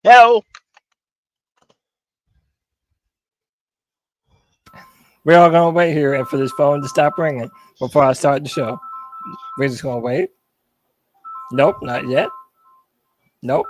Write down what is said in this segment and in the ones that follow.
Hello. We're all gonna wait here for this phone to stop ringing before I start the show. We're just gonna wait. Nope, not yet. Nope.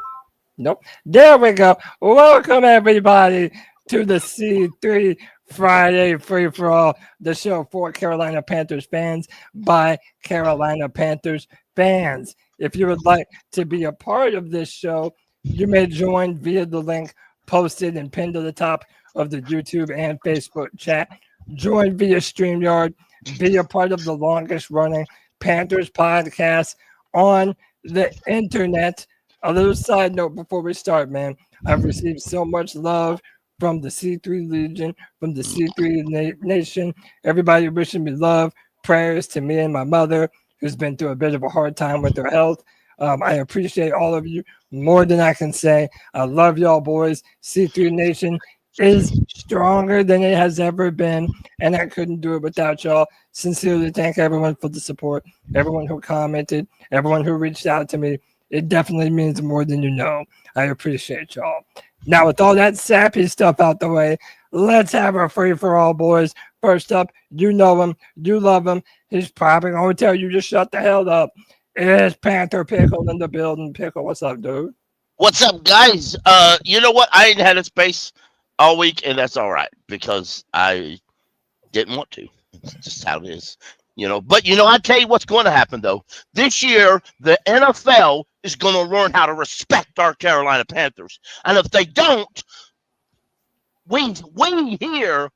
There we go. Welcome everybody to the C3 Friday Free for All, the show for Carolina Panthers fans by Carolina Panthers fans. If you would like to be a part of this show, you may join via the link posted and pinned to the top of the YouTube and Facebook chat. Join via Streamyard. Be a part of the longest running Panthers podcast on the internet. A little side note before we start, man. I've received so much love from the C3 Legion, from the C3 Nation. Everybody wishing me love, prayers to me and my mother, who's been through a bit of a hard time with her health. I appreciate all of you more than I can say. I love y'all, boys. C3 Nation is stronger than it has ever been, and I couldn't do it without y'all. Sincerely thank everyone for the support, everyone who commented, everyone who reached out to me. It definitely means more than you know. I appreciate y'all. Now, with all that sappy stuff out the way, let's have our free-for-all, boys. First up, you know him, you love him. He's probably going to tell you to shut the hell up. It's Panther Pickle in the building. Pickle, what's up, dude? What's up, guys? You know what? I ain't had a space all week, and that's all right because I didn't want to. It's just how it is. But I tell you what's going to happen though. This year, the NFL is going to learn how to respect our Carolina Panthers, and if they don't, we here,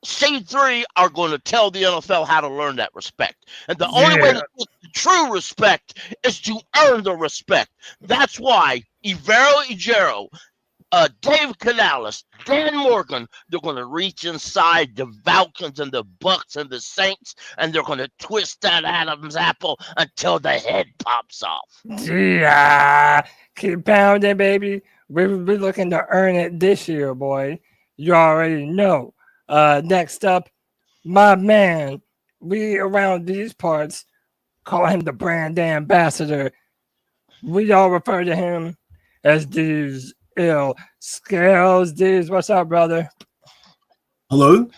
C3 are going to tell the NFL how to learn that respect, and the only way to get the true respect is to earn the respect. That's why Ejero, Dave Canales, Dan Morgan, they're going to reach inside the Falcons and the Bucks and the Saints, and they're going to twist that Adam's apple until the head pops off. Yeah, keep pounding, baby. We're looking to earn it this year, boy. You already know. Next up, my man. We around these parts call him the brand ambassador. We all refer to him as these ill scales. These, what's up, brother? Hello?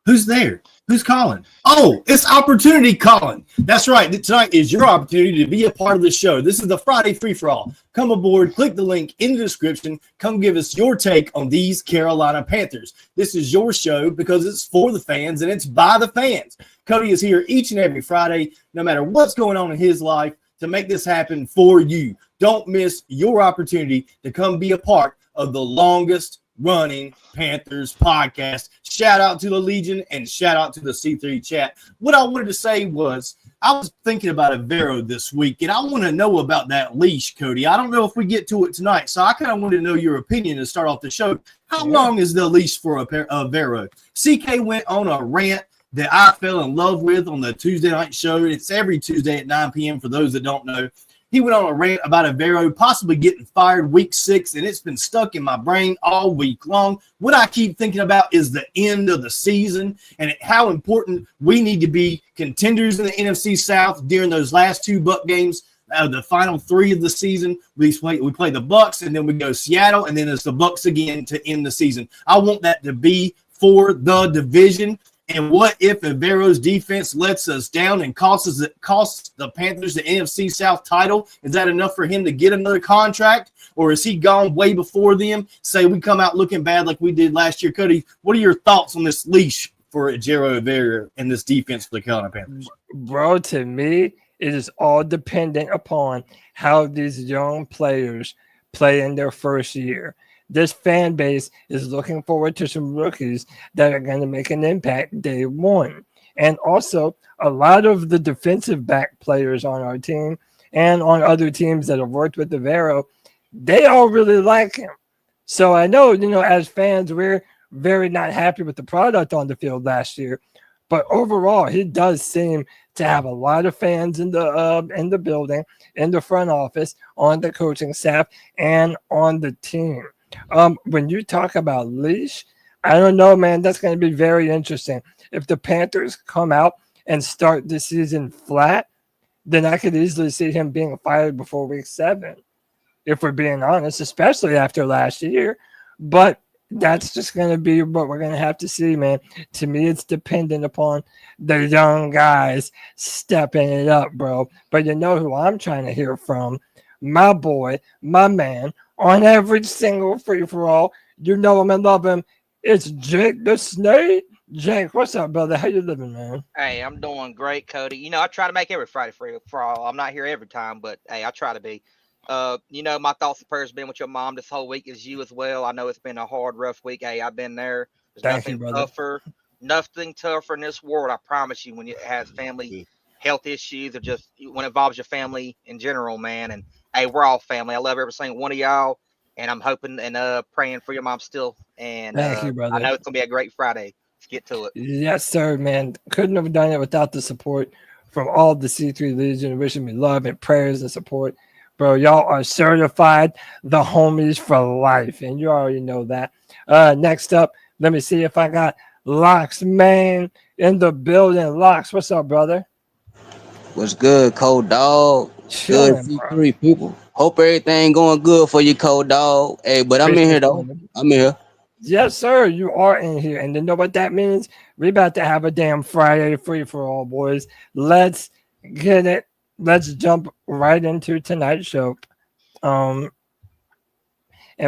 Who's there? Who's calling? Oh, it's Opportunity calling. That's right. Tonight is your opportunity to be a part of the show. This is the Friday Free-for-All. Come aboard, click the link in the description. Come give us your take on these Carolina Panthers. This is your show because it's for the fans and it's by the fans. Cody is here each and every Friday, no matter what's going on in his life, to make this happen for you. Don't miss your opportunity to come be a part of the longest running Panthers podcast. Shout out to the Legion and shout out to the C3 chat. What I wanted to say was I was thinking about a Vero this week, and I want to know about that leash, Cody. I don't know if we get to it tonight, so I kind of wanted to know your opinion to start off the show. How long is the leash for a Vero? CK went on a rant that I fell in love with on the Tuesday night show. It's every Tuesday at 9 p.m. for those that don't know. He went on a rant about a Vero possibly getting fired week 6, and it's been stuck in my brain all week long. What I keep thinking about is the end of the season and how important we need to be contenders in the NFC South during those last 2 Buck games. The final 3 of the season, we play the Bucks, and then we go Seattle, and then it's the Bucks again to end the season. I want that to be for the division. And what if Avero's defense lets us down and costs the Panthers the NFC South title? Is that enough for him to get another contract? Or is he gone way before them? Say we come out looking bad like we did last year. Cody, what are your thoughts on this leash for Xavier Legette and this defense for the Carolina Panthers? Bro, to me, it is all dependent upon how these young players play in their first year. This fan base is looking forward to some rookies that are going to make an impact day one. And also, a lot of the defensive back players on our team and on other teams that have worked with the Vero, they all really like him. So I know, as fans, we're very not happy with the product on the field last year. But overall, he does seem to have a lot of fans in the building, in the front office, on the coaching staff, and on the team. When you talk about leash, I don't know, man. That's going to be very interesting. If the Panthers come out and start the season flat, then I could easily see him being fired before week 7. if we're being honest, especially after last year. But that's just going to be what we're going to have to see, man. To me, it's dependent upon the young guys stepping it up, bro. But you know who I'm trying to hear from? My boy, my man, on every single free-for-all. You know him and love him. It's Jake the Snake. Jake, what's up, brother? How you living, man? Hey, I'm doing great, Cody. You know, I try to make every Friday free for all. I'm not here every time, but hey, I try to be. You know, my thoughts and prayers been with your mom this whole week, as you as well. I know it's been a hard, rough week. Hey, I've been there. There's Thank you, brother. nothing tougher in this world. I promise you, when it has family health issues or just when it involves your family in general, man. And hey, we're all family. I love every single one of y'all, and I'm hoping and praying for your mom still. And Thank you, brother. I know it's gonna be a great Friday. Let's get to it. Yes, sir, man. Couldn't have done it without the support from all the C3 Legion, wishing me love and prayers and support. Bro, y'all are certified the homies for life, and you already know that. Next up, let me see if I got Locks, man, in the building. Locks, what's up, brother? What's good, Cold Dog? Chilling, Good bro. C3 people. Hope everything going good for you, Cold Dog. Hey, but I'm in here though. I'm in here. Yes, sir. You are in here. And you know what that means? We about to have a damn Friday free for all, boys. Let's get it. Let's jump right into tonight's show. And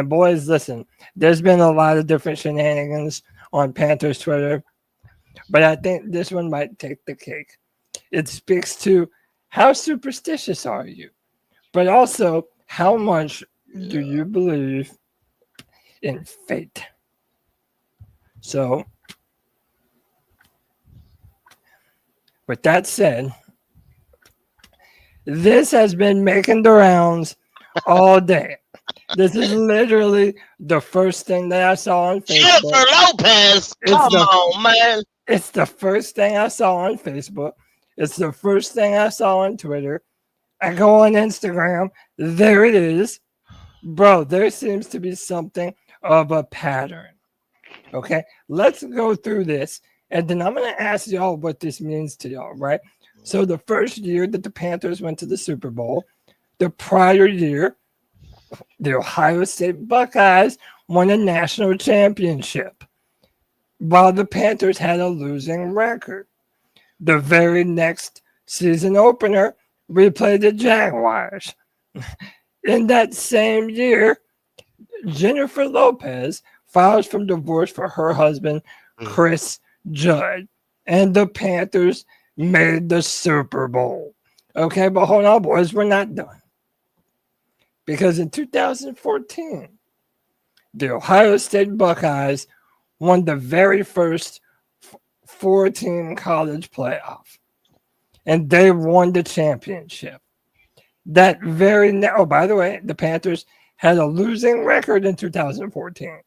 boys, listen, there's been a lot of different shenanigans on Panthers Twitter, but I think this one might take the cake. It speaks to how superstitious are you, but also how much do you believe in fate? So, with that said, this has been making the rounds all day. This is literally the first thing that I saw on Facebook. Jennifer Lopez, come on, man. It's the first thing I saw on Facebook. It's the first thing I saw on Twitter. I go on Instagram. There it is. Bro, there seems to be something of a pattern. Okay, let's go through this. And then I'm going to ask y'all what this means to y'all, right? So the first year that the Panthers went to the Super Bowl, the prior year, the Ohio State Buckeyes won a national championship while the Panthers had a losing record. The very next season opener, we played the Jaguars. In that same year, Jennifer Lopez files for divorce for her husband, Chris Judd, and the Panthers made the Super Bowl. Okay, but hold on, boys, we're not done. Because in 2014, the Ohio State Buckeyes won the very first 4-team college playoff. And they won the championship. That very by the way, the Panthers had a losing record in 2014.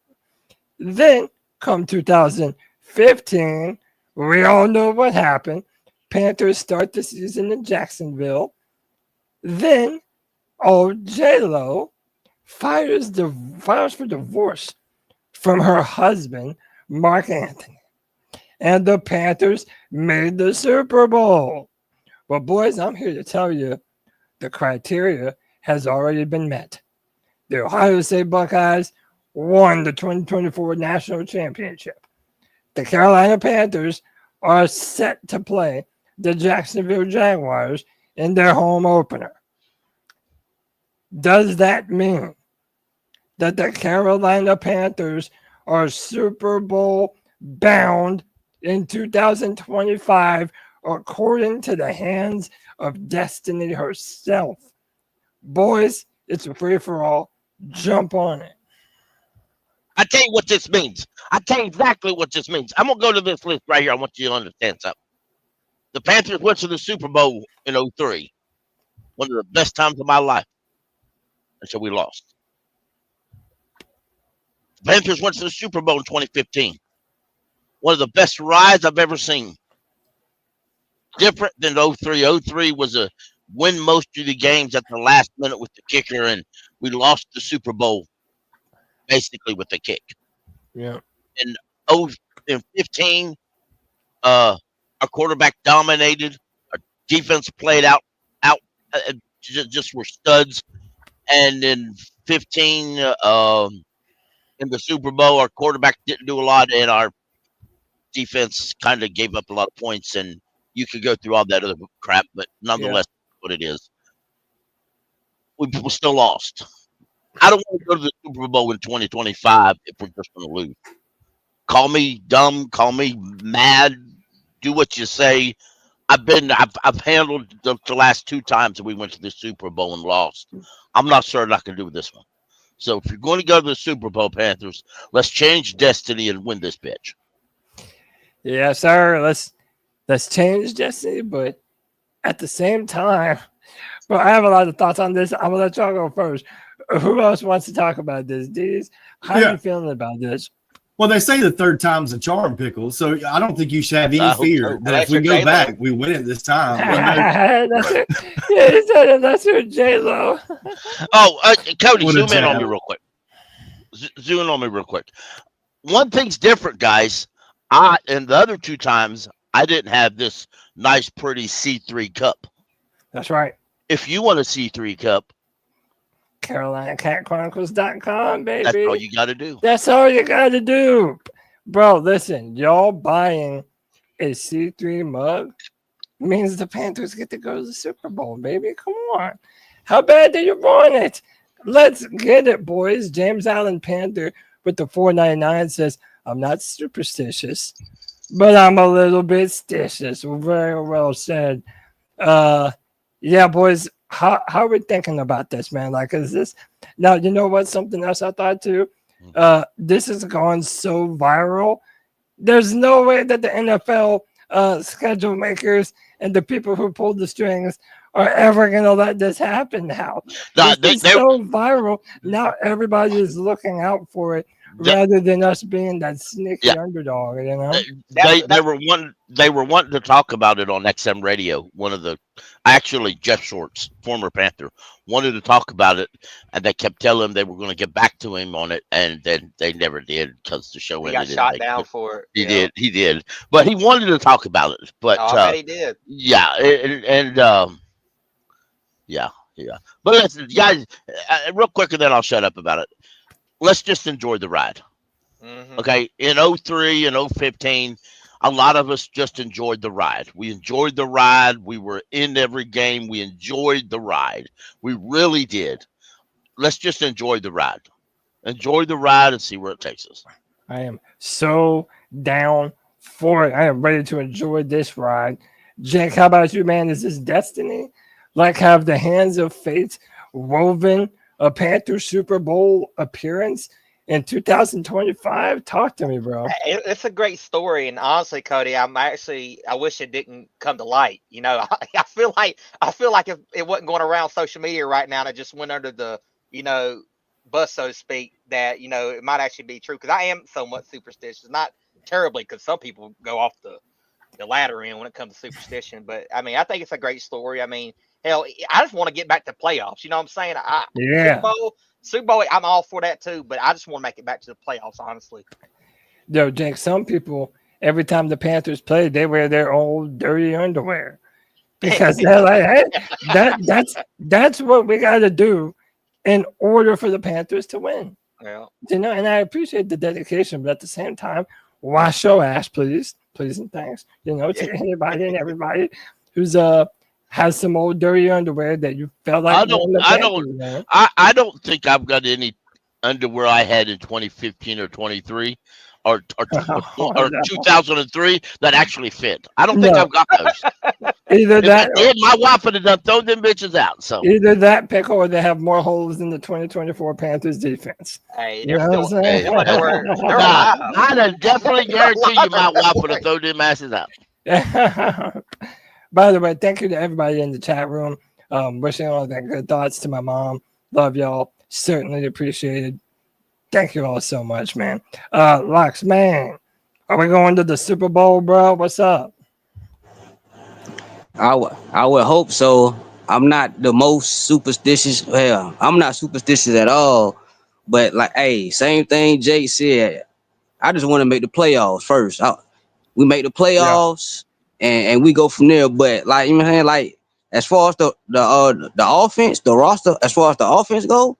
Then, come 2015, we all know what happened. Panthers start the season in Jacksonville. Then, J-Lo files for divorce from her husband, Mark Anthony. And the Panthers made the Super Bowl. Well, boys, I'm here to tell you the criteria has already been met. The Ohio State Buckeyes won the 2024 National Championship. The Carolina Panthers are set to play the Jacksonville Jaguars in their home opener. Does that mean that the Carolina Panthers are Super Bowl bound in 2025 according to the hands of destiny herself? Boys, it's a free-for-all. Jump on it. I tell you what this means. I tell you exactly what this means. I'm going to go to this list right here. I want you to understand something. The Panthers went to the Super Bowl in 2003. One of the best times of my life. Until we lost. The Panthers went to the Super Bowl in 2015. One of the best rides I've ever seen. Different than 2003. 2003 was a win most of the games at the last minute with the kicker, and we lost the Super Bowl basically with the kick. Yeah. In 15, our quarterback dominated. Our defense played out, just were studs. And in 15, in the Super Bowl, our quarterback didn't do a lot, and our defense kind of gave up a lot of points. And you could go through all that other crap, but nonetheless, what it is, we still lost. I don't want to go to the Super Bowl in 2025 if we're just going to lose. Call me dumb, call me mad, do what you say. I've handled the last 2 times that we went to the Super Bowl and lost. I'm not certain I can do this one. So if you're going to go to the Super Bowl, Panthers, let's change destiny and win this bitch. Yeah, sir. Let's change destiny, but at the same time, well, I have a lot of thoughts on this. I'm gonna let y'all go first. Who else wants to talk about this? Deez, how are you feeling about this? Well, they say the third time's a charm, Pickle. So I don't think you should have any fear that if we go back, we win it this time. That's your J-Lo. Oh, Cody, zoom in on me real quick. Zoom in on me real quick. One thing's different, guys. And the other 2 times, I didn't have this nice, pretty C3 cup. That's right. If you want a C3 cup, CarolinaCatChronicles.com, baby. that's all you got to do. That's all you got to do. Bro, listen, y'all buying a C3 mug means the Panthers get to go to the Super Bowl, baby. Come on. How bad do you want it? Let's get it, boys. James Allen Panther with the $4.99 says, I'm not superstitious, but I'm a little bit stitious. Very well said. Yeah, boys. How are we thinking about this, man? Like, is this now? You know what? Something else I thought too. This has gone so viral. There's no way that the NFL schedule makers and the people who pulled the strings are ever gonna let this happen. Now, it's so viral. Now everybody is looking out for it rather than us being that sneaky underdog. You know, they were wanting to talk about it on XM Radio. Actually, Jeff Shorts, former Panther, wanted to talk about it, and they kept telling him they were going to get back to him on it, and then they never did because the show ended. He got shot down for it. He did, but he wanted to talk about it. But he did. Yeah, yeah. But listen, guys, real quick, and then I'll shut up about it. Let's just enjoy the ride. Mm-hmm. Okay, in 03 and 015. A lot of us just enjoyed the ride. We enjoyed the ride. We were in every game. We enjoyed the ride. We really did. Let's just enjoy the ride. Enjoy the ride and see where it takes us. I am so down for it. I am ready to enjoy this ride. Jake, how about you, man? Is this destiny? Like, have the hands of fate woven a Panther Super Bowl appearance in 2025? Talk to me, bro. It's a great story, and honestly, Cody, I wish it didn't come to light. You know, I feel like if it wasn't going around social media right now, and it just went under the bus, so to speak, that it might actually be true. Because I am somewhat superstitious, not terribly, because some people go off the ladder end when it comes to superstition. But I mean, I think it's a great story. I mean, hell, I just want to get back to playoffs. You know what I'm saying? Super Bowl, I'm all for that too, but I just want to make it back to the playoffs, honestly. Yo, Jake, some people, every time the Panthers play, they wear their old dirty underwear because they're like, hey, that's what we got to do in order for the Panthers to win. Yeah. And I appreciate the dedication, but at the same time, wash your ass, please and thanks. To anybody and everybody who's has some old dirty underwear that you felt like I don't think I've got any underwear I had in 2015 or 23 or 2003 that actually fit. I don't think I've got those. Either that, my wife would have done thrown them bitches out. So either that, Pickle, or they have more holes in the 2024 Panthers defense. Hey, you know what I'm saying? I definitely guarantee you my wife would have thrown them asses out. By the way, thank you to everybody in the chat room. Wishing all that good thoughts to my mom. Love y'all. Certainly appreciated. Thank you all so much, man. Lux, man, are we going to the Super Bowl, bro? What's up? I would hope so. I'm not the most superstitious. Well, I'm not superstitious at all. But like, hey, same thing Jake said. I just want to make the playoffs first. We make the playoffs. Yeah. And we go from there, but like, you know what I'm saying? Like, as far as the offense, the roster, as far as the offense go,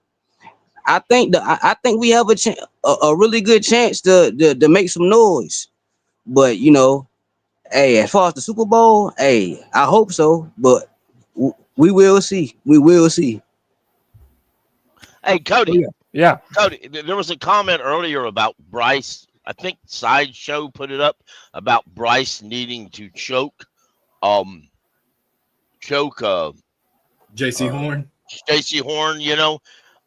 I think we have a really good chance to make some noise. But hey, as far as the Super Bowl, hey, I hope so. But we will see. We will see. Hey, Cody. Yeah. Cody, there was a comment earlier about Bryce. I think Sideshow put it up about Bryce needing to choke Jaycee Horn. Jaycee Horn.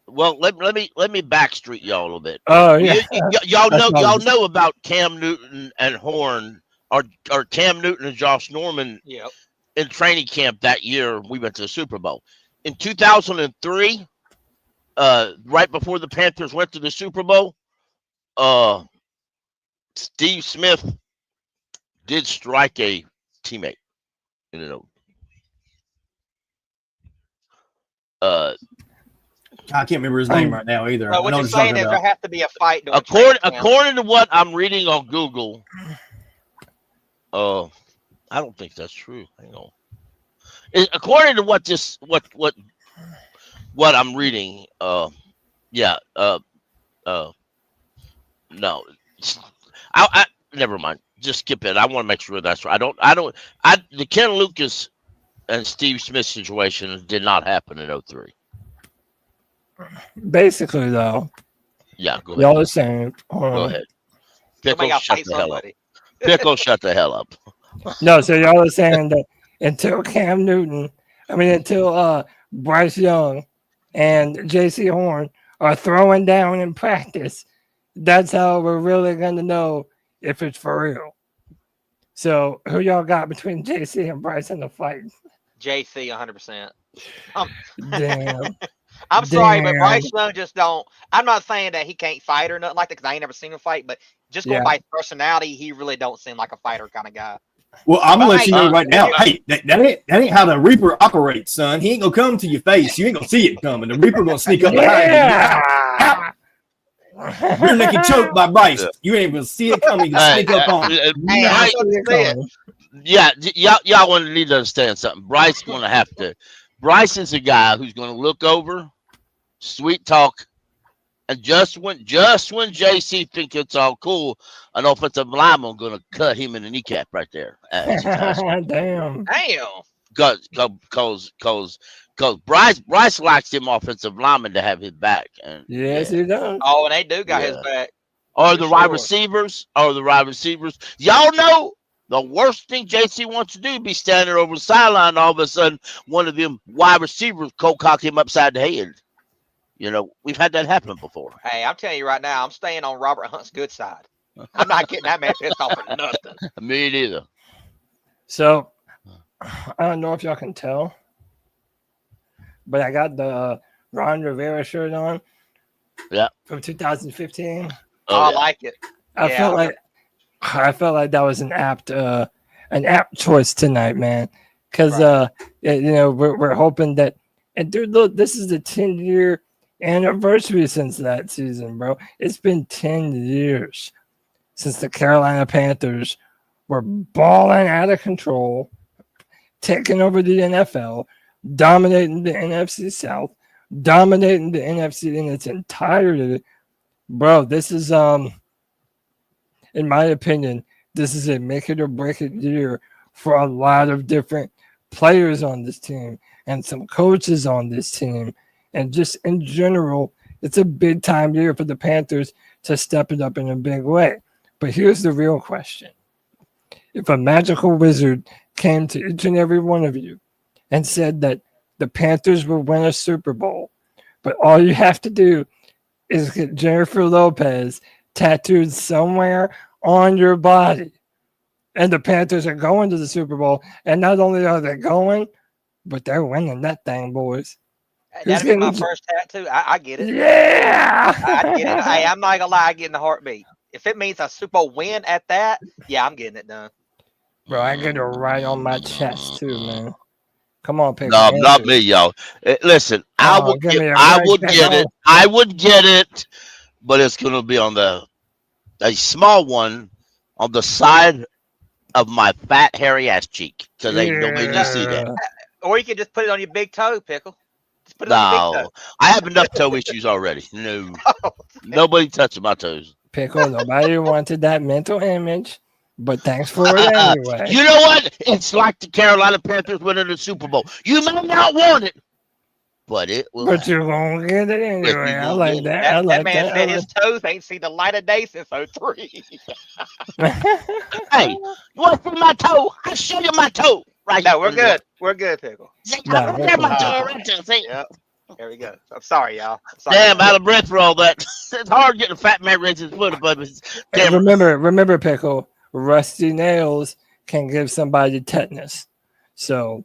Well, let me backstreet y'all a little bit. Oh yeah. Y'all know about Cam Newton and Horn, or Cam Newton and Josh Norman. Yep. In training camp that year. We went to the Super Bowl in 2003. Right before the Panthers went to the Super Bowl, Steve Smith did strike a teammate. I can't remember his name right now either. What you're saying is there has to be a fight. According to what I'm reading on Google, I don't think that's true. Hang on. According to what I'm reading, no. I never mind. Just skip it. I want to make sure that's right. The Ken Lucas and Steve Smith situation did not happen in 03. Basically, though. Yeah, go ahead. Y'all are saying. Go ahead. Pickle, shut the hell up. Pickle, shut the hell up. No, so y'all are saying that until Bryce Young and Jaycee Horn are throwing down in practice, that's how we're really going to know if it's for real. So who y'all got between Jaycee and Bryce in the fight? Jaycee, 100%. Damn. I'm sorry, but Bryce Young just don't. I'm not saying that he can't fight or nothing like that because I ain't never seen him fight, but just going by his personality, he really don't seem like a fighter kind of guy. Well, I'm gonna let you know right now. Hey, that ain't how the Reaper operates, son. He ain't gonna come to your face. You ain't gonna see it coming. The Reaper gonna sneak up behind you. You're making choke by Bryce. You ain't gonna see it coming. Sneak up on. Y'all want to need to understand something. Bryce gonna have to. Bryce is a guy who's gonna look over, sweet talk, and just when Jaycee think it's all cool, an offensive lineman gonna cut him in the kneecap right there. Damn. Cause Bryce likes him offensive lineman to have his back. And yes, he does. Oh, and they do got his back. Or the wide receivers. Y'all know the worst thing Jaycee wants to do be standing over the sideline, and all of a sudden one of them wide receivers cock him upside the head. We've had that happen before. Hey, I'm telling you right now, I'm staying on Robert Hunt's good side. I'm not getting that man pissed off for nothing. Me neither. So, I don't know if y'all can tell, but I got the Ron Rivera shirt on. Yeah. From 2015. I like it. I felt like that was an apt choice tonight, man. Because we're hoping that, and dude, look, this is the 10-year anniversary since that season, bro. It's been 10 years since the Carolina Panthers were balling out of control, taking over the NFL, dominating the NFC South, dominating the NFC in its entirety. Bro, this is in my opinion, this is a make it or break it year for a lot of different players on this team and some coaches on this team. And just in general, it's a big time year for the Panthers to step it up in a big way. But here's the real question. If a magical wizard came to each and every one of you and said that the Panthers will win a Super Bowl, but all you have to do is get Jennifer Lopez tattooed somewhere on your body, and the Panthers are going to the Super Bowl, and not only are they going, but they're winning that thing, boys. That'd be my first tattoo. I get it. Yeah. I get it. Hey, I'm not gonna lie, I get in the heartbeat. If it means a Super Bowl win at that, yeah, I'm getting it done. Bro, I get it right on my chest too, man. Come on, Pickle. No, not me, y'all. Listen, I would get it, but it's gonna be on a small one on the side of my fat hairy ass cheek because they don't make you see that. Or you could just put it on your big toe, Pickle. Just put it on your big No, I have enough toe issues already. No, toe. nobody touching my toes. Pickle, nobody wanted that mental image, but thanks for it anyway. You know what? It's like the Carolina Panthers winning the Super Bowl. You may not want it, but it will. But you're gonna get it anyway. I like that. I That like man that. said his toes ain't seen the light of day since 03. Hey, you want to see my toe? I'll show you my toe. Right. No, we're good. We're good, Pickle. Nah, There's my toe right there. See? Yep. There we go. I'm sorry, y'all. I'm sorry. Damn, out of breath for all that. It's hard getting a fat man raise his foot above his Hey, camera. remember, Pickle. Rusty nails can give somebody tetanus. So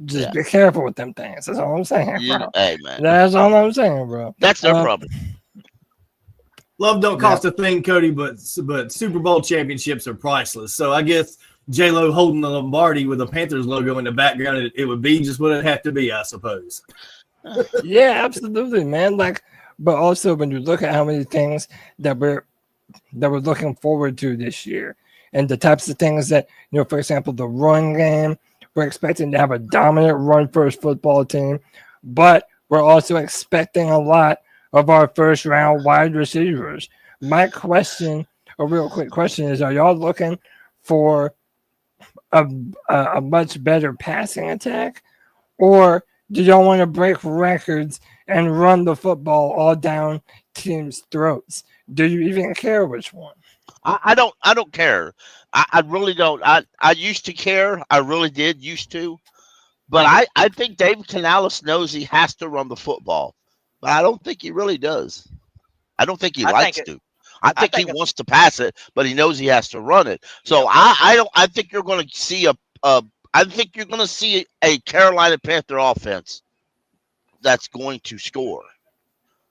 just be careful with them things. That's all I'm saying, bro. Hey, man. That's all I'm saying, bro. That's their problem. Love don't cost a thing, Cody, but Super Bowl championships are priceless. So I guess J-Lo holding the Lombardi with a Panthers logo in the background, it would be just what it have to be, I suppose. Yeah, absolutely, man. Like, but also when you look at how many things that we're looking forward to this year, and the types of things that, for example, the run game, we're expecting to have a dominant run-first football team, but we're also expecting a lot of our first-round wide receivers. My question, a real quick question, is: are y'all looking for a much better passing attack, or do y'all want to break records and run the football all down teams' throats? Do you even care which one? I don't care. I really don't. I used to care. I really did used to. But I think David Canales knows he has to run the football. But I don't think he really does. I don't think he likes to. I think he wants to pass it, but he knows he has to run it. So I think you're going to see a Carolina Panther offense that's going to score,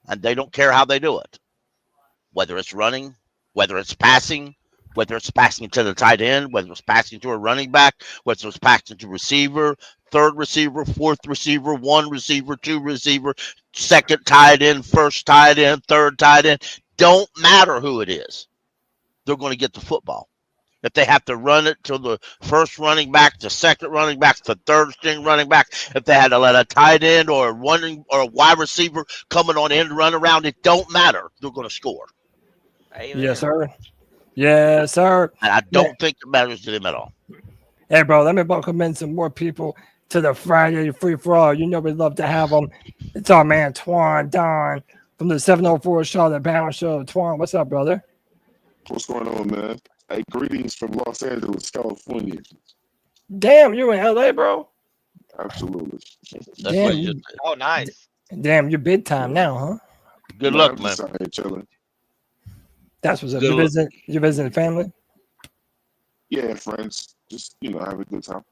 and they don't care how they do it, whether it's running, whether it's passing to the tight end, whether it's passing to a running back, whether it's passing to receiver, third receiver, fourth receiver, one receiver, two receiver, second tight end, first tight end, third tight end. Don't matter who it is. They're going to get the football. If they have to run it to the first running back, the second running back, the third string running back, if they had to let a tight end or a wide receiver coming on in to run around, it don't matter. They're going to score. Amen. Yes, sir. Yes, sir. And I don't think it matters to them at all. Hey, bro, let me welcome in some more people to the Friday Free For All. You know we love to have them. It's our man, Twan Don, from the 704 Charlotte Bound Show. Twan, what's up, brother? What's going on, man? Hey, greetings from Los Angeles, California. Damn, you in LA, bro? Absolutely. That's Damn. what you Oh, nice. Damn, you're big time now, huh? Good I'm luck, man. just out here chilling. That's what's up. Good You visiting family? Yeah, friends. Just, have a good time.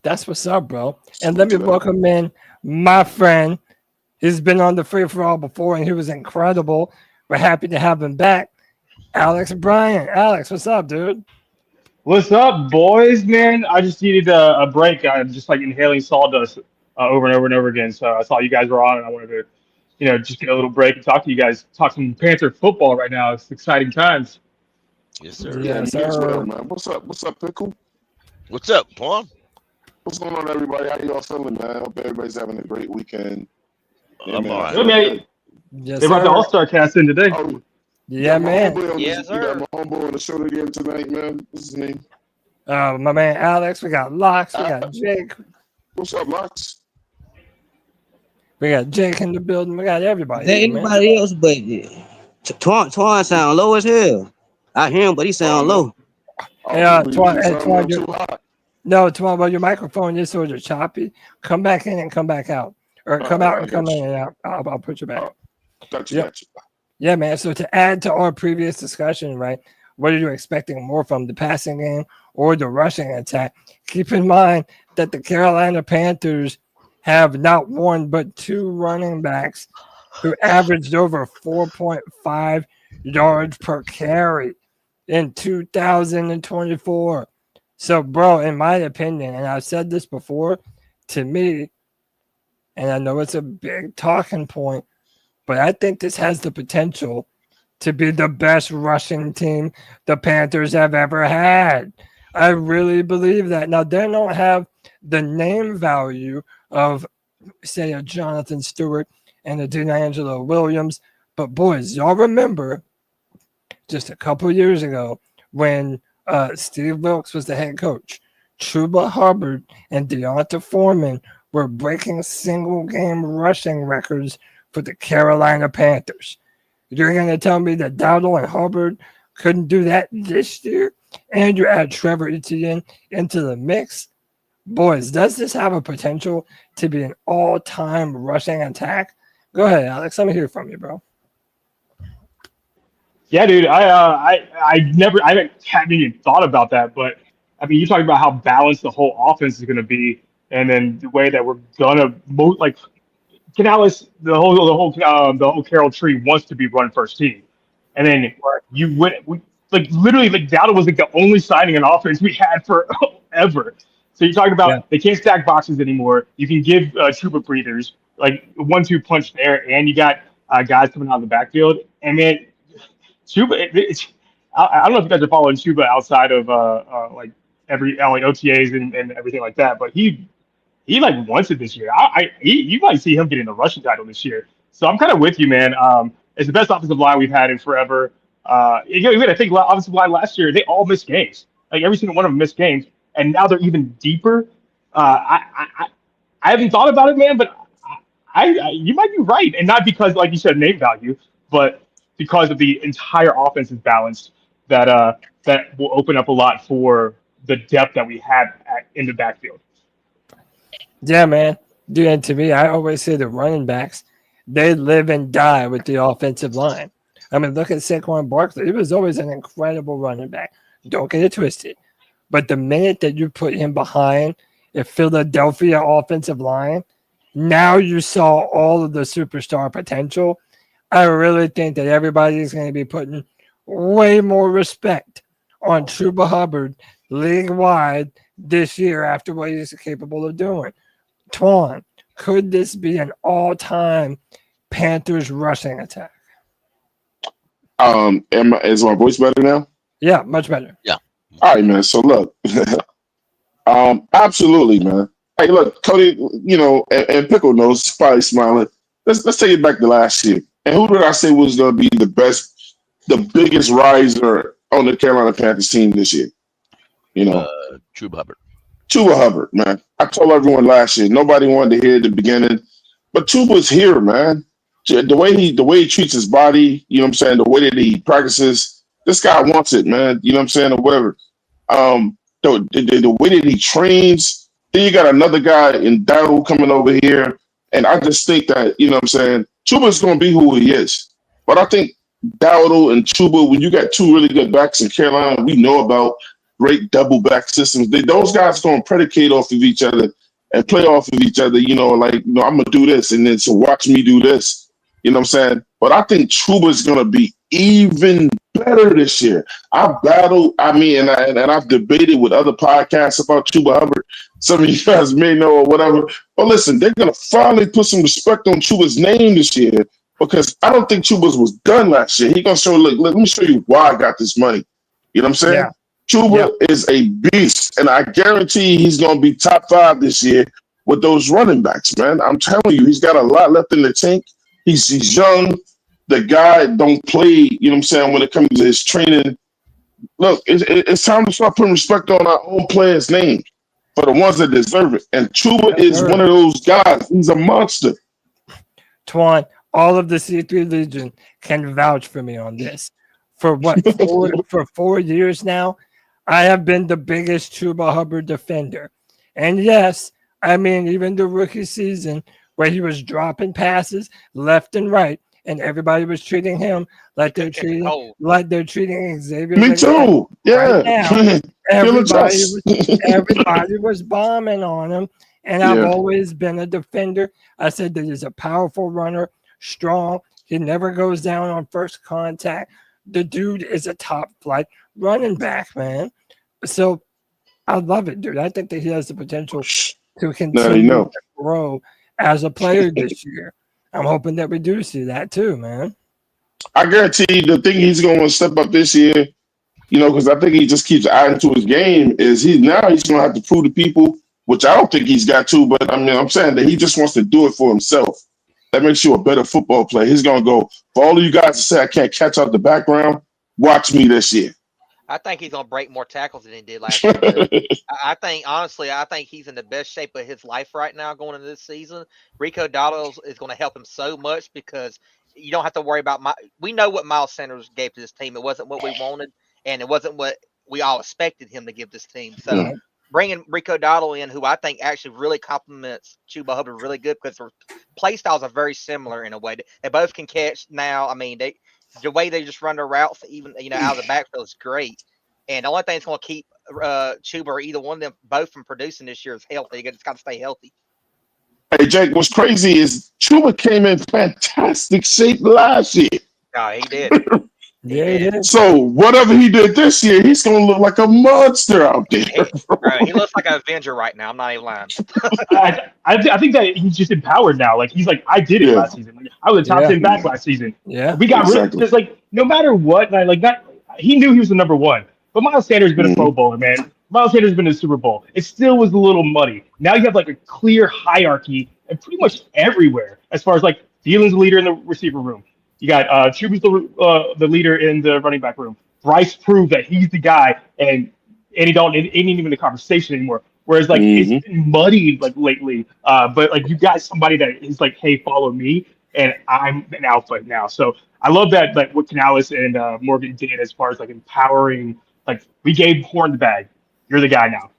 That's what's up, bro. And let me welcome in my friend. He's been on the Free For All before, and he was incredible. We're happy to have him back. Alex Bryan. Alex, what's up, dude? What's up, boys, man? I just needed a break. I'm just like inhaling sawdust over and over and over again. So I saw you guys were on, and I wanted to, just get a little break and talk to you guys. Talk some Panther football right now. It's exciting times. Yes, sir. Yes, Yes, sir. man. What's up, Pickle? What's up, Paul? What's going on, everybody? How y'all feeling, man? I hope everybody's having a great weekend. I'm all right. Good, man. Yes, They brought the sir. All-Star cast in today. Oh, Yeah, man. Yes, You got sir. my homeboy on the show again tonight, man. What's his name? My man Alex. We got Locks. We got Jake. What's up, Lux? We got Jake in the building. We got everybody. There here, man. anybody else, but Twan sound low as hell. I hear him, but he sound low. Yeah, you Twan, sound Twan, too hot. No, Twan, but your microphone is sort of choppy. Come back in and come back out. Or come out and come in and out. I'll put you back. Gotcha, Yep. gotcha. Yeah, man. So to add to our previous discussion, right? What are you expecting more from the passing game or the rushing attack? Keep in mind that the Carolina Panthers have not one but two running backs who averaged over 4.5 yards per carry in 2024. So, bro, in my opinion, and I've said this before, to me, and I know it's a big talking point, but I think this has the potential to be the best rushing team the Panthers have ever had. I really believe that. Now, they don't have the name value of, say, a Jonathan Stewart and a D'Angelo Williams. But boys, y'all remember just a couple years ago when Steve Wilkes was the head coach, Chuba Hubbard and Deonta Foreman were breaking single game rushing records for the Carolina Panthers. You're going to tell me that Dowdle and Hubbard couldn't do that this year? And you add Trevor Etienne into the mix? Boys, does this have a potential to be an all-time rushing attack? Go ahead, Alex. Let me hear from you, bro. Yeah, dude. I haven't even thought about that, but I mean, you talking about how balanced the whole offense is going to be, and then the way that we're gonna like Canales, the whole Carroll tree wants to be run first team, and then you went literally Dowdle was like the only signing in offense we had forever. So you're talking about they can't stack boxes anymore. You can give Chuba breathers, like 1-2 punch there, and you got guys coming out of the backfield. And man, Chuba, I don't know if you guys are following Chuba outside of like OTAs and everything like that, but he like wants it this year. You might see him getting the rushing title this year. So I'm kind of with you, man. It's the best offensive line we've had in forever. I think offensive line last year, they all missed games. Like every single one of them missed games, and now they're even deeper. I haven't thought about it, man, but you might be right, and not because, like you said, name value, but because of the entire offense is balanced. That will open up a lot for the depth that we have in the backfield. Yeah, man. Dude, and to me, I always say the running backs, they live and die with the offensive line. I mean, look at Saquon Barkley. He was always an incredible running back. Don't get it twisted. But the minute that you put him behind a Philadelphia offensive line, now you saw all of the superstar potential. I really think that everybody is going to be putting way more respect on Chuba Hubbard league-wide this year after what he's capable of doing. Twan, could this be an all-time Panthers rushing attack? Is my voice better now? Yeah, much better. Yeah. All right, man. So look, absolutely, man. Hey, look, Cody, and Pickle knows, probably smiling. Let's take it back to last year. And who did I say was going to be the biggest riser on the Carolina Panthers team this year? Chuba Hubbard. Chuba Hubbard, man. I told everyone last year, nobody wanted to hear it at the beginning, but Chuba's here, man. The way he treats his body, you know what I'm saying, the way that he practices, this guy wants it, man. You know what I'm saying, or whatever. The way that he trains. Then you got another guy in Dowdle coming over here, and I just think that, you know what I'm saying, Chuba's going to be who he is. But I think Dowdle and Chuba, when you got two really good backs in Carolina, we know about great double back systems. Those guys going to predicate off of each other and play off of each other, I'm going to do this, and then so watch me do this. You know what I'm saying? But I think Chuba's going to be even better this year. I've debated with other podcasts about Chuba Hubbard. Some of you guys may know or whatever. But listen, they're going to finally put some respect on Chuba's name this year, because I don't think Chuba's was done last year. He's going to show, let me show you why I got this money. You know what I'm saying? Yeah. Chuba is a beast, and I guarantee he's going to be top 5 this year with those running backs, man. I'm telling you, he's got a lot left in the tank. He's young. The guy don't play, you know what I'm saying, when it comes to his training. Look, it's time to start putting respect on our own players' names for the ones that deserve it. And Chuba is one of those guys. He's a monster. Twan, all of the C3 Legion can vouch for me on this. For 4 years now, I have been the biggest Chuba Hubbard defender. And yes, I mean, even the rookie season where he was dropping passes left and right, and everybody was treating him like they're treating Xavier. Me too. Yeah. Right everybody was bombing on him, and I've always been a defender. I said that he's a powerful runner, strong. He never goes down on first contact. The dude is a top flight running back, man. So I love it, dude. I think that he has the potential to continue to grow as a player this year. I'm hoping that we do see that too, man. I guarantee you the thing he's going to step up this year, because I think he just keeps adding to his game, is he's going to have to prove to people which I don't think he's got to, but I mean, I'm saying that he just wants to do it for himself. That makes you a better football player. He's going to go, for all of you guys to say I can't catch out the background, watch me this year. I think he's going to break more tackles than he did last year. I think, honestly, he's in the best shape of his life right now going into this season. Rico Dowdle is going to help him so much because you don't have to worry about we know what Miles Sanders gave to this team. It wasn't what we wanted, and it wasn't what we all expected him to give this team. So bringing Rico Dowdle in, who I think actually really complements Chuba Hubbard really good because their play styles are very similar in a way. They both can catch now. I mean, the way they just run their routes, even out of the backfield, is great. And the only thing that's going to keep Chuba or either one of them both from producing this year is healthy. It's got to stay healthy. Hey, Jake, what's crazy is Chuba came in fantastic shape last year. Oh, he did. Yeah, he did. So whatever he did this year, he's going to look like a monster out there. He looks like an Avenger right now. I'm not even lying. I think that he's just empowered now. Like he's like, I did it last season. Like, I was a top 10 back last season. Yeah, we got rid of because no matter what, he knew he was the number one. But Miles Sanders has been a Pro Bowler, man. Miles Sanders has been in the Super Bowl. It still was a little muddy. Now you have like a clear hierarchy and pretty much everywhere as far as like Thielen's the leader in the receiver room. You got Chuba's the leader in the running back room. Bryce proved that he's the guy, and Andy Dalton ain't even the conversation anymore. Whereas like it's been muddied like lately, but like you got somebody that is like, hey, follow me, and I'm an alpha now. So I love that like what Canales and Morgan did as far as like empowering. Like we gave Horn the bag, you're the guy now.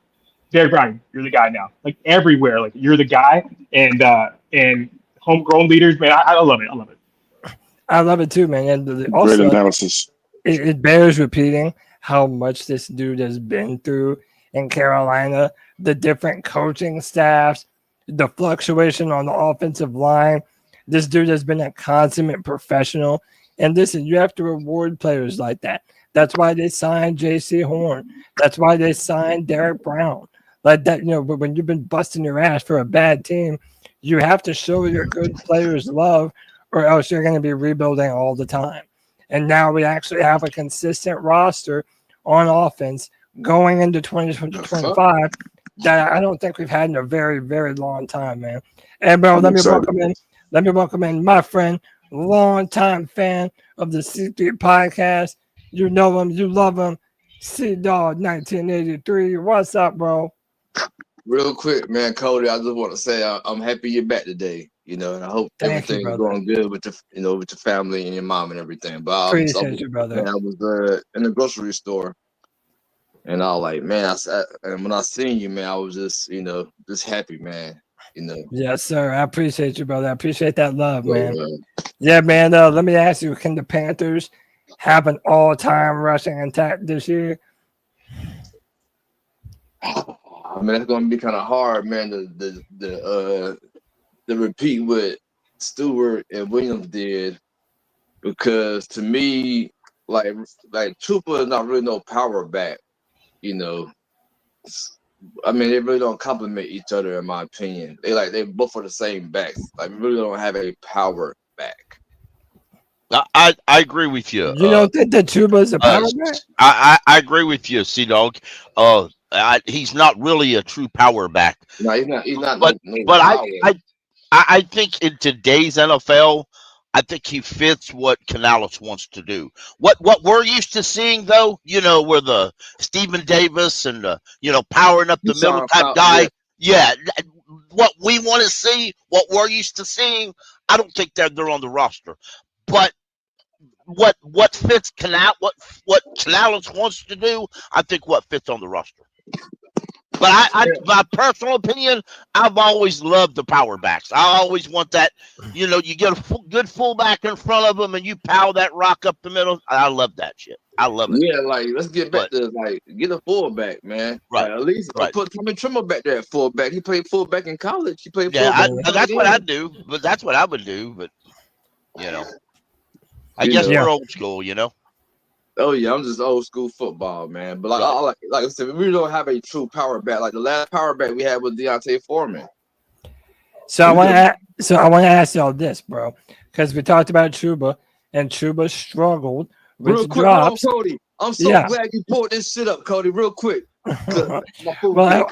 Derek Brown, you're the guy now. Like everywhere, like you're the guy, and homegrown leaders, man. I love it. I love it. I love it too, man. And also, great analysis. It bears repeating how much this dude has been through in Carolina, the different coaching staffs, the fluctuation on the offensive line. This dude has been a consummate professional. And listen, you have to reward players like that. That's why they signed Jaycee Horn. That's why they signed Derek Brown. Like that, when you've been busting your ass for a bad team, you have to show your good players love, or else you're going to be rebuilding all the time. And now we actually have a consistent roster on offense going into 2025 that I don't think we've had in a very, very long time, man. And, bro, let me welcome in my friend, longtime fan of the C3 Podcast. You know him, you love him, C-Dog 1983. What's up, bro? Real quick, man, Cody, I just want to say I'm happy you're back today. And I hope everything's going good with with your family and your mom and everything. But Appreciate you, brother. Man, I was in the grocery store, and I was like, man, and when I seen you, man, I was just, just happy, man. Yes, sir. I appreciate you, brother. I appreciate that love, man. Yeah, man. Let me ask you: can the Panthers have an all-time rushing attack this year? I mean, it's going to be kind of hard, man. The repeat what Stewart and Williams did, because to me, like Chuba is not really no power back. I mean, they really don't complement each other, in my opinion. They both are the same backs. Like, we really don't have a power back. I agree with you. You don't think that Chuba is a power back? I agree with you, C-Dog. He's not really a true power back. No, he's not. But I think in today's NFL, I think he fits what Canales wants to do. What we're used to seeing, though, where the Stephen Davis and powering up the middle type guy. Yeah, what we want to see, what we're used to seeing, I don't think they're on the roster. But what fits what Canales wants to do, I think what fits on the roster. But my personal opinion, I've always loved the power backs. I always want that, you get a good fullback in front of them and you power that rock up the middle. I love that shit. I love it. Yeah, let's get back to get a fullback, man. Right. At least put Tommy Trimmer back there at fullback. He played fullback in college. He played fullback. Yeah, that's what I do. But that's what I would do. But I guess we're old school, Oh yeah, I'm just old school football, man. But like I said, we really don't have a true power back. Like the last power back we had was Deontay Foreman. So I want to ask y'all this, bro, because we talked about Chuba, and Chuba struggled with real quick, drops. Cody, I'm so glad you pulled this shit up, Cody. Real quick. Well,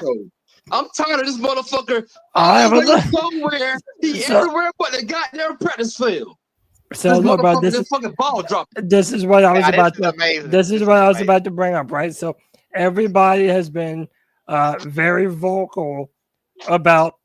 I'm tired of this motherfucker. I was Somewhere. He So- everywhere but the goddamn practice field. so This look, bro, motherfucker, this fucking ball dropping. this is what I was Yeah, about this is to. amazing. This is This what is I was amazing. about to bring up, right? So everybody has been very vocal about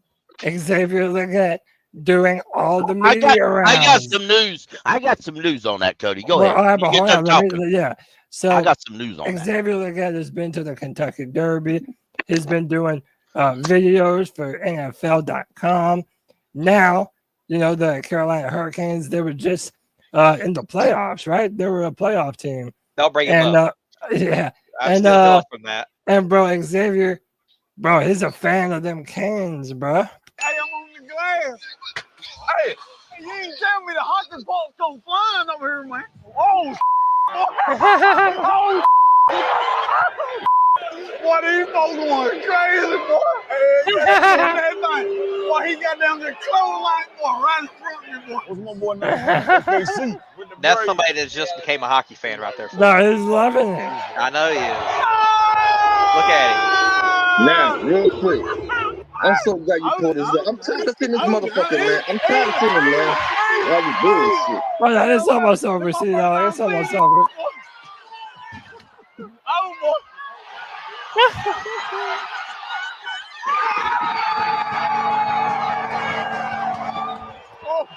Xavier Legette doing all the I media rounds. got some news. I got some news on that, Cody. Go Well, ahead. all right, but You get hold done on, talking. yeah. So I got some news on that. Xavier Legette has been to the Kentucky Derby. He's been doing videos for NFL.com. Now, the Carolina Hurricanes, they were just in the playoffs, right? They were a playoff team. They'll bring him And up. yeah, I'm and, still healing from that. and bro, Xavier, bro, he's a fan of them Canes, bro. Hey, I'm on the glass. Hey, you ain't tell me the hockey puck's come flying over here, man. Oh, oh, boy, these folks going crazy, boy. Hey, you ain't doing that thing. Boy, he got down there clothesline, boy, right in front of me, boy. What's my boy name? FAC. With the That's braid. somebody that just became a hockey fan right there. No, he's loving it. I know he is. Look at Now, real quick. I'm so glad you pulled this up. I'm tired of seeing this mother,fucker, man. I'm tired of seeing him, man. That was bullshit. Oh, no, it's almost over. See, no, it's almost over. Oh, boy. Oh.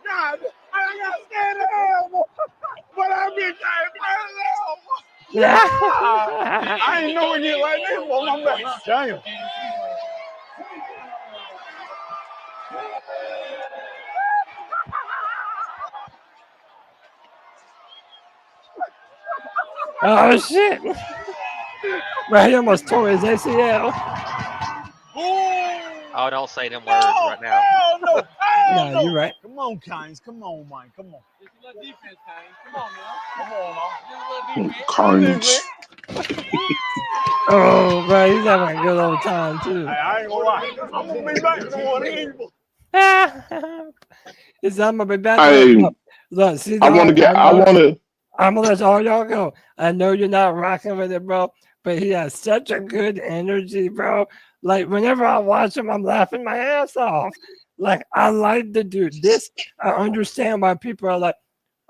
God, I gotta stand there, boy. But I been Yeah. I ain't knowing it like this, boy. My back. Damn. Oh shit! Bro, he almost tore his ACL. Oh, don't say them words right now. Hell no. Hell No, no. you're right. Come on, Kynes. Come on, man. Come on. Just a little defense, Kynes. Come on, man. Just a little defense. Carnage. Oh, bro, he's having a good old time too. Hey, I ain't gonna lie. I'm gonna be back to one evil. Is I'm gonna be back. Hey, Look, see, I want to. I'm gonna let all y'all go. I know you're not rocking with it, bro, but he has such a good energy, bro. Like whenever I watch him, I'm laughing my ass off. Like I like the dude. This I understand why people are like,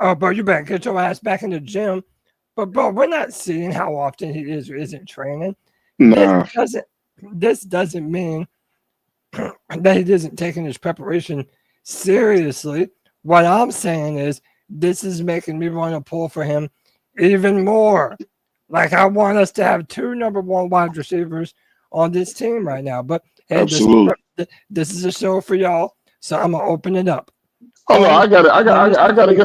"Oh, bro, you better get your ass back in the gym." But bro, we're not seeing how often he is or isn't training. Nah. This doesn't mean that he isn't taking his preparation seriously. What I'm saying is this is making me want to pull for him even more. Like I want us to have 2 number 1 wide receivers on this team right now. But hey, Absolutely. this is a show for y'all, so I'm gonna open it up. Hold on, I gotta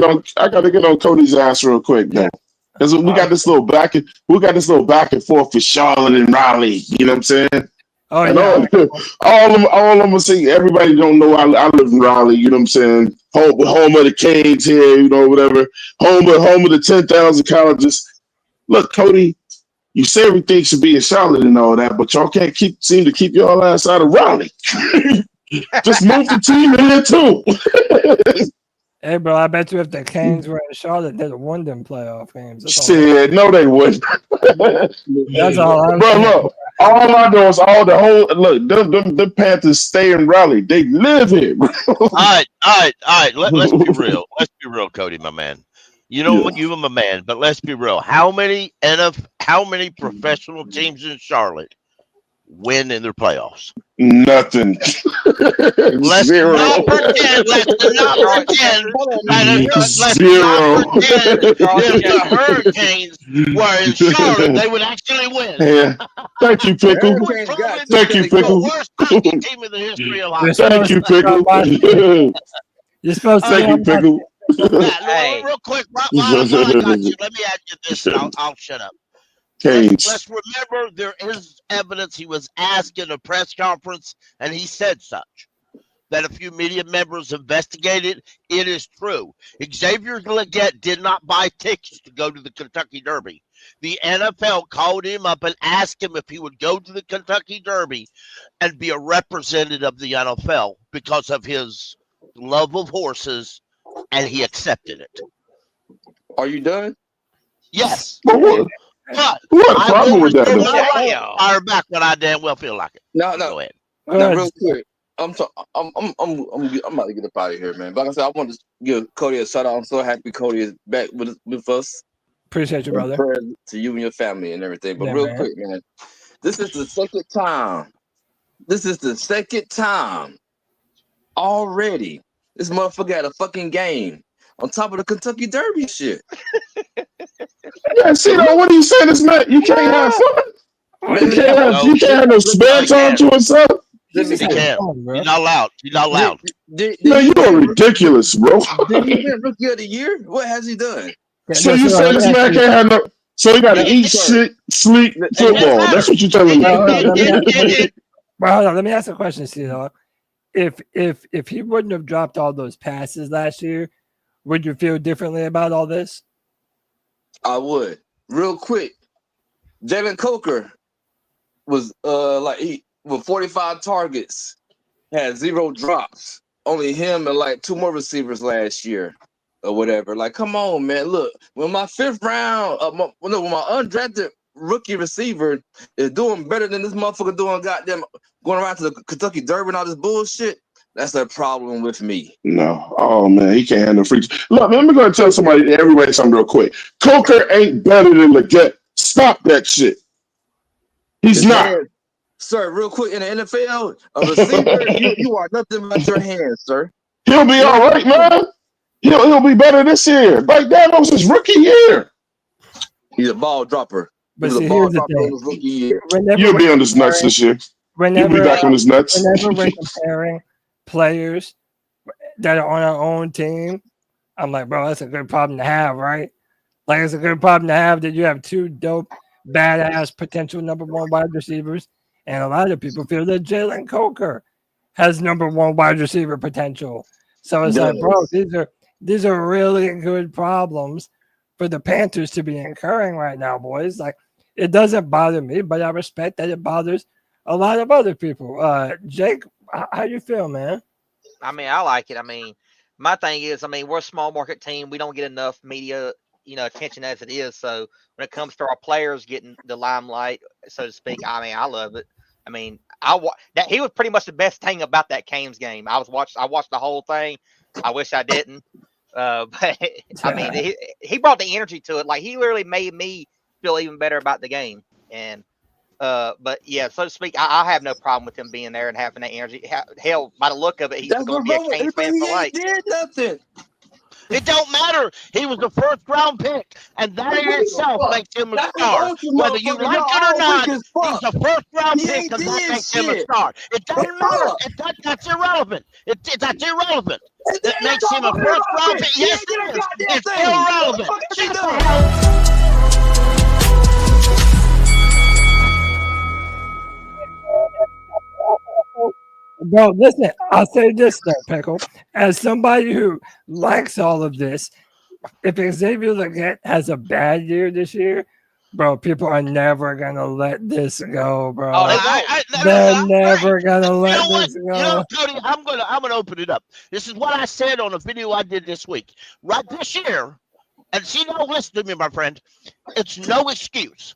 get on Cody's ass real quick now. Because we got this little back and forth with Charlotte and Raleigh. You know what I'm saying? Oh And yeah. all I'm gonna say, everybody don't know I live in Raleigh, you know what I'm saying? Home of the Canes here, whatever. Home of the 10,000 colleges. Look, Cody, you say everything should be in Charlotte and all that, but y'all can't seem to keep y'all ass out of Raleigh. Just move the team in there too. Hey, bro, I bet you if the Canes were in Charlotte, they'd have won them playoff games. Shit, no, they wouldn't. That's all I'm Bro, saying. look, all I know is the Panthers stay in Raleigh. They live here. All right. Let's be real. Let's be real, Cody, my man. You know what? You are my man, but let's be real. How many professional teams in Charlotte win in their playoffs? Nothing. Let's Zero. not pretend. Let's not pretend. Zero. If the Hurricanes were in Charlotte, they would actually win. Yeah. Thank you, Pickle. Thank you, Pickle. The worst hockey team in the history of hockey. Thank you, Pickle. You're supposed to Thank you, Pickle. Hey. Real quick, while I got you, let me ask you this, and I'll shut up. Canes. Let's remember there is evidence he was asked in a press conference, and he said such. That a few media members investigated. It is true. Xavier Legette did not buy tickets to go to the Kentucky Derby. The NFL called him up and asked him if he would go to the Kentucky Derby and be a representative of the NFL because of his love of horses, and he accepted it. Are you done? Yes. But What I problem will with that? reserve Though? my right to fire back when I damn well feel like it. No, Go ahead. no, real quick. I'm about to get up out of here, man. But like I said, I want to give Cody a shout out. I'm so happy Cody is back with us. Appreciate you, brother. Prayers to you and your family and everything. But Yeah, real man. quick, man, this is the second time. This is the second time already. This motherfucker had a fucking game on top of the Kentucky Derby shit. Yeah, see, what are you saying? This man, you can't have fun. You can't have no spare time to yourself. Let me You say, can't. Come on, bro. You're not allowed. You're not allowed. Man, you are ridiculous, bro. Did he win Rookie of the Year? What has he done? So you say this man can't have no? So he got to eat, shit, sleep, football. That's what you're telling me. Well, hold on. Let me ask a question, C-Dog. If he wouldn't have dropped all those passes last year, would you feel differently about all this? I would. Real quick, Jalen Coker was with 45 targets, had 0 drops. Only him and like 2 more receivers last year or whatever. Like, come on, man. Look, when my 5th round, when my undrafted rookie receiver is doing better than this motherfucker doing goddamn going around to the Kentucky Derby and all this bullshit, that's a problem with me. No. Oh, man, he can't handle freaks. Look, let me go and tell somebody everybody something real quick. Coker ain't better than Legette. Stop that shit. He's not. Sir, real quick, in the NFL, a receiver, you are nothing but your hands, sir. He'll be all right, man. He'll be better this year. Like that was his rookie year. He's a ball dropper. But He's see, a ball here's the dropper in thing. his rookie year. You'll be on his nuts this year. You'll be back on his nuts. Whenever we're comparing players that are on our own team, I'm like, bro, that's a good problem to have, right? Like, it's a good problem to have that you have 2 dope, badass, potential #1 wide receivers. And a lot of people feel that Jalen Coker has #1 wide receiver potential. So it's like, bro, these are really good problems for the Panthers to be incurring right now, boys. Like, it doesn't bother me, but I respect that it bothers a lot of other people. Jake, how you feel, man? I mean, I like it. I mean, my thing is, I mean, we're a small market team. We don't get enough media, attention as it is. So when it comes to our players getting the limelight, so to speak, I mean, I love it. I mean, that he was pretty much the best thing about that Canes game. I watched the whole thing. I wish I didn't, but I mean, he brought the energy to it. Like, he literally made me feel even better about the game. And but yeah, so to speak, I have no problem with him being there and having that energy. Hell, by the look of it, he's going to be a Canes fan for life. He did nothing. It don't matter. He was the 1st round pick, and that in itself makes him a star. Whether you like it or not, he's the 1st round pick, and that makes him a star. It doesn't matter. That's irrelevant. That's irrelevant. It makes him a 1st round pick. Yes, it is. It's irrelevant. Shut the hell. Bro, listen, I'll say this though, Pickle. As somebody who likes all of this, if Xavier Legette has a bad year this year, bro, people are never gonna let this go, bro. Oh, they're never gonna let this go. Cody, I'm gonna open it up. This is what I said on a video I did this week. Right this year, and see, now listen to me, my friend. It's no excuse.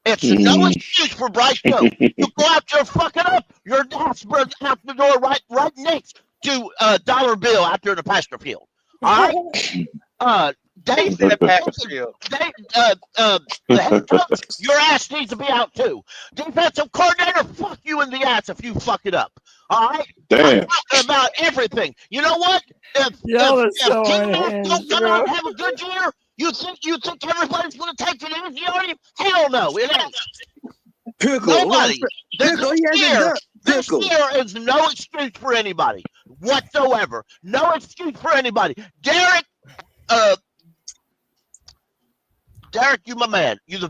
It's no excuse for Bryce Joe. You go out there fucking up. Your ass burns out the door right next to dollar bill out there in the pasture field. All right. Dave, in the pasture field. The head coach, your ass needs to be out too. Defensive coordinator, fuck you in the ass if you fuck it up. All right. Damn. I'm talking about everything. You know what? If King don't come out and have a good year, you think everybody's going to take it easy on him? Hell no, it ain't. Pickle. Nobody. This year is no excuse for anybody whatsoever. No excuse for anybody. Derek, you my man. You're the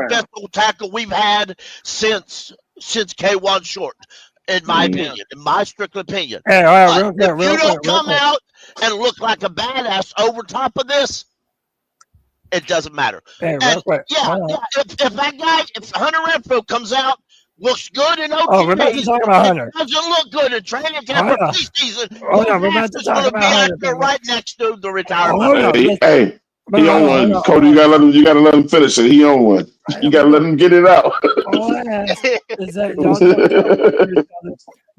best old tackle we've had since K1 Short, in my opinion, in my strict opinion. Hey, all right, if you don't come out and look like a badass over top of this, it doesn't matter. Hey, If that guy, if Hunter Renfrow comes out, looks good in OTP, we're about to talk about Hunter. Doesn't look good in training camp or preseason. We're about to talk about Hunter. Right next to the retirement. Hey, He on one. Cody, you gotta let him finish it. He on one. You gotta let him get it out. All I ask is that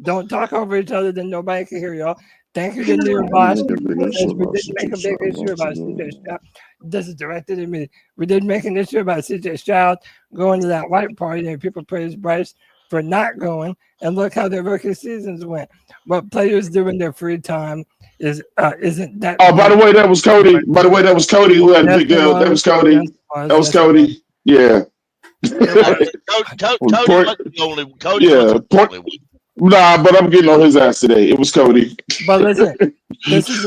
don't talk over each other, then nobody can hear y'all. Thank you to Near Boss. We didn't make a big issue about CJ Stroud. This is directed at me. We didn't make an issue about CJ Stroud going to that white party, and people praise Bryce for not going. And look how their rookie seasons went. What players do in their free time isn't that. Oh, by the way, that was Cody. By the way, that was Cody who had a big deal. That was Cody. That was Cody. Yeah. Cody. Yeah. Nah, but I'm getting on his ass today. It was Cody. But listen, this is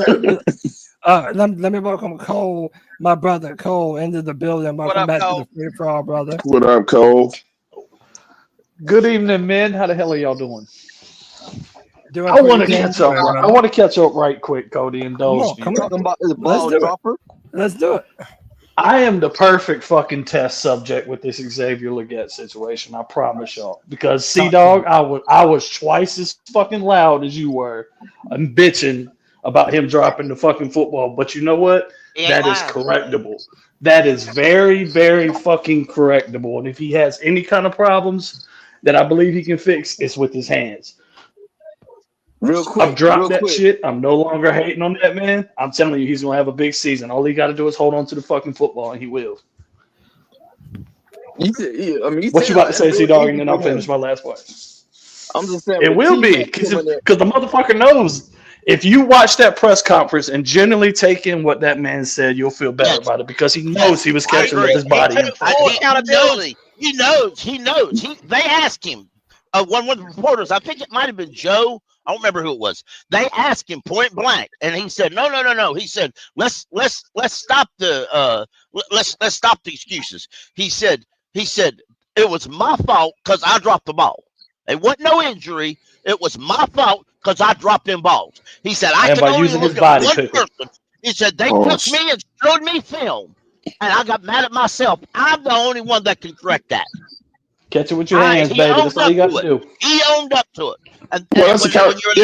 let me welcome Cole, my brother Cole, into the building. Welcome back to the Free For All, brother. What up, Cole? Good evening, men. How the hell are y'all doing? I want to catch up. I want to catch up right quick, Cody. Indulge me. Talking about this ball dropper. Let's do it. I am the perfect fucking test subject with this Xavier Legette situation. I promise y'all. Because C-Dog, I was twice as fucking loud as you were. I'm bitching about him dropping the fucking football. But you know what? That is correctable. That is very, very fucking correctable. And if he has any kind of problems that I believe he can fix, it's with his hands. Real quick, I've dropped that shit. I'm no longer hating on that man. I'm telling you, he's gonna have a big season. All he got to do is hold on to the fucking football, and he will. What you about to say, C-Dog? And then I'll finish my last part. I'm just saying it will be because the motherfucker knows. If you watch that press conference and generally take in what that man said, you'll feel better about it because he knows he was catching with his body. He knows. They asked him. One of the reporters, I think it might have been Joe. I don't remember who it was. They asked him point blank, and he said, "No." He said, "Let's stop the let's stop the excuses." He said it was my fault because I dropped the ball. It wasn't no injury. It was my fault because I dropped them balls. He said I can only look at one person. He said they took me and showed me film, and I got mad at myself. I'm the only one that can correct that. Catch it with your hands, baby. That's all you got to do. He owned up to it. And well, that's accountability.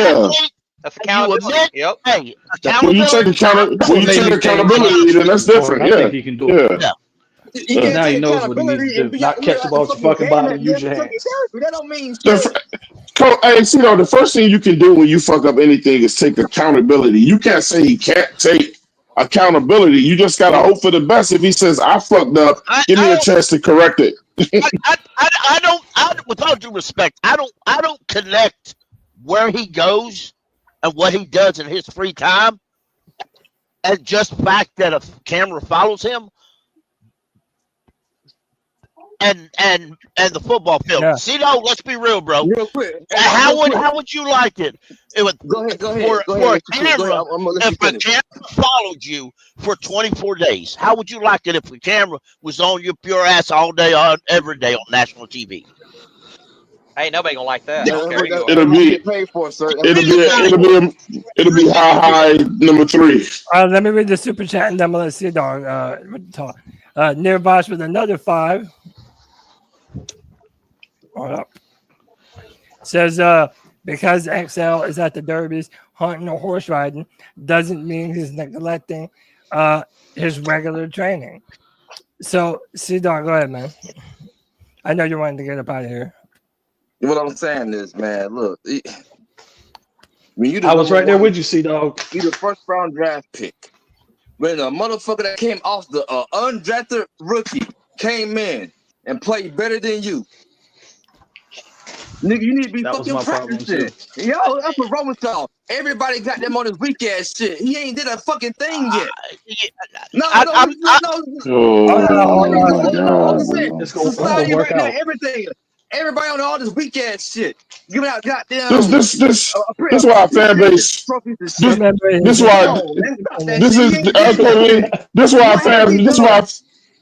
Yep. Hey, when you take accountability, then that's different. I think he can do it. Yeah. Now he knows what he needs to do. Not catch the ball with your fucking body and use your hands. That don't mean hey, see, the first thing you can do when you fuck up anything is take accountability. You can't say he can't take accountability. You just gotta hope for the best. If he says I fucked up, give me a chance to correct it. I don't. With all due respect, I don't connect where he goes and what he does in his free time, and just the fact that a camera follows him, and the football field. Yeah. See, no, let's be real, bro. Real quick. How would you like it? It would go ahead. For a camera, if a camera followed you for 24 days, how would you like it if the camera was on your pure ass all day, every day on national TV? Hey, nobody gonna like that. It'll be paid for, sir. It'll be high number 3. Let me read the super chat and then I'm gonna let C-Dog talk. Near Bosch with another 5. Hold up. Says because XL is at the derbies hunting or horse riding doesn't mean he's neglecting his regular training. So C-Dog, go ahead, man. I know you wanted to get up out of here. What I'm saying is, man, look. I was right there with you, C-Dog. You the first round draft pick. When a motherfucker that came off the undrafted rookie came in and played better than you. Nigga, you need to be fucking practicing. Yo, that's what wrong with y'all. Everybody got them on his weak ass shit. He ain't did a fucking thing yet. Everything. Everybody on all this weak ass shit. Giving out goddamn. This is why our fan base.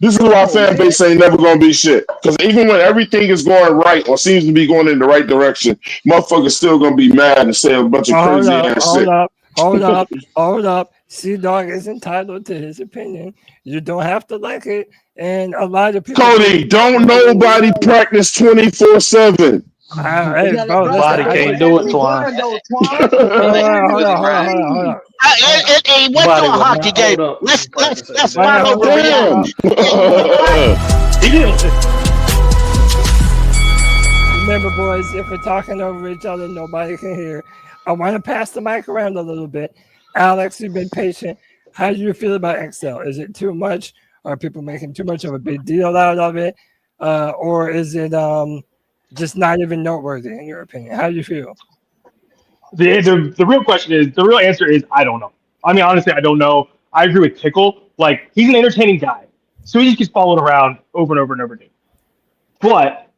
This is why fan base ain't never gonna be shit. Because even when everything is going right or seems to be going in the right direction, motherfuckers still gonna be mad and say a bunch of crazy ass shit. Hold up. C-Dog is entitled to his opinion. You don't have to like it. And a lot of people. Cody, don't nobody practice 24/7. Hey, bro, Body can't do it, Twine. Hold on. It went to Body a will hockey not game. hold up. Let's Hold follow on. the reality. Damn. He didn't. Remember, boys, if we're talking over each other, nobody can hear. I want to pass the mic around a little bit. Alex, you've been patient. How do you feel about Excel? Is it too much? Are people making too much of a big deal out of it? Or is it just not even noteworthy in your opinion? How do you feel? The real question is, the real answer is, I don't know. I mean, honestly, I don't know. I agree with Pickle. Like, he's an entertaining guy. So he just gets followed around over and over and over again. But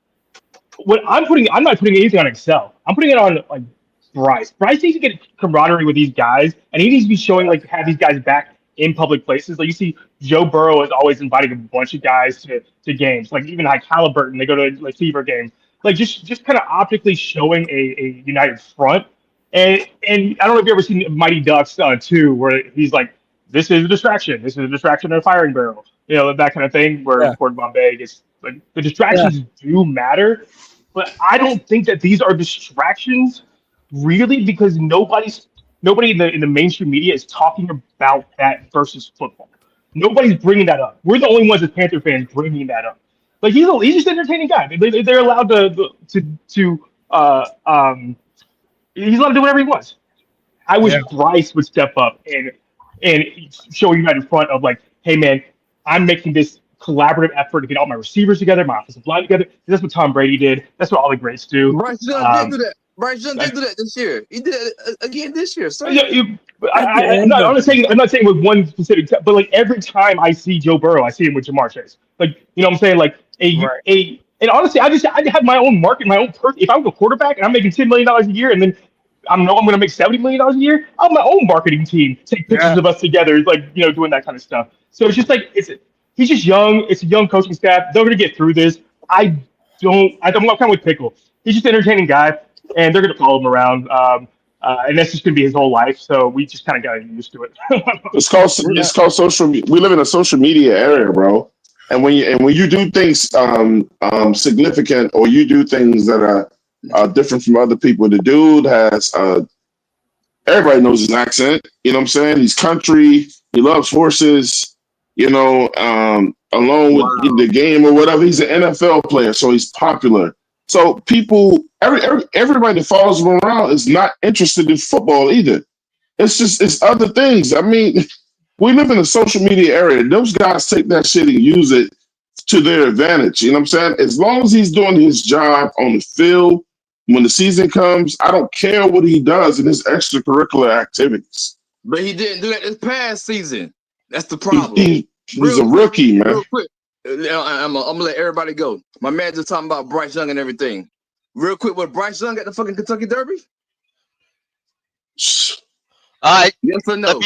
I'm not putting anything on Excel. I'm putting it on, like, Bryce. Bryce needs to get camaraderie with these guys, and he needs to be showing, like, have these guys back in public places. Like, you see Joe Burrow is always inviting a bunch of guys to games. Like, even like Halliburton, they go to, like, Fever games. Like, just kind of optically showing a united front. And I don't know if you ever seen Mighty Ducks 2, where he's like, this is a distraction. This is a distraction in a firing barrel. You know, that kind of thing, where Gordon Bombay gets, like, the distractions do matter. But I don't think that these are distractions, really, because nobody in the mainstream media is talking about that versus football. Nobody's bringing that up. We're the only ones as Panther fans bringing that up. Like, he's just an entertaining guy. They're allowed he's allowed to do whatever he wants. I wish Bryce would step up and show united front of, like, hey man, I'm making this collaborative effort to get all my receivers together, my offensive line together. That's what Tom Brady did. That's what all the greats do. Bryce Young did do that. Bryce Young did do that this year. He did it again this year. So I'm not saying with one specific, but like every time I see Joe Burrow, I see him with Jamar Chase. Like, you know what I'm saying? Like and honestly, I have my own market, my own if I was a quarterback and I'm making $10 million a year, and then I'm going to make $70 million a year, I have my own marketing team take pictures of us together, like, you know, doing that kind of stuff. So it's just like he's just young. It's a young coaching staff. They're going to get through this. I'm kind of with Pickle. He's just an entertaining guy, and they're going to follow him around. And that's just going to be his whole life. So we just kind of got to get used to it. It's called social. We live in a social media era, bro. And when you do things significant, or you do things that are different from other people, the dude has everybody knows his accent. You know what I'm saying? He's country. He loves horses. You know, along with the game or whatever. He's an NFL player, so he's popular. So people, everybody that follows him around is not interested in football either. It's other things. I mean, we live in a social media era. Those guys take that shit and use it to their advantage. You know what I'm saying? As long as he's doing his job on the field, when the season comes, I don't care what he does in his extracurricular activities. But he didn't do that this past season. That's the problem. He's a rookie, man. Real quick, I'm gonna let everybody go. My man just talking about Bryce Young and everything. Real quick, was Bryce Young at the fucking Kentucky Derby? All right. Yes or no?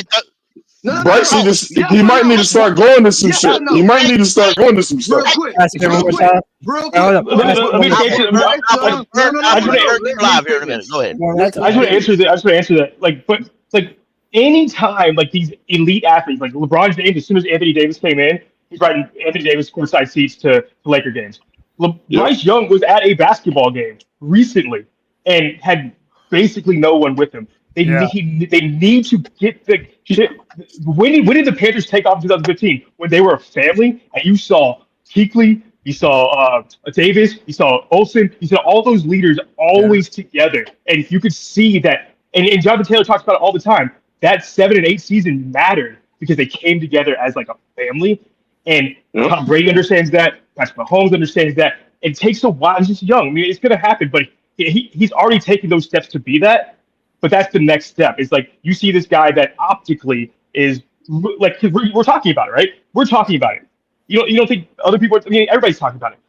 Bryce, he might need to start going to some shit. He might need to start going to some stuff. Real quick. Let me live here in a minute. Go ahead. I just want to answer that. Like anytime, like, these elite athletes, like LeBron James, as soon as Anthony Davis came in, he's writing Anthony Davis courtside seats to Laker games. Bryce Young was at a basketball game recently and had basically no one with him. They need to get the shit. When did the Panthers take off in 2015? When they were a family, and you saw Kuechly, you saw Davis, you saw Olsen, you saw all those leaders always together, and you could see that. And Jonathan Taylor talks about it all the time. That 7 and 8 season mattered because they came together as like a family. And Tom Brady understands that. Patrick Mahomes understands that. It takes a while. He's just young. I mean, it's going to happen, but he's already taken those steps to be that. But that's the next step. It's like you see this guy that optically is like, because we're talking about it, right? We're talking about it. You don't think other people? I mean, everybody's talking about it.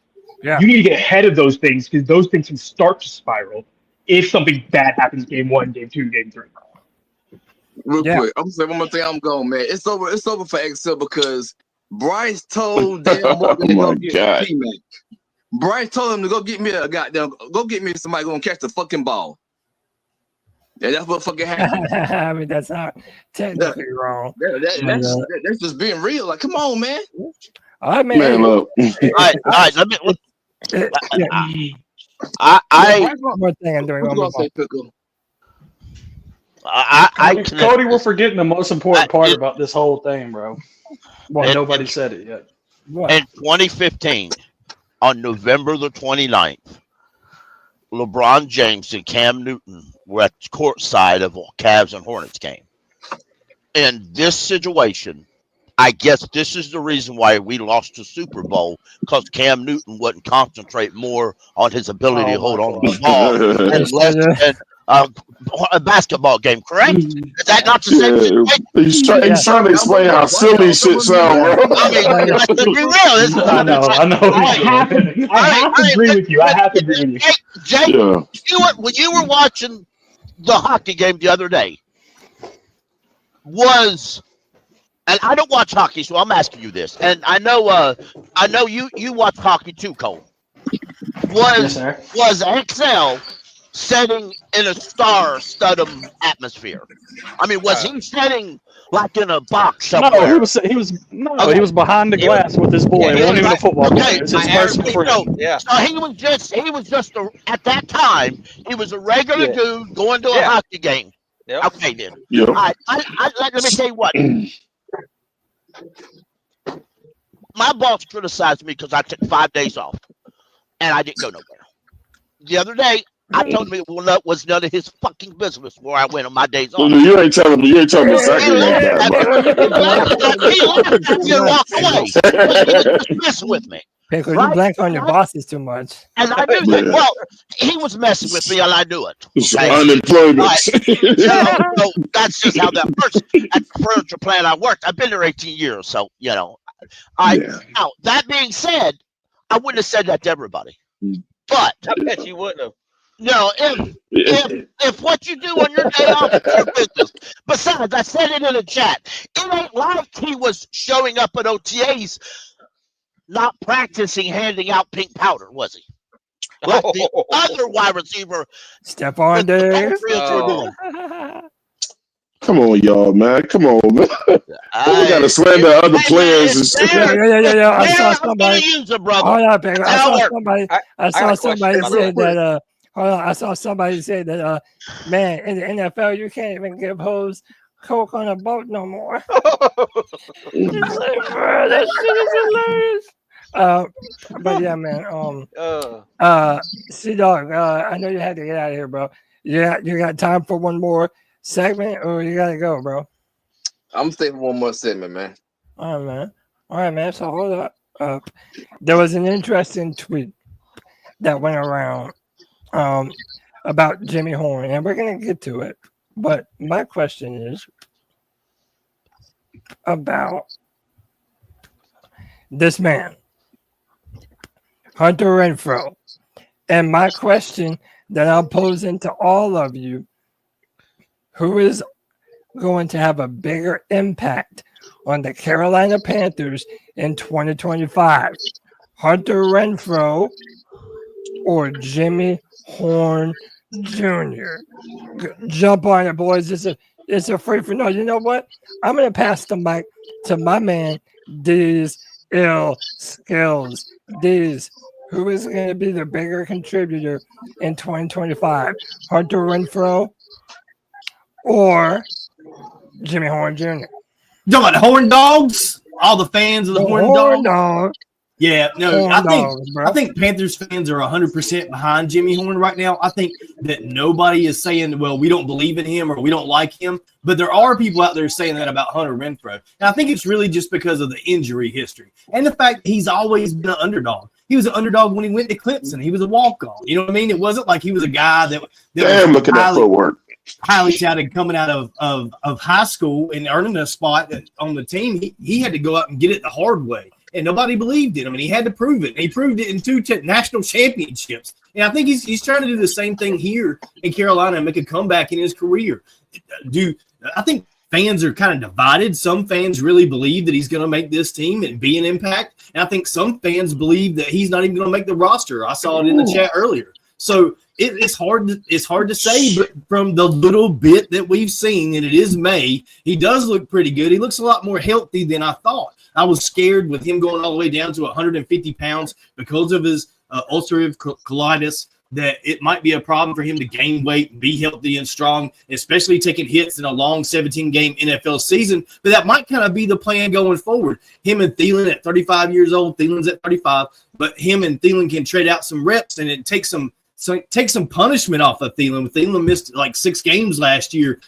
Yeah. You need to get ahead of those things because those things can start to spiral if something bad happens game 1, game 2, game 3. Real quick, I'm gonna say one more thing. I'm going, man. It's over. It's over for Excel because Bryce told Dan Morgan to go get T-Mac. Bryce told him to go get me somebody gonna catch the fucking ball. Yeah, that's what fucking happened. I mean, that's not technically wrong. That's just being real. Like, come on, man. All right, man. Look. All right. Let me. One more thing I'm doing. Who's gonna say Pickle? Cody, we're forgetting the most important part about this whole thing, bro. Well, nobody said it yet. What? In 2015, on November the 29th, LeBron James and Cam Newton were at the courtside of a Cavs and Hornets game. In this situation, I guess this is the reason why we lost the Super Bowl, because Cam Newton wouldn't concentrate more on his ability to hold on to the ball and less than a basketball game, correct? Is that not the same situation? He's trying to explain how silly shit sound, bro. I mean, let's be real. I know. I have to agree with you. Jay, when you were watching the hockey game the other day, and I don't watch hockey, so I'm asking you this, and I know you watch hockey too, Cole. Was XL setting in a star-studded atmosphere? I mean, was he setting like in a box somewhere? No, he was behind the glass with his boy. It wasn't even a football game. It's his personal friend. So he was just at that time, he was a regular dude going to a hockey game. Yep. Okay, then. Yep. Let me tell you what. My boss criticized me because I took 5 days off, and I didn't go nowhere. The other day, I told him it was none of his fucking business where I went on my days off. You ain't telling me exactly. He left and walked away. He was just messing with me. Pickle, you blanked on your bosses too much. And I knew that. Well, he was messing with me, and I knew it. Okay? Unemployment. So that's just how that works. At the furniture plant I worked, I've been there 18 years, so Now, that being said, I wouldn't have said that to everybody. But I bet you wouldn't have. No, if what you do on your day off is your business. Besides, I said it in the chat. It ain't like he was showing up at OTAs not practicing handing out pink powder, was he? Like the other wide receiver. Step on there. Come on, y'all, man. Come on, man. We gotta slander other players and shit. Yeah. I saw somebody. Hold on, Pickle. I saw somebody say that. Hold on, I saw somebody say that. Man, in the NFL, you can't even give hoes Coke on a boat no more. It's like, bro, that shit is hilarious. But yeah, man. C-Dog, I know you had to get out of here, bro. Yeah, you got time for one more segment, or you gotta go, bro? I'm staying for one more segment, man. All right, man. So hold up. There was an interesting tweet that went around about Jimmy Horn, and we're gonna get to it. But my question is about this man, Hunter Renfrow. And my question that I'm posing to all of you, who is going to have a bigger impact on the Carolina Panthers in 2025? Hunter Renfrow or Jimmy Horn Jr.? Jump on it, boys. It's a free for no. You know what? I'm going to pass the mic to my man, D's Ill Skills. D's, who is going to be the bigger contributor in 2025? Hunter Renfrow or Jimmy Horn Jr.? You talking about the Horn Dogs? All the fans of the Horn Dogs? Yeah, no, I think Panthers fans are 100% behind Jimmy Horn right now. I think that nobody is saying, well, we don't believe in him or we don't like him, but there are people out there saying that about Hunter Renfrow. And I think it's really just because of the injury history and the fact that he's always been an underdog. He was an underdog when he went to Clemson. He was a walk-on. You know what I mean? It wasn't like he was a guy that Damn, look at that footwork. Highly touted coming out of high school and earning a spot on the team. He had to go out and get it the hard way. And nobody believed in him, and he had to prove it. And he proved it in 2 national championships. And I think he's trying to do the same thing here in Carolina and make a comeback in his career. I think fans are kind of divided. Some fans really believe that he's going to make this team and be an impact. And I think some fans believe that he's not even going to make the roster. I saw it in the chat earlier. So it's hard to say, but from the little bit that we've seen, and it is May, he does look pretty good. He looks a lot more healthy than I thought. I was scared with him going all the way down to 150 pounds because of his ulcerative colitis. that it might be a problem for him to gain weight and be healthy and strong, especially taking hits in a long 17-game NFL season. But that might kind of be the plan going forward. Him and Thielen at 35 years old, Thielen's at 35, but him and Thielen can trade out some reps, and it takes some punishment off of Thielen. Thielen missed like 6 games last year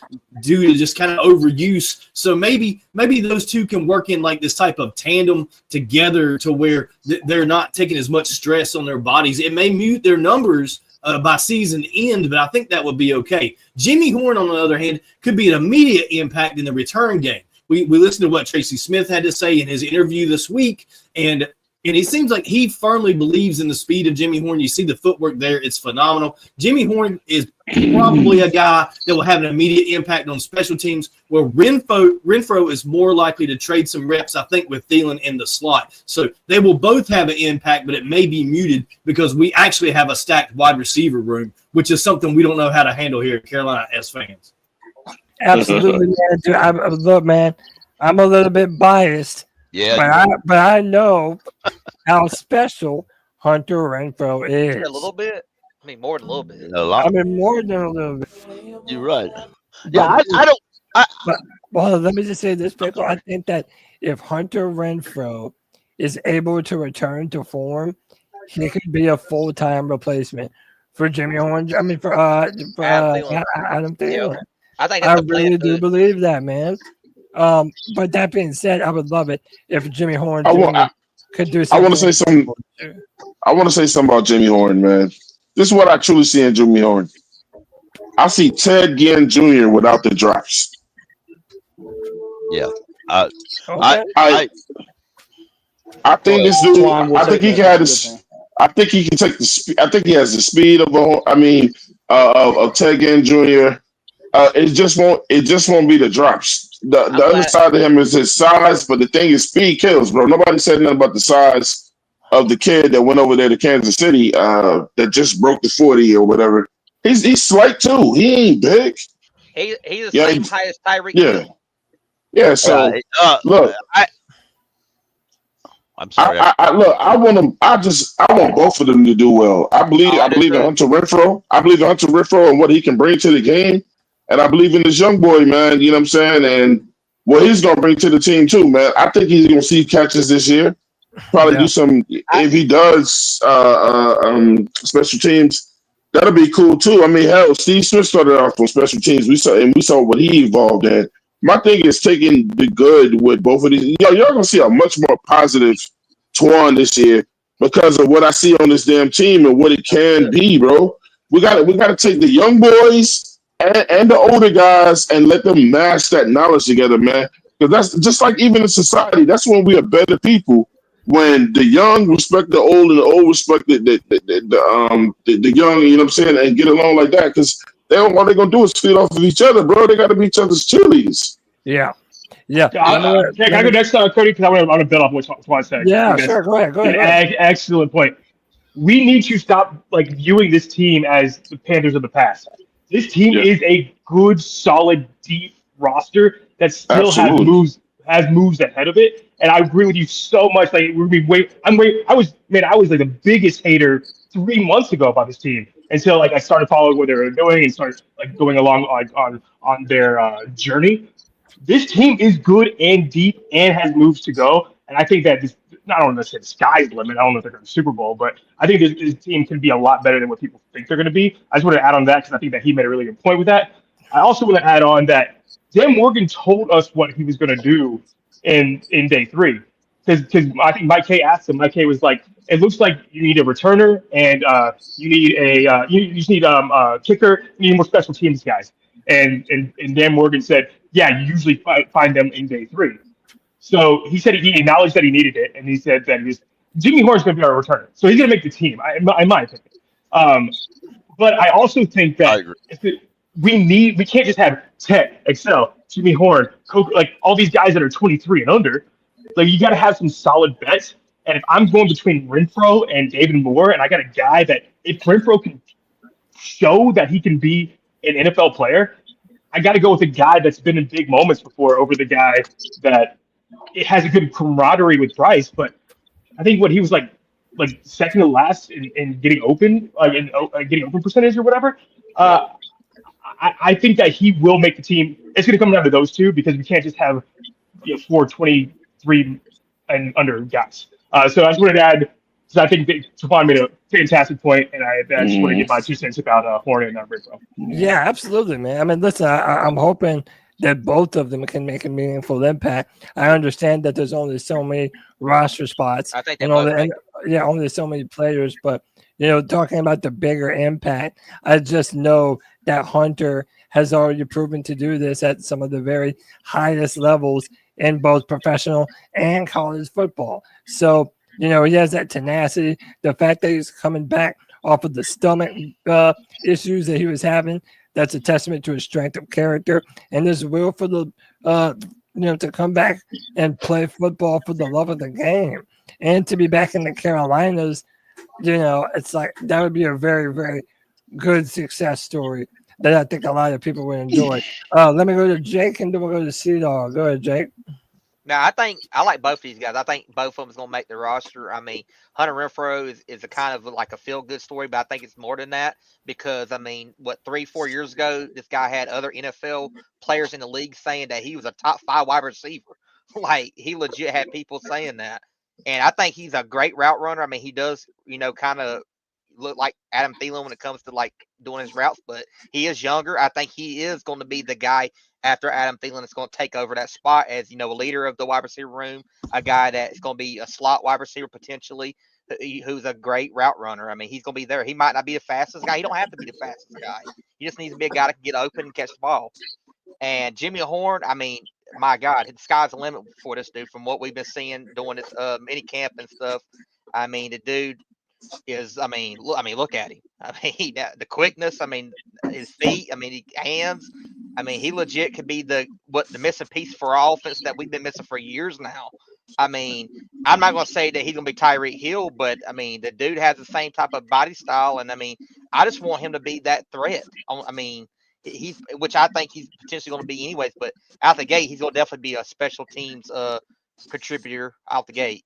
due to just kind of overuse. So maybe those two can work in like this type of tandem together to where they're not taking as much stress on their bodies. It may mute their numbers by season end, but I think that would be okay. Jimmy Horn, on the other hand, could be an immediate impact in the return game. We listened to what Tracy Smith had to say in his interview this week, and it seems like he firmly believes in the speed of Jimmy Horn. You see the footwork there. It's phenomenal. Jimmy Horn is probably a guy that will have an immediate impact on special teams, where Renfrow is more likely to trade some reps, I think, with Thielen in the slot. So they will both have an impact, but it may be muted because we actually have a stacked wide receiver room, which is something we don't know how to handle here at Carolina as fans. Absolutely, man. Look, man, I'm a little bit biased. Yeah, but I know how special Hunter Renfrow is. A little bit. I mean, more than a little bit. a lot. I mean, more than a little bit. You're right. Yeah, I don't. Well, let me just say this, Pickle. I think that if Hunter Renfrow is able to return to he could be a full-time replacement for Jimmy Horn. I mean, for Adam Thielen. Yeah. I think I that's really do believe that, man. But that being said, I would love it if Jimmy Horn could do something. I want to say something. I want to say something about Jimmy Horn, man. This is what I truly see in Jimmy Horn. I see Ted Ginn Jr. without the drops. Yeah. Okay. I think this dude. I think he can this. I think he can take the speed. I think he has the speed of of Ted Ginn Jr. It just won't be the drops. The other side of him is his size, but the thing is, speed kills, bro. Nobody said nothing about the size of the kid that went over there to Kansas City that just broke the 40 or whatever. He's slight too. He ain't big. He's the same height as Tyreek. Yeah. Yeah. So look, I'm sorry. I want both of them to do well. I believe in Hunter Renfrow. I believe in Hunter Renfrow and what he can bring to the game. And I believe in this young boy, man, you know what I'm saying? And what he's going to bring to the team, too, man. I think he's going to see catches this year. Probably do some, if he does special teams, that'll be cool, too. I mean, hell, Steve Smith started off on special teams. We saw what he evolved in. My thing is taking the good with both of these. Y'all going to see a much more positive Twan this year because of what I see on this damn team and what it can be, bro. We got to take the young boys and the older guys and let them mash that knowledge together, man. Because that's just like even in society, that's when we are better people. When the young respect the old and the old respect the young, you know what I'm saying, and get along like that. Because all they're gonna do is feed off of each other, bro. They got to be each other's cheerleaders. Yeah. Can I go next, Cody? Because I want to build off what Twan said. Yeah, sure. Go ahead. Excellent point. We need to stop viewing this team as the Panthers of the past. This team is a good, solid, deep roster that still has moves ahead of it. And I agree with you so much. I was like the biggest hater 3 months ago about this team until I started following what they were doing and started going along on their journey. This team is good and deep and has moves to go. And I think that I don't want to say the sky's the limit. I don't know if they're going to Super Bowl, but I think this team can be a lot better than what people think they're going to be. I just want to add on that because I think that he made a really good point with that. I also want to add on that Dan Morgan told us what he was going to do in day 3. Because I think Mike K asked him. Mike K was like, "It looks like you need a returner and you need you just need a kicker. You need more special teams guys." And Dan Morgan said, "Yeah, you usually find them in day 3." So he said he acknowledged that he needed it, and he said that Jimmy Horn's going to be our returner, so he's going to make the team, in my opinion. But I also think that we can't just have Tech, Excel, Jimmy Horn, all these guys that are 23 and under. You got to have some solid bets. And if I'm going between Renfrow and David Moore, and I got a guy that if Renfrow can show that he can be an NFL player, I got to go with a guy that's been in big moments before over the guy that it has a good camaraderie with Bryce. But I think what he was like second to last in getting open, getting open percentage or whatever. I think that he will make the team. It's going to come down to those two because we can't just have 423 and under guys. So I just wanted to add, because I think that Stefan made a fantastic point, and I just want to get my 2 cents about Horn and Renfrow. Yeah, absolutely, man. I mean, listen, I'm hoping that both of them can make a meaningful impact. I understand that there's only so many roster spots, I think and only so many players. But talking about the bigger impact, I just know that Hunter has already proven to do this at some of the very highest levels in both professional and college football. So, he has that tenacity. The fact that he's coming back off of the stomach issues that he was having, that's a testament to his strength of character and his will for the, to come back and play football for the love of the game. And to be back in the Carolinas, it's like that would be a very, very good success story that I think a lot of people would enjoy. Let me go to Jake and then we'll go to C-Dog. Go ahead, Jake. Now, I think I like both of these guys. I think both of them is going to make the roster. I mean, Hunter Renfrow is a kind of like a feel-good story, but I think it's more than that because, 3-4 years ago, this guy had other NFL players in the league saying that he was a top 5 wide receiver. Like, he legit had people saying that. And I think he's a great route runner. I mean, he does, kind of look like Adam Thielen when it comes to, like, doing his routes, but he is younger. I think he is going to be the guy after Adam Thielen is going to take over that spot as, a leader of the wide receiver room, a guy that's going to be a slot wide receiver potentially, who's a great route runner. I mean, he's going to be there. He might not be the fastest guy. He don't have to be the fastest guy. He just needs to be a guy that can get open and catch the ball. And Jimmy Horn, I mean, my God, the sky's the limit for this dude from what we've been seeing doing this mini camp and stuff. I mean, the dude is, look at him. I mean, the quickness, his feet, his hands. He legit could be the missing piece for our offense that we've been missing for years now. I'm not going to say that he's going to be Tyreek Hill, but, the dude has the same type of body style, and, I just want him to be that threat. Which I think he's potentially going to be anyways, but out the gate, he's going to definitely be a special teams contributor out the gate.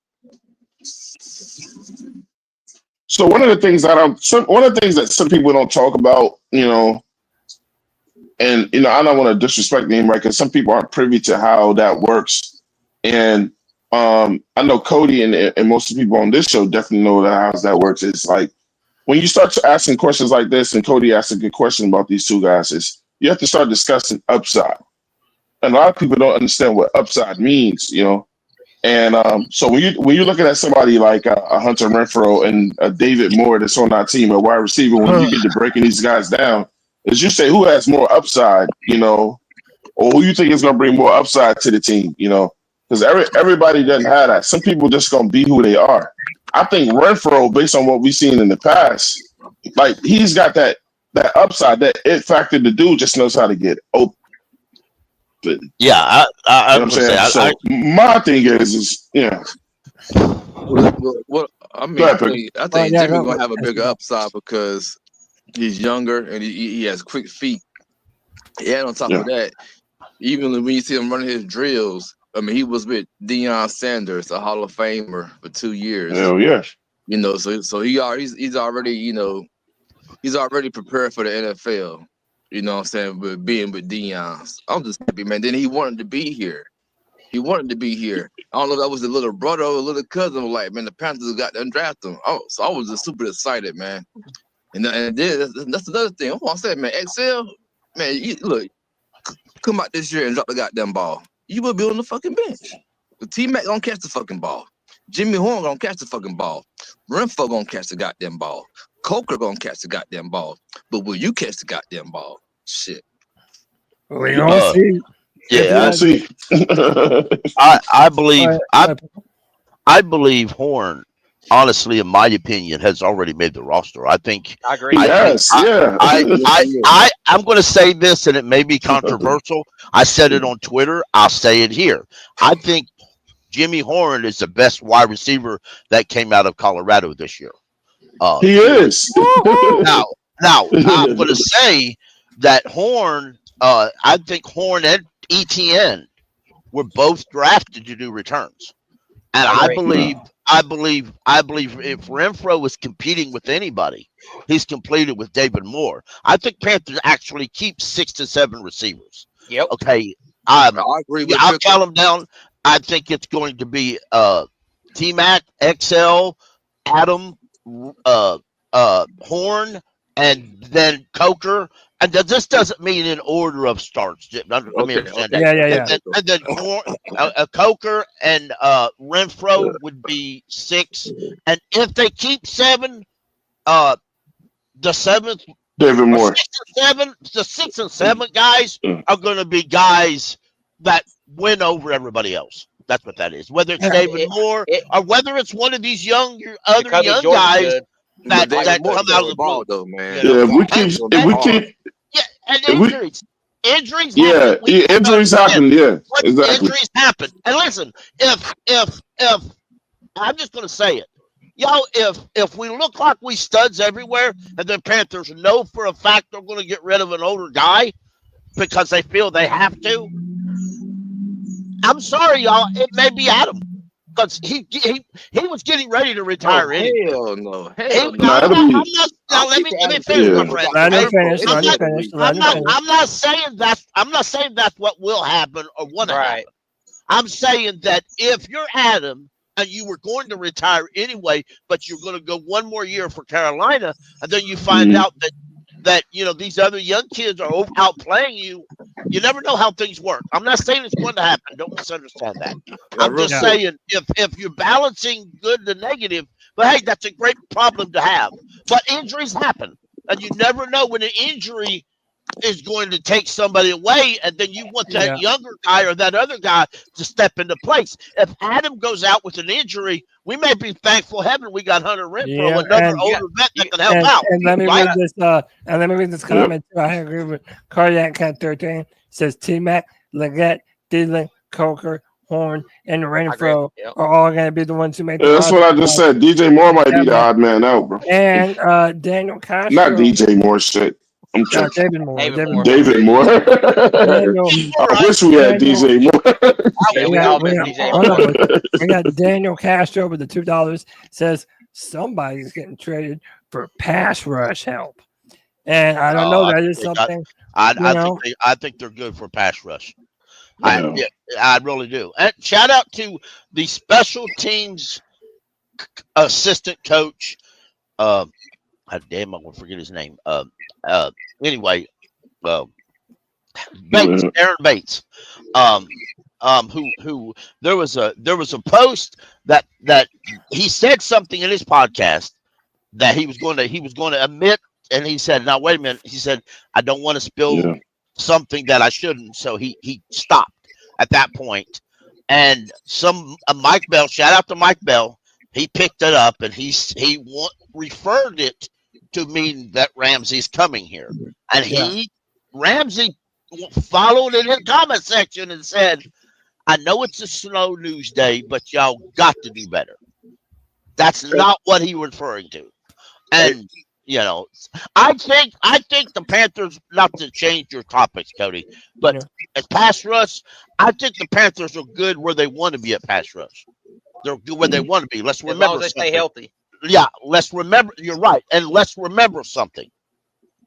So one of the things that some people don't talk about, and I don't want to disrespect the name, right? Because some people aren't privy to how that works. And I know Cody and most of the people on this show definitely know how that works. It's like when you start asking questions like this, and Cody asked a good question about these two guys, is you have to start discussing upside. And a lot of people don't understand what upside means, And so when you're looking at somebody like a Hunter Renfrow and a David Moore that's on our team, a wide receiver, when you get to breaking these guys down, is you say who has more upside, or who you think is going to bring more upside to the team, because everybody doesn't have that. Some people just going to be who they are. I think Renfrow, based on what we've seen in the past, like he's got that upside, that it factor. The dude just knows how to get open. Yeah, I'm saying. So my thing is Well, I think Jimmy's gonna have a bigger upside because he's younger and he has quick feet. And on top of that, even when you see him running his drills, he was with Deion Sanders, a Hall of Famer, for 2 years. Hell yes. So he's already he's already prepared for the NFL. You know what I'm saying? But being with Deion, I'm just happy, man. Then he wanted to be here. I don't know if that was the little brother or little cousin. Like, man, the Panthers got them draft him. Oh, so I was just super excited, man. And then that's another thing. I want to say, man, XL, man, look, come out this year and drop the goddamn ball. You will be on the fucking bench. The T-Mac gonna catch the fucking ball. Jimmy Horn gonna catch the fucking ball. Renfrow gonna catch the goddamn ball. Coker gonna catch the goddamn ball. But will you catch the goddamn ball? Shit. We gonna see. Yeah, I see. I believe Horn, honestly, in my opinion, has already made the roster. I think. I agree. I'm going to say this, and it may be controversial. I said it on Twitter. I'll say it here. I think Jimmy Horn is the best wide receiver that came out of Colorado this year. He is. Now, I'm going to say that Horn. I think Horn and ETN were both drafted to do returns. And I believe I believe if Renfrow is competing with anybody, he's competed with David Moore. I think Panthers actually keep 6 to 7 receivers. Yep. Okay. I agree with I'll Pickle. count them down. I think it's going to be T-Mac, XL, Adam, Horn, and then Coker. And this doesn't mean in order of starts. Let me understand that. Yeah. And then Coker and Renfrow would be 6. And if they keep 7, the 7th, David Moore. 6 and 7, the 6 and 7 guys are going to be guys that win over everybody else. That's what that is. Whether it's David Moore or whether it's one of these young Jordan's guys good. that Moore come out of the ball blue. though, man. You know? Yeah, if we keep, Yeah, and If we- injuries. yeah, happen. We don't injuries understand. happen. Yeah, What exactly. injuries happen? And listen, if I'm just gonna say it, if we look like we studs everywhere, and then Panthers know for a fact they're gonna get rid of an older guy because they feel they have to, I'm sorry, y'all. It may be Adam because he was getting ready to retire anyway. Hell no. He- Hell No, no. that'll be- now, let me finish, my friend. Let him finish. I'm not saying that's what will happen or what Right. happen. I'm saying that if you're Adam and you were going to retire anyway, but you're going to go one more year for Carolina, and then you find out that these other young kids are outplaying you, you never know how things work. I'm not saying it's going to happen. Don't misunderstand that. I'm just saying if you're balancing good to negative, but hey, that's a great problem to have. But injuries happen, and you never know when an injury is going to take somebody away, and then you want that younger guy or that other guy to step into place. If Adam goes out with an injury, we may be thankful heaven we got Hunter Renfrow, another older vet that can help out. And let me Right? read this. And let me read this comment too. I agree with Cardiac Cat 13. Says T-Mac, Legette, Dillon, Coker, Horn, and Renfrow Yep. are all going to be the ones who make. Yeah, that's what I just said. DJ Moore might be the odd man out, bro. And Daniel Castro. Not DJ Moore shit. I'm No, joking. David Moore. David Moore. David Moore. Daniel, I wish we had DJ Moore. Yeah, we all been DJ Moore. we got Daniel Castro with the $2. Says somebody's getting traded for pass rush help, and I don't know. That is something. I think they're good for pass rush. Yeah. I really do. And shout out to the special teams assistant coach. God damn, I'm gonna forget his name. Anyway, Bates, Aaron Bates. Who there was a post that he said something in his podcast that he was going to admit, and he said, "Now wait a minute." He said, "I don't want to spill something that I shouldn't," so he stopped at that point. And Mike Bell, shout out to Mike Bell, he picked it up and he referred it to mean that Ramsey's coming here, and Ramsey followed in his comment section and said, "I know it's a slow news day, but y'all got to do better." That's not what he was referring to. And I think the Panthers, not to change your topics, Cody, but as pass rush, I think the Panthers are good where they want to be at pass rush. They're good where they want to be. Let's remember, as long as they stay healthy. Yeah, let's remember. You're right, and let's remember something.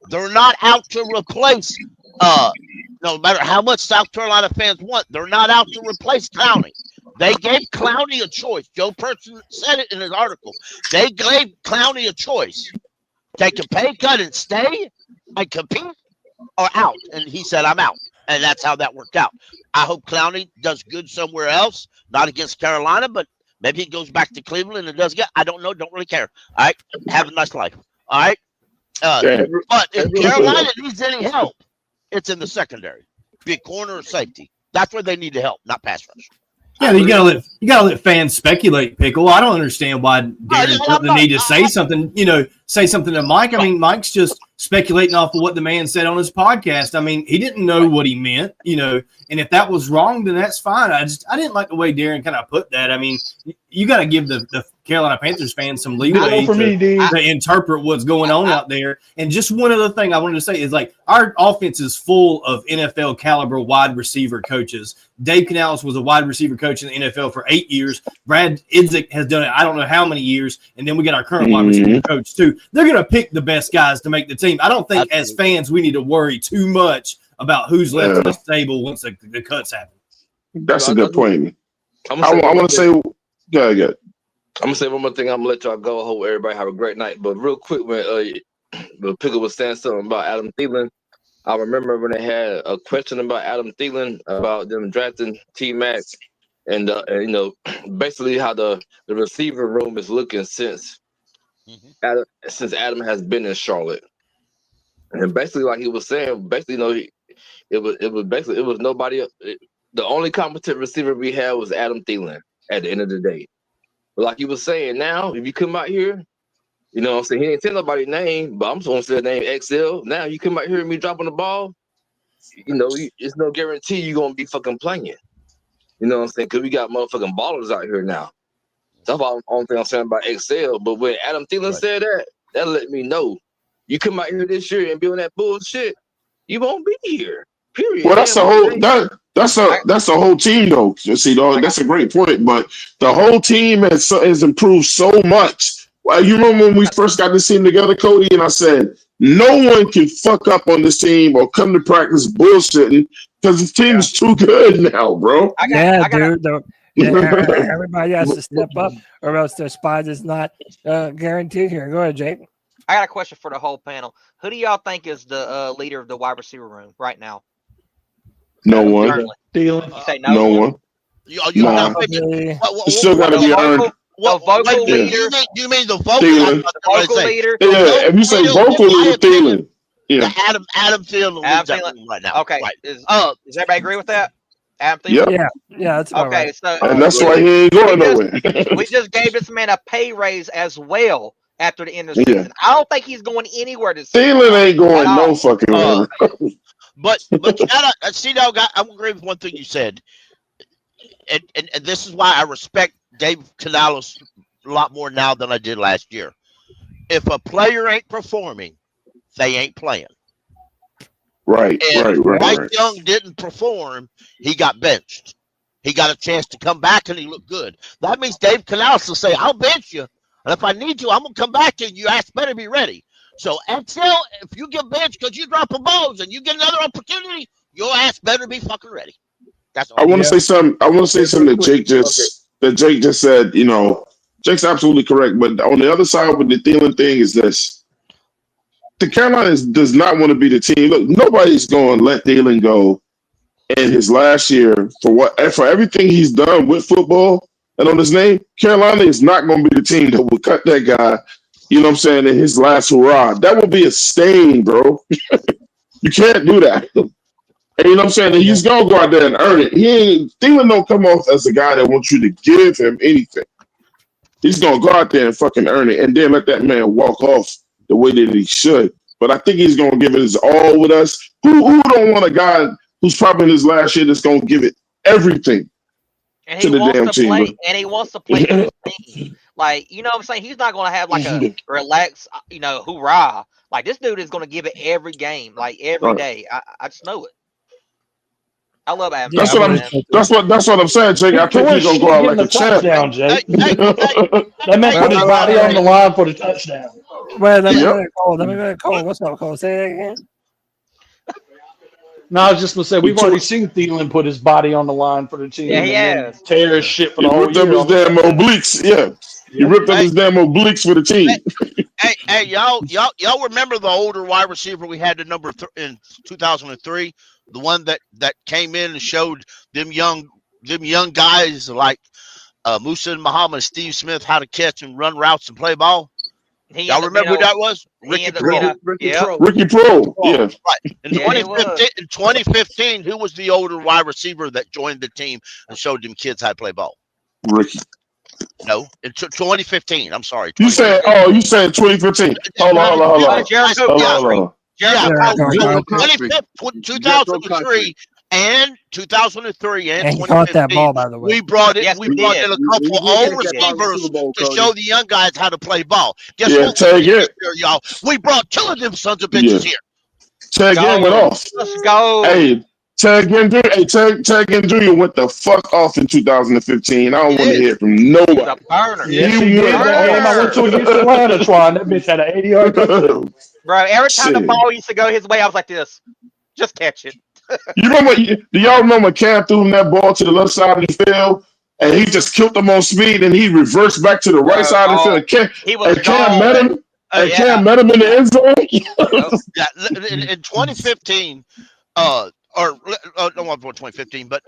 They're not out to replace. No matter how much South Carolina fans want, they're not out to replace Clowney. They gave Clowney a choice. Joe Person said it in his article. They gave Clowney a choice: take a pay cut and stay and compete, or out. And he said, "I'm out." And that's how that worked out. I hope Clowney does good somewhere else, not against Carolina, but maybe he goes back to Cleveland and does good. I don't know. Don't really care. All right. Have a nice life. All right. But if Carolina needs any help, it's in the secondary. Be a corner or safety. That's where they need to help, not pass rush. Yeah, you gotta let fans speculate, Pickle. I don't understand why Darren felt the need to say something. Say something to Mike. I mean, Mike's just speculating off of what the man said on his podcast. I mean, he didn't know what he meant. And if that was wrong, then that's fine. I didn't like the way Darren kind of put that. I mean, you got to give the Carolina Panthers fans some leeway to interpret what's going on out there. And just one other thing I wanted to say is, like, our offense is full of NFL caliber wide receiver coaches. Dave Canales was a wide receiver coach in the NFL for 8 years. Brad Idzik has done it I don't know how many years. And then we got our current wide receiver coach too. They're going to pick the best guys to make the team. I don't think as fans we need to worry too much about who's left on the table once the cuts happen. That's a good point. I want to say, I'm gonna say one more thing. I'm gonna let y'all go. I hope everybody have a great night. But real quick, when the Pickle was saying something about Adam Thielen, I remember when they had a question about Adam Thielen about them drafting T-Mac, and you know, basically how the receiver room is looking since Adam has been in Charlotte, and basically, like he was saying, basically, you know, it was nobody. The only competent receiver we had was Adam Thielen at the end of the day. But like you was saying, now if you come out here, you know what I'm saying, he didn't tell nobody's name, but I'm just gonna say the name XL. Now you come out here and me dropping the ball, you know, it's no guarantee you're gonna be fucking playing. You know what I'm saying? Because we got motherfucking ballers out here now. That's all the only thing I'm saying about XL. But when Adam Thielen said that let me know. You come out here this year and be on that bullshit, you won't be here. Period. Well, that's the whole that's the whole team though. You see, though, that's a great point. But the whole team has improved so much. Well, you remember when we first got this team together, Cody, and I said no one can fuck up on this team or come to practice bullshitting because this team is too good now, bro. Dude. Everybody has to step up, or else their spot is not guaranteed here. Go ahead, Jake. I got a question for the whole panel. Who do y'all think is the leader of the wide receiver room right now? No one. You say no one. It's still got to be earned. The vocal leader. You mean the vocal leader? Yeah, if you say vocal leader, Thielen. Yeah. Adam Thielen leads that room right now. Okay. Right. Does everybody agree with that? Adam Thielen? Yeah. That's about right. So and that's why he ain't going nowhere. We just gave this man a pay raise as well after the end of the season. I don't think he's going anywhere this season. Thielen ain't going no fucking where. But C-Dog, I agree with one thing you said. And this is why I respect Dave Canales a lot more now than I did last year. If a player ain't performing, they ain't playing. Right. Bryce Young didn't perform, he got benched. He got a chance to come back and he looked good. That means Dave Canales will say, I'll bench you. And if I need to, I'm going to come back to you. You ask better be ready. So until if you get benched because you drop a balls and you get another opportunity, your ass better be fucking ready. That's all. I want to say something. That Jake just said. You know, Jake's absolutely correct. But on the other side with the Thielen thing is this: the Carolina does not want to be the team. Look, nobody's going to let Thielen go in his last year for everything he's done with football and on his name. Carolina is not going to be the team that will cut that guy. You know what I'm saying? In his last hurrah, that would be a stain, bro. You can't do that. And you know what I'm saying? And he's gonna go out there and earn it. Thielen don't come off as a guy that wants you to give him anything. He's gonna go out there and fucking earn it, and then let that man walk off the way that he should. But I think he's gonna give it his all with us. Who don't want a guy who's probably in his last year that's gonna give it everything to the damn team? And he wants to play for his team. Like, you know what I'm saying? He's not going to have like a relax, you know, hoorah. Like, this dude is going to give it every game, like every day. I just know it. I love Adam. That's what I'm saying, Jake. I think he's going to go out like a champ. Touchdown, Jake. That man put his body on the line for the touchdown. Well, let me call. What's up, Cole? Say that again. No, I was just going to say, we've already seen Thielen put his body on the line for the team. Yeah, he has. Tear his shit for the whole year. He ripped up his damn obliques. Yeah. He ripped up his damn obliques for the team. Hey, y'all remember the older wide receiver we had in 2003? The one that came in and showed them young guys like Musa and Muhammad, Steve Smith, how to catch and run routes and play ball? Y'all remember who that was? Ricky Pro. Ricky Pro. Yeah. Right. In 2015, who was the older wide receiver that joined the team and showed them kids how to play ball? Ricky. No, in 2015. I'm sorry. You said 2015. Hold on. Yeah, 2003. And 2003 and And he caught that 2015, ball, by the way. we brought in Yes, we we brought did. in a couple We old did get that receivers Super Bowl, to Cody. show the young guys how to play ball. Guess Yeah, what? Tag it. Here, y'all. We brought 2 of them sons of bitches here. Tag in went off. Let's go. Hey, Tag in Junior went the fuck off in 2015. I don't want to hear from He's nobody. a burner. Yes, You he did. went That game I went to against Atlanta, trying that bitch had an 80-yard. Bro, every time the Shit. ball used to go his way, I was like this. Just catch it. You remember? Do y'all remember Cam threw him that ball to the left side of the field, and he just killed him on speed, and he reversed back to the right side of the field. He was Cam gone. met him. And Yeah. Cam met him in the end zone. Yeah, in 2015, or no, not 2015, but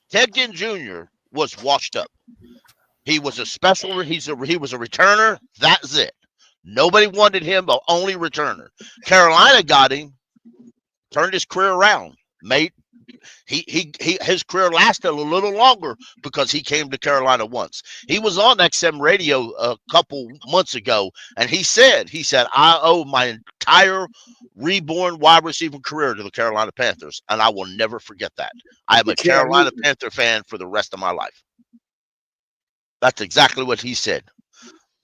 Ted Ginn Jr. was washed up. He was a special. He was a returner. That's it. Nobody wanted him, but only returner. Carolina got him, turned his career around. His career lasted a little longer because he came to Carolina once. He was on XM radio a couple months ago, and he said, I owe my entire reborn wide receiver career to the Carolina Panthers, and I will never forget that. I am a Carolina Panther fan for the rest of my life. That's exactly what he said.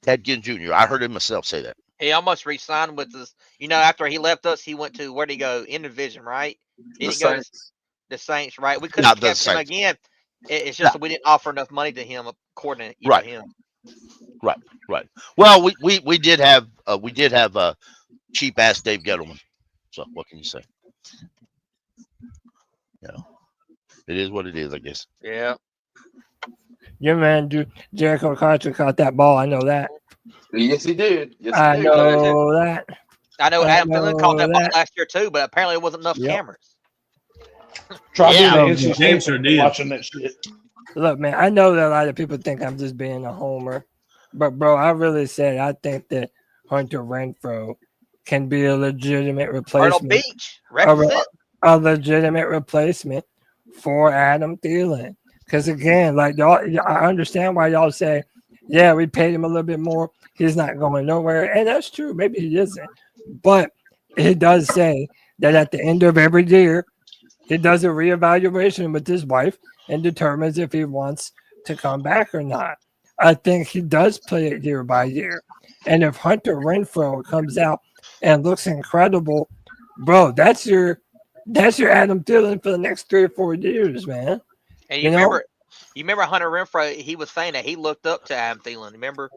Ted Ginn Jr. I heard him myself say that. He almost re-signed with us. After he left us, he went to, where did he go? In division, right? Didn't he go to the Saints, right? We could have kept him again. It's just that we didn't offer enough money to him, according to him. Right. Well, we did have a cheap ass Dave Gettleman. So what can you say? It is what it is, I guess. Yeah. Your man, Jericho Carter caught that ball. I know that. Yes, he did. Yes, I he did. know that. I know Adam Thielen caught that ball that. last year too, but apparently it wasn't enough cameras. Try Yeah, being an NC James State sure did. watching that shit. Look, man, I know that a lot of people think I'm just being a homer, but bro, I really said I think that Hunter Renfrow can be a legitimate Myrtle replacement. Beach, represent. A legitimate replacement for Adam Thielen. Because again, like y'all, I understand why y'all say, yeah, we paid him a little bit more. He's not going nowhere. And that's true. Maybe he isn't. But he does say that at the end of every year, he does a reevaluation with his wife and determines if he wants to come back or not. I think he does play it year by year. And if Hunter Renfrow comes out and looks incredible, bro, that's your Adam Thielen for the next 3 or 4 years, man. And you remember Hunter Renfrow? He was saying that he looked up to Adam Thielen. Remember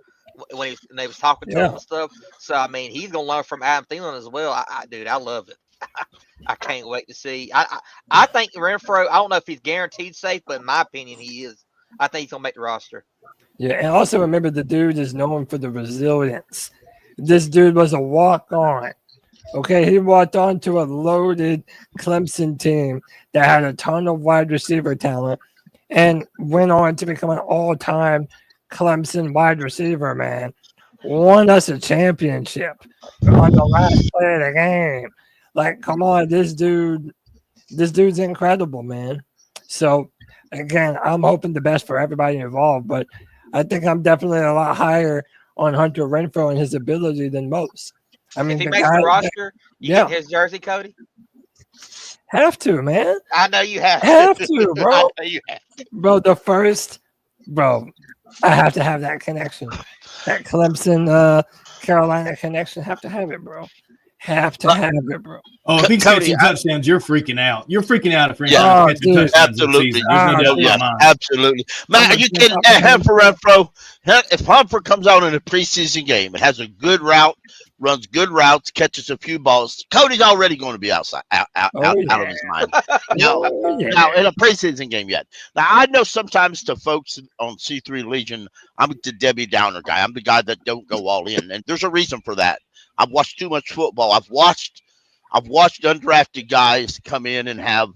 when they was talking to him and stuff? So I mean, he's gonna learn from Adam Thielen as well. Dude, I love it. I can't wait to see. I think Renfrow. I don't know if he's guaranteed safe, but in my opinion, he is. I think he's gonna make the roster. Yeah, and also remember the dude is known for the resilience. This dude was a walk-on. Okay, he walked on to a loaded Clemson team that had a ton of wide receiver talent and went on to become an all-time Clemson wide receiver, man. Won us a championship on the last play of the game. Like, come on, this dude's incredible, man. So, again, I'm hoping the best for everybody involved, but I think I'm definitely a lot higher on Hunter Renfrow and his ability than most. I mean, if he makes the roster, you get his jersey, Cody? Have to, man. I know you have. Have to, bro. I know you have. Bro, I have to have that connection. That Clemson, Carolina connection. Have to have it, bro. Have to have it, bro. Oh, if he's Cody, catching touchdowns, you're freaking out. You're freaking out if Yeah. catching touchdowns. Absolutely. This season. There's no doubt in my mind. Absolutely. Man, are you kidding? Hunter Renfrow, if Humper comes out in a preseason game and has a good route, runs good routes, catches a few balls, Cody's already going to be out of his mind. Now, in a preseason game yet. Now, I know sometimes to folks on C3 Legion, I'm the Debbie Downer guy. I'm the guy that don't go all in, and there's a reason for that. I've watched too much football. I've watched undrafted guys come in and have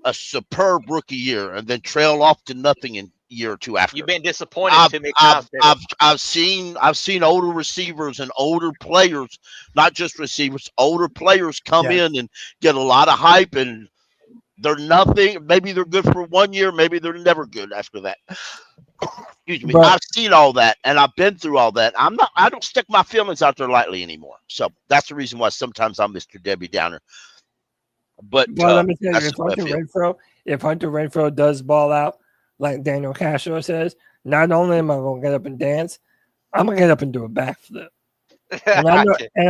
a superb rookie year and then trail off to nothing in a year or two after. You've been disappointed too many times. I've seen older receivers and older players, not just receivers, older players come in and get a lot of hype, and they're nothing. Maybe they're good for 1 year, maybe they're never good after that. Excuse me. I've seen all that, and I've been through all that. I don't stick my feelings out there lightly anymore. So that's the reason why sometimes I'm Mr. Debbie Downer. But Well, let me tell you, that's if the way I feel. Hunter Renfrow does ball out, like Daniel Castro says, not only am I gonna get up and dance, I'm gonna get up and do a backflip. And I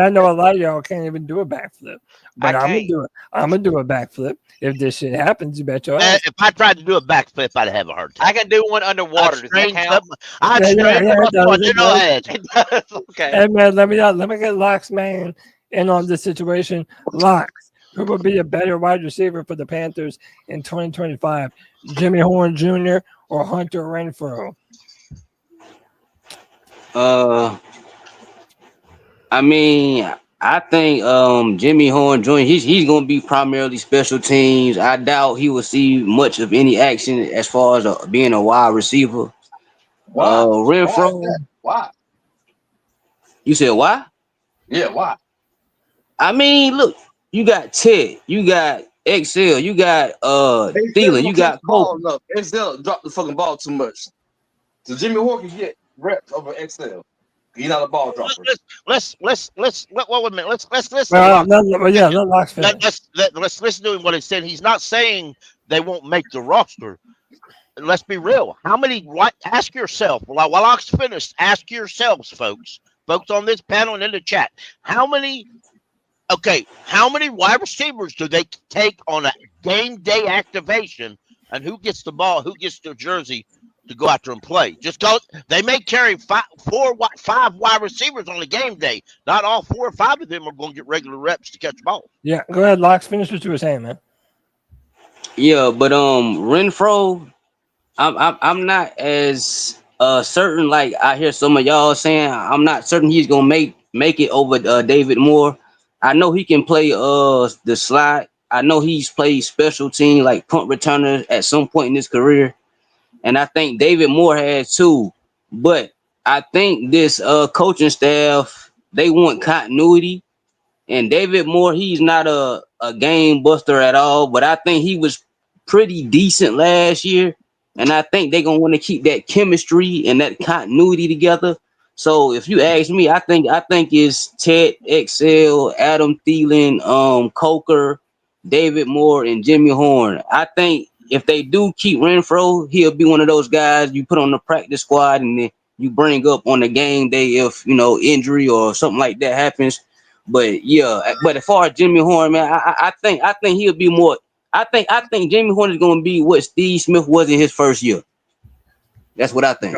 know a lot of y'all can't even do a backflip, but I'm gonna do it. I'm gonna do a backflip. If this shit happens, you bet your ass. If I tried to do a backflip, I'd have a heart attack. I can do one underwater. Does that count? I'd strain up on it does. It does. Okay. Hey man, let me get Locks man in on this situation. Locks, who will be a better wide receiver for the Panthers in 2025? Jimmy Horn Jr. or Hunter Renfrow? I mean, I think Jimmy Horn Jr. He's gonna be primarily special teams. I doubt he will see much of any action as far as being a wide receiver. Renfrow. Why? You said why? Yeah, why? I mean, look, you got Ted, you got XL, you got Thielen, you got Cody. No, XL dropped the fucking ball too much. So Jimmy Horn can get reps over XL. He's not a ball dropper. Let's wait a minute. Let's listen to what he said. He's not saying they won't make the roster. Let's be real. How many? Ask yourself. While I finish, ask yourselves, folks on this panel and in the chat. How many wide receivers do they take on a game day activation? And who gets the ball? Who gets the jersey to go after and play? Just go. They may carry five wide receivers on a game day. Not all 4 or 5 of them are going to get regular reps to catch the ball. Yeah, go ahead, Locks. Finish what you were saying, man. Yeah, but Renfrow, I'm not as certain. Like I hear some of y'all saying, I'm not certain he's gonna make it over David Moore. I know he can play the slot. I know he's played special team like punt returner at some point in his career. And I think David Moore has too. But I think this coaching staff, they want continuity. And David Moore, he's not a game buster at all. But I think he was pretty decent last year. And I think they're going to want to keep that chemistry and that continuity together. So if you ask me, I think it's Ted, XL, Adam Thielen, Coker, David Moore, and Jimmy Horn. I think if they do keep Renfrow, he'll be one of those guys you put on the practice squad and then you bring up on the game day if injury or something like that happens. But yeah, but as far as Jimmy Horn, man, I think he'll be more. I think Jimmy Horn is going to be what Steve Smith was in his first year. That's what I think.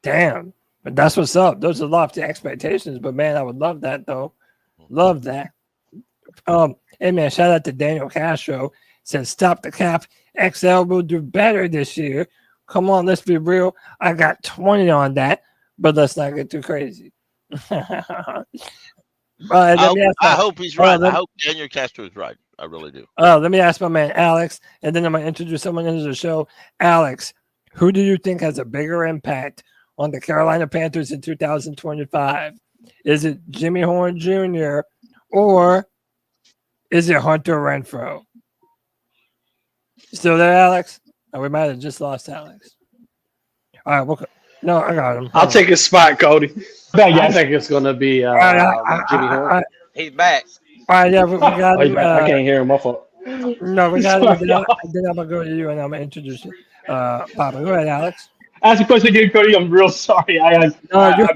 Damn, but that's what's up. Those are lofty expectations, but man, I would love that though. Love that. Hey man, shout out to Daniel Castro. Says stop the cap. XL will do better this year. Come on, let's be real. I got 20 on that, but let's not get too crazy. I hope he's right. I hope Daniel Castro is right. I really do. Let me ask my man Alex, and then I'm going to introduce someone into the show. Alex, who do you think has a bigger impact on the Carolina Panthers in 2025? Is it Jimmy Horn Jr. or is it Hunter Renfrow? Still there, Alex? Oh, we might have just lost Alex. All right, no, I got him. I'll take his spot, Cody. I think it's going to be Jimmy Horn. He's back. All right, yeah, we got him. I can't hear him. My fault. No, we got him. Then I'm going to go to you, and I'm going to introduce you. Papa, go ahead, Alex. Ask a question again, Cody. I'm real sorry. You're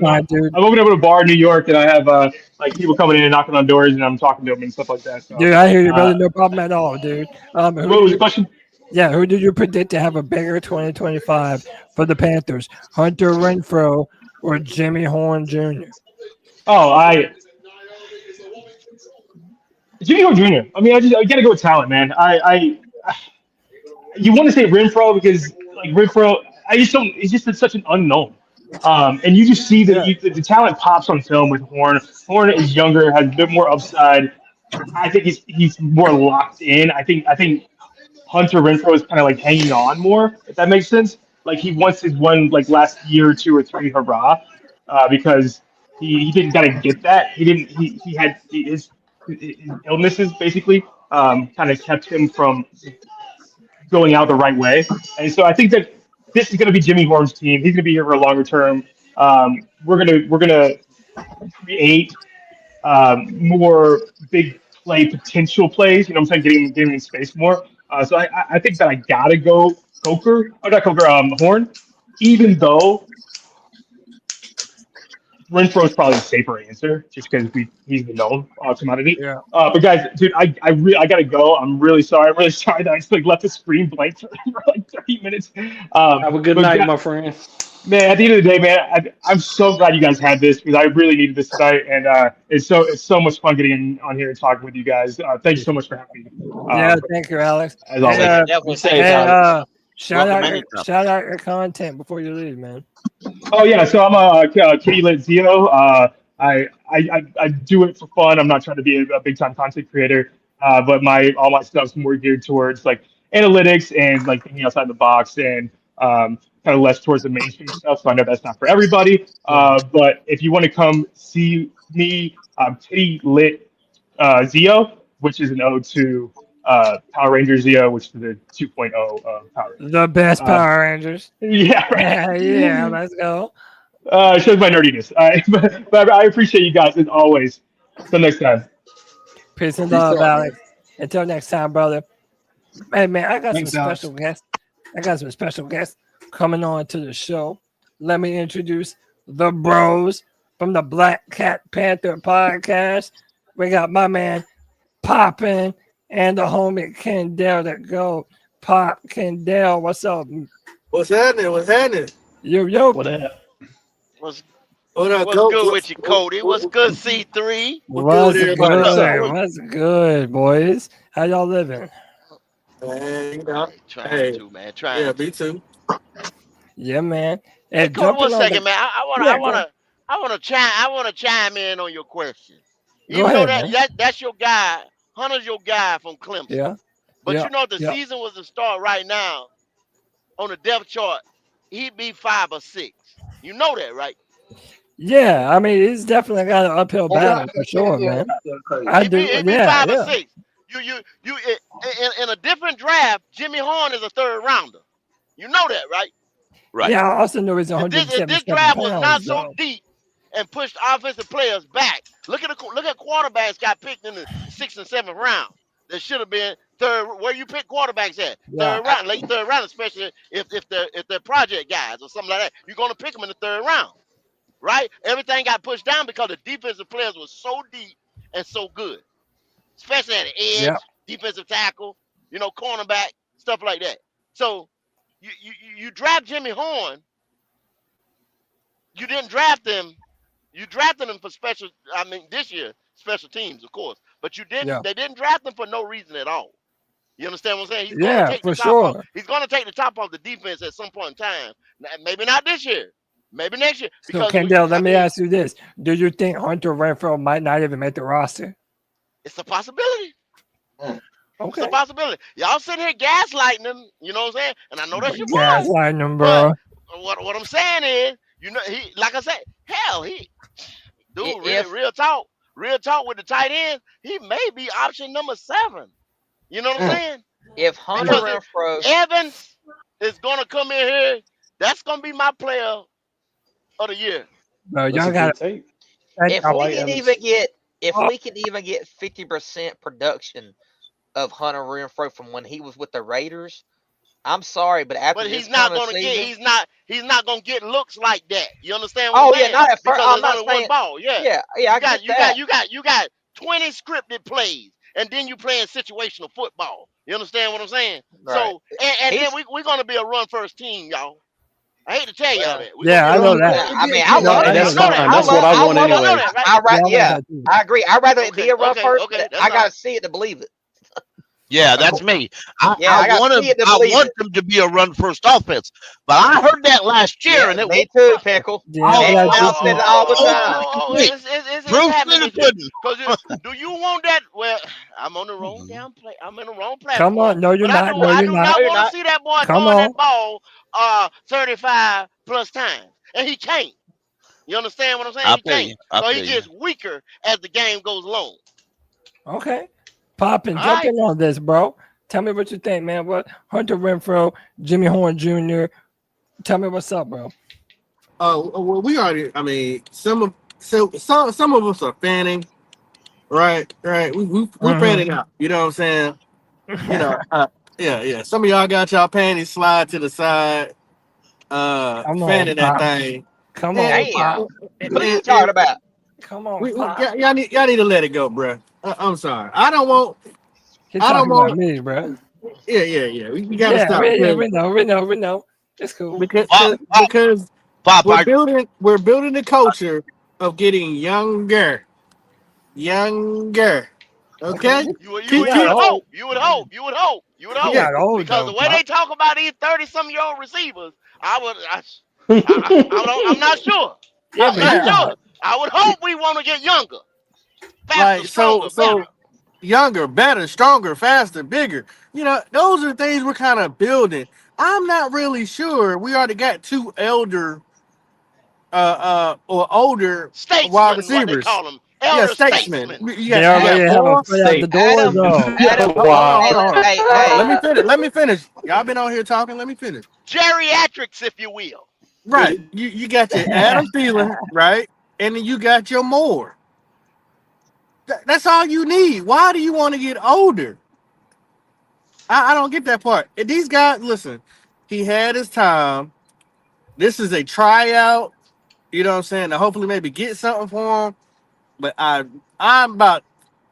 fine, dude. I'm opening up a bar in New York, and I have people coming in and knocking on doors, and I'm talking to them and stuff like that. So, dude, I hear you, brother. No problem at all, dude. What was the question? Yeah, who did you predict to have a bigger 2025 for the Panthers? Hunter Renfrow or Jimmy Horn Jr.? Jimmy Horn Jr. I mean, I gotta go with talent, man. You want to say Renfrow because Renfrow, I just don't. It's just such an unknown. And you just see that the talent pops on film with Horn. Horn is younger, has a bit more upside. I think he's more locked in. I think Hunter Renfrow is kind of hanging on more, if that makes sense. He wants his one last year or 2 or 3 hurrah, because he didn't get that. He had his illnesses basically kind of kept him from going out the right way. And so I think that this is going to be Jimmy Horn's team. He's going to be here for a longer term. We're gonna create more big play potential plays. You know what I'm saying? Getting in space more. So I think that I gotta go Horn, even though Renfrow is probably a safer answer just because he's the known commodity. Yeah. But guys, dude, I gotta go. I'm really sorry. I'm really sorry that I just left the screen blank for like 30 minutes. Have a good night, yeah, my friend. Man, at the end of the day, man, I'm so glad you guys had this because I really needed this tonight, and it's so much fun getting on here and talking with you guys. Thank you so much for having me. Yeah, thank you, Alex. As always. Definitely say Shout out your content before you leave, man. Oh yeah, so I'm a Kitty Lit Zio. I do it for fun. I'm not trying to be a big time content creator, but all my stuff's more geared towards like analytics and like thinking outside the box and kind of less towards the mainstream stuff. So I know that's not for everybody. But if you want to come see me, Kitty Lit Zio, which is an ode to Power Rangers Zio, which is the 2.0 Power Rangers. The best Power Rangers. Yeah, right. Yeah, let's go. It shows my nerdiness. But I appreciate you guys as always. Until next time. Peace and love, Alex. Until next time, brother. Hey, man, I got Thanks, some Alex. special guests. I got some special guests coming on to the show. Let me introduce the bros from the Black Cat Panther Podcast. We got my man Poppin' and the homie Kendall that go. Pop Kendall, what's up? What's happening? What's happening? Yo. What up? What's Coach? good with you, Cody? What's good, C3? What's good, good? everybody? What's good, boys? How y'all living? Man, you know, Trying hey, to, man. Trying yeah, to. me too. Yeah, man. Hey, And Cody, one jumping on second, the- man. I wanna chime in on your question. Go Even though ahead, that's your guy, Hunter's your guy from Clemson. Yeah. But yeah, you know, if the yeah. season was to start right now on the depth chart, he'd be 5 or 6. You know that, right? Yeah, I mean, it's definitely got an uphill battle for sure, man. I do. He'd be Yeah, 5 or yeah. 6. You in a different draft, Jimmy Horn is a 3rd rounder. You know that, right? Right. Yeah, I also know he's If this 177 draft was not pounds, so though. deep and pushed offensive players back, look at quarterbacks got picked in the 6th and 7th round. That should have been 3rd. Where you pick quarterbacks at? Yeah. 3rd round, late 3rd round, especially if they're project guys or something like that. You're gonna pick them in the 3rd round, right? Everything got pushed down because the defensive players were so deep and so good, especially at the edge, Yeah. defensive tackle, cornerback, stuff like that. So you draft Jimmy Horn. You didn't draft him. You drafted him for this year, special teams, of course. But you didn't. Yeah. They didn't draft him for no reason at all. You understand what I'm saying? He's Yeah, gonna take for the top sure. off. He's gonna take the top off the defense at some point in time. Maybe not this year. Maybe next year. So, Kendall, let me ask you this: do you think Hunter Renfrow might not even make the roster? It's a possibility. It's Okay. a possibility. Y'all sitting here gaslighting him. You know what I'm saying? And I know that's your boy. Gaslighting him, bro. What I'm saying is, he, like I said, If- real talk with the tight end, he may be option number 7. You know what I'm saying? If Hunter Because Renfrow, Evans is gonna come in here, that's gonna be my player of the year. Bro, y'all got to. if we can even get 50% production of Hunter Renfrow from when he was with the Raiders, I'm sorry, but after But this he's not kind of gonna season, he's not gonna get looks like that. You understand Oh, what I'm yeah, saying? not at first. Because I'm there's not only one saying- ball. Yeah. I get that. You got 20 scripted plays, and then you playing situational football. You understand what I'm saying? Right. So and then He's- we're gonna be a run first team, y'all. I hate to tell y'all that. Yeah, I know that. I mean, I love And it. that's fine. That's what I want anyway. I agree. I'd rather it be a run Okay, first. okay, that's I gotta all. see it to believe it. Yeah, that's me. I gotta want see it to I believe want it. them to be a run first offense, but I heard that last year, and it Me too, Pickle. Yeah, Man, I I said it all the time. It's Proof happening in the this year. pudding. 'Cause do you want that? Well, I'm on the wrong damn play. I'm in the wrong platform. Come on. No, you're But not. No, I you're do not. not No, you're want not. to see that boy Come throwing on. that ball 35 plus times, and he can't. You understand what I'm saying? I He feel can't. you. I So he feel you. gets weaker as the game goes along. Okay. Popping, All jump in on this, bro. Tell me what you think, man. What Hunter Renfrow, Jimmy Horn Jr. Tell me what's up, bro. Oh, well, we already. I mean, some of us are fanning. Right. We're panning out. You know what I'm saying? You know, yeah. Some of y'all got y'all panties slide to the side, Come on, fanning that Pop. thing. Come Yeah, on, Damn. Pop. What are you talking about? Come on, We, Pop. y'all need to let it go, bro. I'm sorry. I don't want. He's I don't talking about want. me, bro. Yeah. We gotta Yeah, stop we know. It's cool. because Pop, we're building the culture of getting younger. Okay. Okay. You would got old. hope. He got old Because though, the way Pop. they talk about these 30-some-year-old receivers, I'm not sure. Yeah, I'm but not he got sure. I would hope we want to get younger, faster, Like stronger, better. younger, better, stronger, faster, bigger. You know, those are things we're kind of building. I'm not really sure. We already got two elder or older wide Statesmen, what they receivers. call them, Yeah, elder statesmen. statesmen. You they got already have a four. foot out the door Adam, though. Adam, Wow. Hold on. hey. Let me finish. Y'all been on here talking. Let me finish. Geriatrics, if you will. Right. You got your Adam Thielen, right? And then you got your Moore. That's all you need. Why do you want to get older? I don't get that part. And these guys, listen, he had his time. This is a tryout. You know what I'm saying? To hopefully maybe get something for him. But I'm about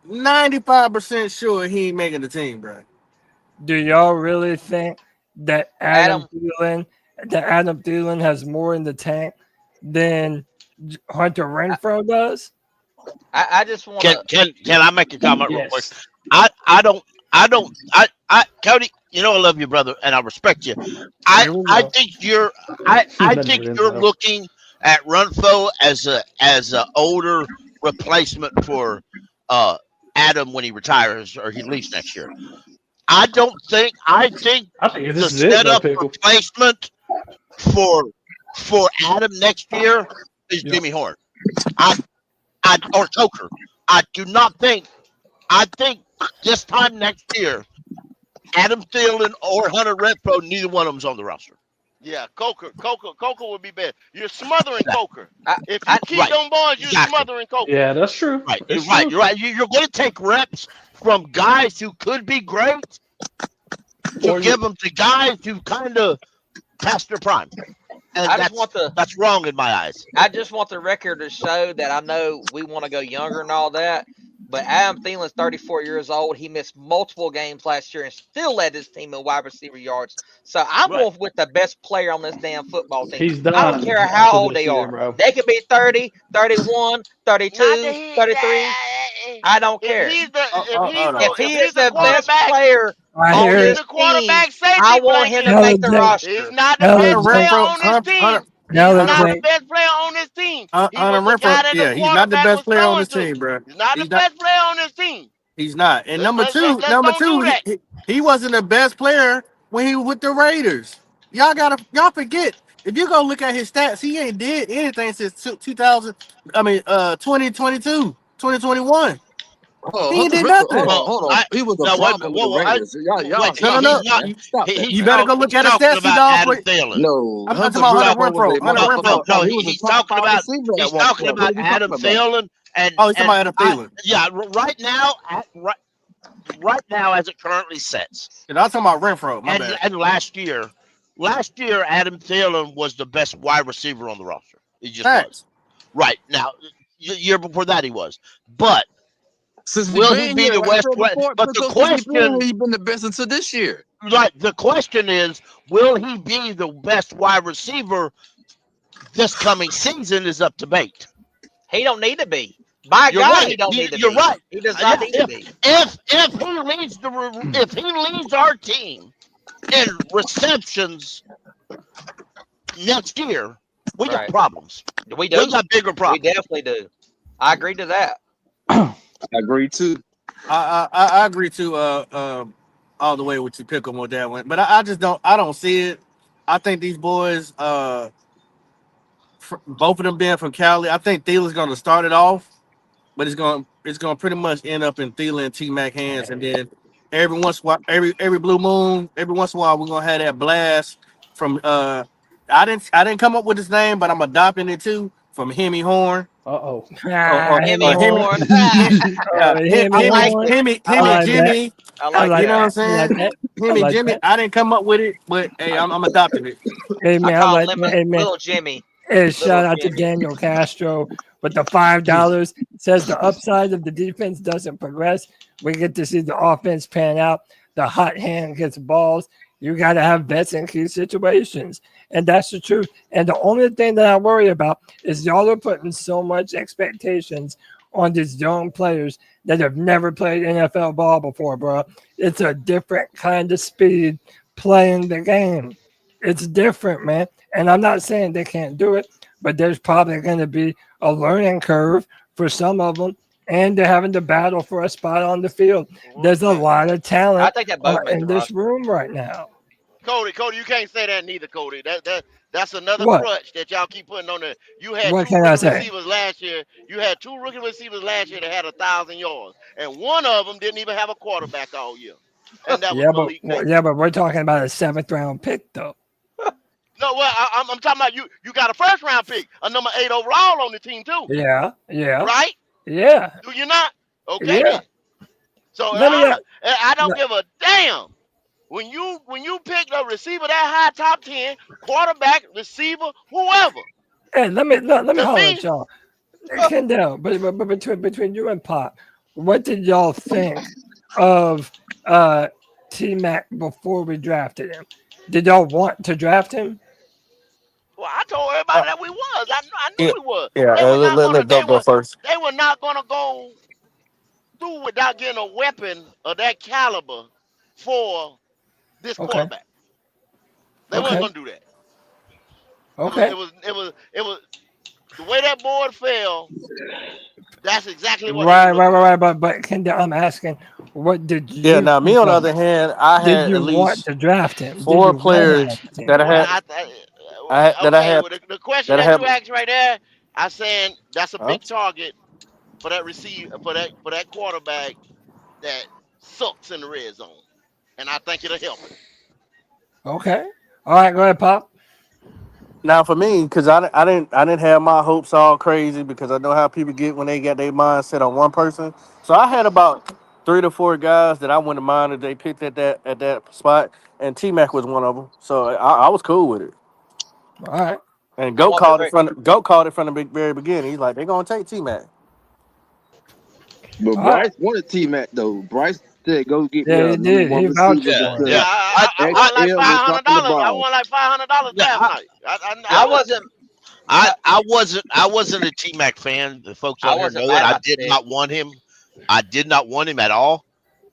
95% sure he ain't making the team, bro. Do y'all really think that Adam Adam. Thielen has more in the tank than Hunter Renfrow does? I just want Can to. I make a comment real quick? Yes. I Cody, you know I love you, brother, and I respect you. I Here we I go. think you're I Been think there, you're though. looking at Renfrow as a older replacement for Adam when he retires or he leaves next year. I think I think the this is it, though, setup Pickle. replacement for Adam next year is Yeah. Jimmy Horn. Or Coker. I do not think. I think this time next year, Adam Thielen or Hunter Renfrow, neither one of them's on the roster. Yeah, Coker would be bad. You're smothering Coker. If you keep them boys, you're smothering Coker. Yeah, that's true. Right, That's you're right. true. You're right. You're going to take reps from guys who could be great to give them to guys who kind of past their prime. And that's wrong in my eyes. I just want the record to show that I know we want to go younger and all that. But Adam Thielen's 34 years old. He missed multiple games last year and still led his team in wide receiver yards. So I'm going with the best player on this damn football team. He's done. I don't care how after old this they year, are. bro. They could be 30, 31, 32, 33. I don't care. If he is the best player on this team, I want him to make the roster. He's not the best player on this team. He's not the best player on this team. He's not the best player on this team, bro. He's not the best player on this team. He's not. And Let's number don't two, do that. he wasn't the best player when he was with the Raiders. Y'all forget. If you go look at his stats, he ain't did anything since 2022, 2021. Oh, He ain't did Hold nothing. on. He was a problem with the Raiders. You better go look at his stats, dog. No, I'm talking about Hunter Renfrow. No, he's talking about Adam Thielen. And he's talking about Adam Thielen. Yeah, right now as it currently sits. And I'm talking about Renfrow. My bad. And last year, Adam Thielen was the best wide receiver on the roster. He just was. Right now, the year before that he was. But will he be the best? But the question, he's been the best until this year. Right. The question is, will he be the best wide receiver this coming season? Is up to debate. He don't need to be. By God, he don't need to be. You're right. He does not need to be. If he leads our team in receptions next year, we got problems. We do. We got bigger problems. We definitely do. I agree to that. I agree too. I agree too. All the way with you, Pickle on that one, but I just don't. I don't see it. I think these boys, both of them being from Cali, I think Thielen's going to start it off, but it's going to pretty much end up in Thielen and T-Mac hands, and then every once in a while, every blue moon, every once in a while, we're gonna have that blast from. I didn't come up with his name, but I'm adopting it too. from Hemi Horn. Uh-oh. Hemi Horn. Hemi Jimmy. I like You know what I'm that. saying? Hemi Jimmy. I didn't come up with it, but hey, I'm adopting it. Hey I man, call hey, man. Little Jimmy. Hey, shout out to Jimmy. Daniel Castro with the $5. Says the upside of the defense doesn't progress. We get to see the offense pan out. The hot hand gets balls. You got to have vets in key situations. And that's the truth. And the only thing that I worry about is y'all are putting so much expectations on these young players that have never played NFL ball before, bro. It's a different kind of speed playing the game. It's different, man. And I'm not saying they can't do it, but there's probably going to be a learning curve for some of them, and they're having to battle for a spot on the field. There's a lot of I talent think that both in this room right now. Cody, you can't say that neither, Cody. That's another What? crutch that y'all keep putting on there. You had What two can I rookie say? receivers last year. You had two rookie receivers last year that had 1,000 yards, and one of them didn't even have a quarterback all year, and that was Malik Neighbors. But we're talking about a 7th-round pick, though. No, well, I'm talking about you. You got a first-round pick, a number 8 overall on the team too. Yeah. Right? Yeah. Do you not? Okay. Yeah. So Let me, I don't give a damn. When you pick a receiver that high, top 10, quarterback, receiver, whoever. Hey, let me To holler me- at y'all. Kendall, but between you and Pop, what did y'all think of T-Mac before we drafted him? Did y'all want to draft him? Well, I told everybody that we was. I knew we was. Yeah, They were not gonna- let Doug go first. They were not going to go through without getting a weapon of that caliber for this Okay. quarterback. They Okay. weren't going to do that. Okay. It was the way that board fell. That's exactly what. Right. But Kendall, I'm asking, what did you? Yeah, now me on the think other of? hand, I Did had you at want least to draft him? Did 4 you want players him? that I Well, had. the question that I that had- you asked right there, I saying that's a Huh? big target for that for that quarterback that sucks in the red zone, and I think it'll help him. Okay. All right, go ahead, Pop. Now for me, because I didn't have my hopes all crazy because I know how people get when they got their mind set on one person. So I had about 3 to 4 guys that I wouldn't mind if they picked at that spot, and T-Mac was one of them. So I was cool with it. All right. And Goat called it from the very beginning. He's like, they're gonna take T-Mac. But All Bryce wanted T-Mac though. Bryce said, "Go get Yeah, me he did. one He receiver vouched because for it. Yeah, I won like XL was $500. dropping the I ball." won like $500 Yeah, last night. I wasn't. I wasn't a T-Mac fan. The folks I out here wasn't know it. mad I about did that. not want him. I did not want him at all.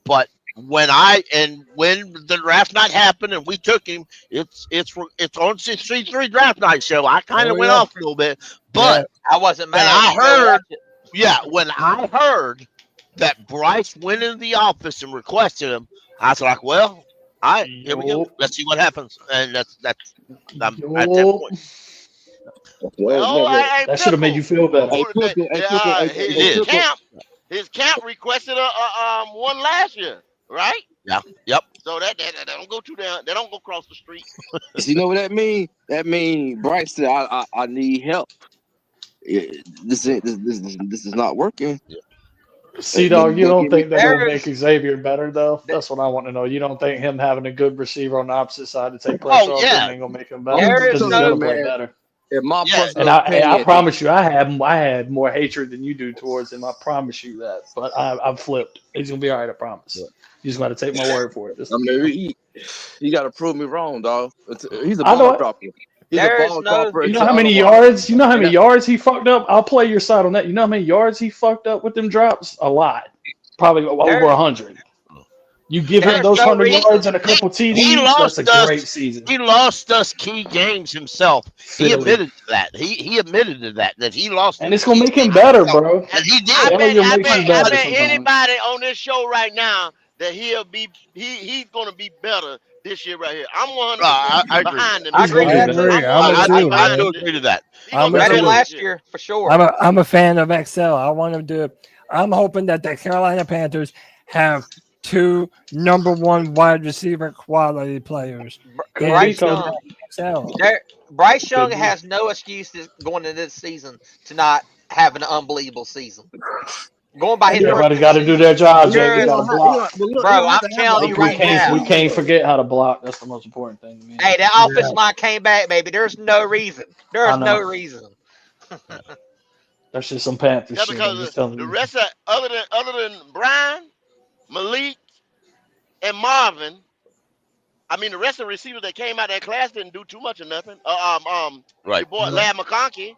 But when the draft night happened and we took him, it's on C3 draft night show. I kind of went off a little bit, but I wasn't when mad. I You go heard, watch it. when I heard that Bryce went into the office and requested him, I was like, well, here we go. Let's see what happens. And I'm at that point. Well, hey, That should have made you feel better. His camp requested a one last year, right? Yeah. Yep. So that they don't go too down. They don't go across the street. You know what that mean? That mean Bryce said, "I need help. This is not working." C-Dog, you don't think that will There's- make Xavier better, though? That's what I want to know. You don't think him having a good receiver on the opposite side to take pressure off him ain't going to make him better? There is Because he's no- going to play better. In my personal And I opinion, promise you, I had more hatred than you do towards him. I promise you that. But I've flipped. He's going to be all right, I promise. You just got to take my word for it. I mean, you got to prove me wrong, dog. He's a I know ball it. dropper. He's There a is ball no- dropper. You know how many yards? You know how many yards he fucked up? I'll play your side on that. You know how many yards he fucked up with them drops? A lot. Probably over 100. You give him There's those no 100 reason. yards and a couple TDs, He that's lost a us. great season. He lost us key games himself. He Silly. admitted to that. He admitted to that he lost. And it's going to make him better, bro. And he did. I Failure bet makes you better sometimes. anybody on this show right now that he's going to be better this year right here. I'm 100% I agree. behind him. I agree with that. I do agree to that. I'm Better than too. last year for sure. I'm a fan of XL. I want him to. I'm hoping that the Carolina Panthers have 2 number 1 wide receiver quality players. Bryce Young. Bryce Young Could be. has no excuses going into this season to not have an unbelievable season. Going by his Everybody rookie got to do their job, Jay. We You got don't to have, block. Bro, I'm telling you right now. We can't forget how to block. That's the most important thing to me. Hey, that offensive line came back, baby. There's no reason. There's no reason. That's just some Panthers Yeah, shit. because the rest of other than Brian, Malik, and Marvin, I mean the rest of the receivers that came out of that class didn't do too much of nothing. Right. Your boy Lad McConkey.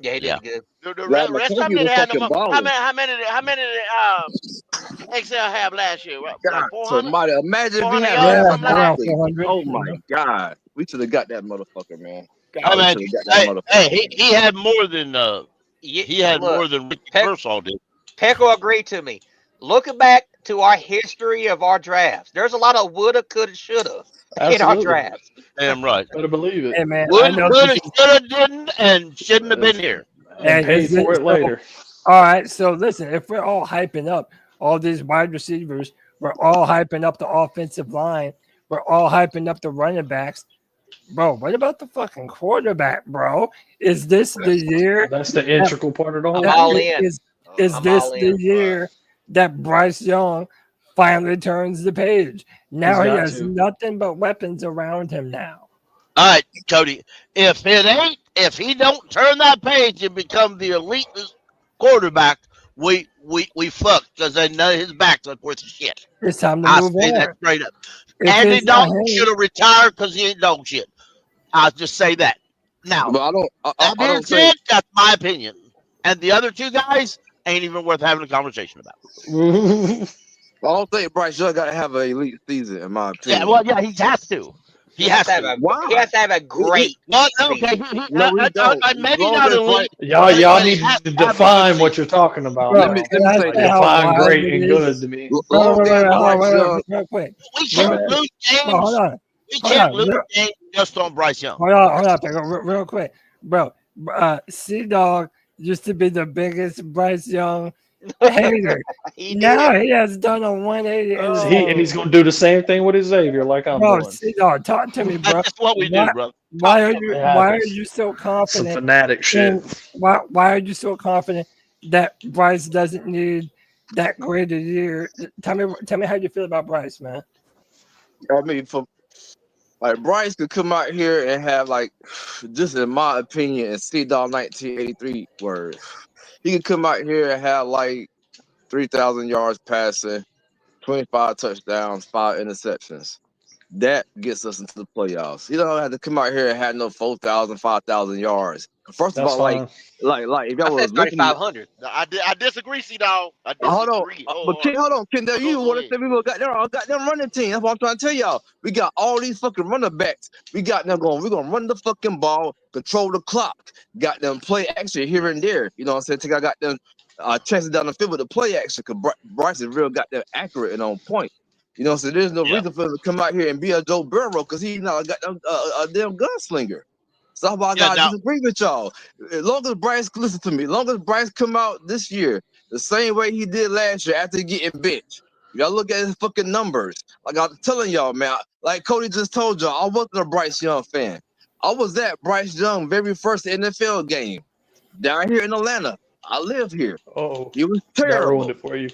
Yeah, he did good. The Lad rest of McConkey them didn't was have fucking no. balling. How many did XL have last year? What, God, like 400? somebody, imagine if we 400 had yards, that. something like that? 400. Oh my God, we should have got that motherfucker, man. God, I we mean, should have got that motherfucker. hey, he had more than he had Look, more than Ricky Peck- Pearsall did. Pickle agreed to me. Looking back to our history of our drafts, there's a lot of woulda, coulda, shoulda in our Absolutely. drafts. Damn right. Better believe it. Hey man, I Would, know coulda, this is- shoulda, didn't, and shouldn't have been here. And paid is it- for it later. All right, so listen, if we're all hyping up all these wide receivers, we're all hyping up the offensive line, we're all hyping up the running backs. Bro, what about the fucking quarterback, bro? Is this the year? That's the integral part of the whole I'm all in. Is I'm this all the in. year that Bryce Young finally turns the page? Now he got has to. nothing but weapons around him now. All right, Cody. If he don't turn that page and become the elite quarterback, we fucked because then none of his backs are worth shit. It's time to I move say on. that straight up. If Andy it's not Dalton him- should have retired because he ain't dog shit. I'll just say that. Now, But I that don't being think. said, that's my opinion. And the other two guys ain't even worth having a conversation about. I don't think Bryce Young got to have an elite season, in my opinion. Yeah, well, yeah, he has to. He has to. He has to have a great. Well, okay, No, he don't. maybe Long not as elite. Y'all but he need has to to have a define good what you're talking about. Bro, Let me say that's this. how Define wide great it and is. good to me. Long as Bryce Young, Real quick. We can't lose games. Hold on. We Hold can't on. lose Real- games just on Bryce Young. Hold on, Pickle, real quick, bro. C Dog used to be the biggest Bryce Young hater. Now he has done a 180. And he's going to do the same thing with Xavier, like I'm Bro, doing. C Dog, talk to me, bro. That's what we do, bro. Why are you? Yeah, Why are that's you so Some confident? fanatic shit. Why are you so confident that Bryce doesn't need that great a year? Tell me how you feel about Bryce, man. I mean, Bryce could come out here and have just in my opinion, and C-Dog 1983 words, he could come out here and have 3,000 yards passing, 25 touchdowns, 5 interceptions. That gets us into the playoffs. You don't have to come out here and have no 4,000, 5,000 yards. First of That's all, fine. if y'all was looking, 3,500. I disagree, C-Dog. I hold on, disagree. but Ken, hold on, Ken. You Go want to ahead. say we got them running team? That's what I'm trying to tell y'all. We got all these fucking running backs. We got them going. We're gonna run the fucking ball, control the clock. Got them play action here and there. You know what I'm saying? I got them chances down the field with the play action. Cause Bryce is real got them accurate and on point. You know, so there's no reason for him to come out here and be a Joe Burrow because he's not got a damn gunslinger. So that's why I gotta disagree with y'all. As long as Bryce, listen to me, as long as Bryce come out this year the same way he did last year after getting benched. Y'all look at his fucking numbers. Like I'm telling y'all, man, like Cody just told y'all, I wasn't a Bryce Young fan. I was at Bryce Young very first NFL game down here in Atlanta. I live here. Oh, he was that terrible. ruined it for you.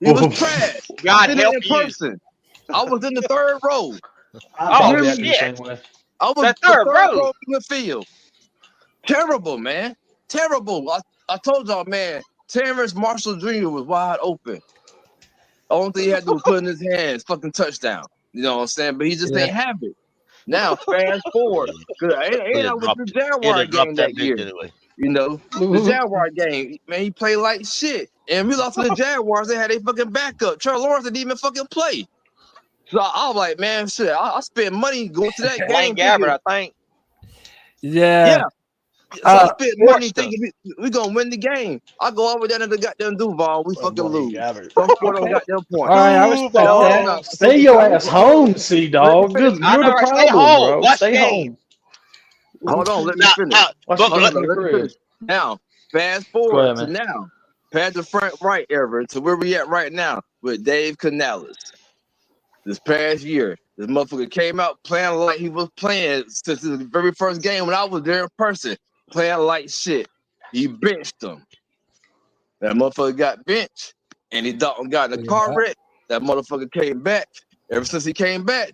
He was trash. God I did help it in you. person. I was in the third row. Oh, You hear shit. me? I was The the third third row. row in the field. Terrible, man. Terrible. I told y'all, man, Terrence Marshall Jr. was wide open. Only thing he had to do was put in his hands, fucking touchdown. You know what I'm saying? But he just ain't have it. Now, fast forward. Because I was the Jaguar game that year. Anyway. You know, the Jaguar game, man, he played like shit. And we lost to the Jaguars. They had a fucking backup. Trevor Lawrence didn't even fucking play. So I was like, man, shit, I spent money going to that game. Blaine Gabbert, I think. Yeah. So I spent money thinking we gonna win the game. I go over there to the goddamn Duval, we fucking lose. Some sort of goddamn point. All right, I respect that. Stay your ass home, C Dog. You're the Stay problem, home. bro. Watch Stay the home. Hold on, let me finish. Watch the game in the crib. Now, fast Go forward ahead, to now. Panther front right era to where we at right now with Dave Canales. This past year, this motherfucker came out playing like he was playing since his very first game when I was there in person, playing like shit. He benched him. That motherfucker got benched, and he got in a car wreck. That motherfucker came back. Ever since he came back,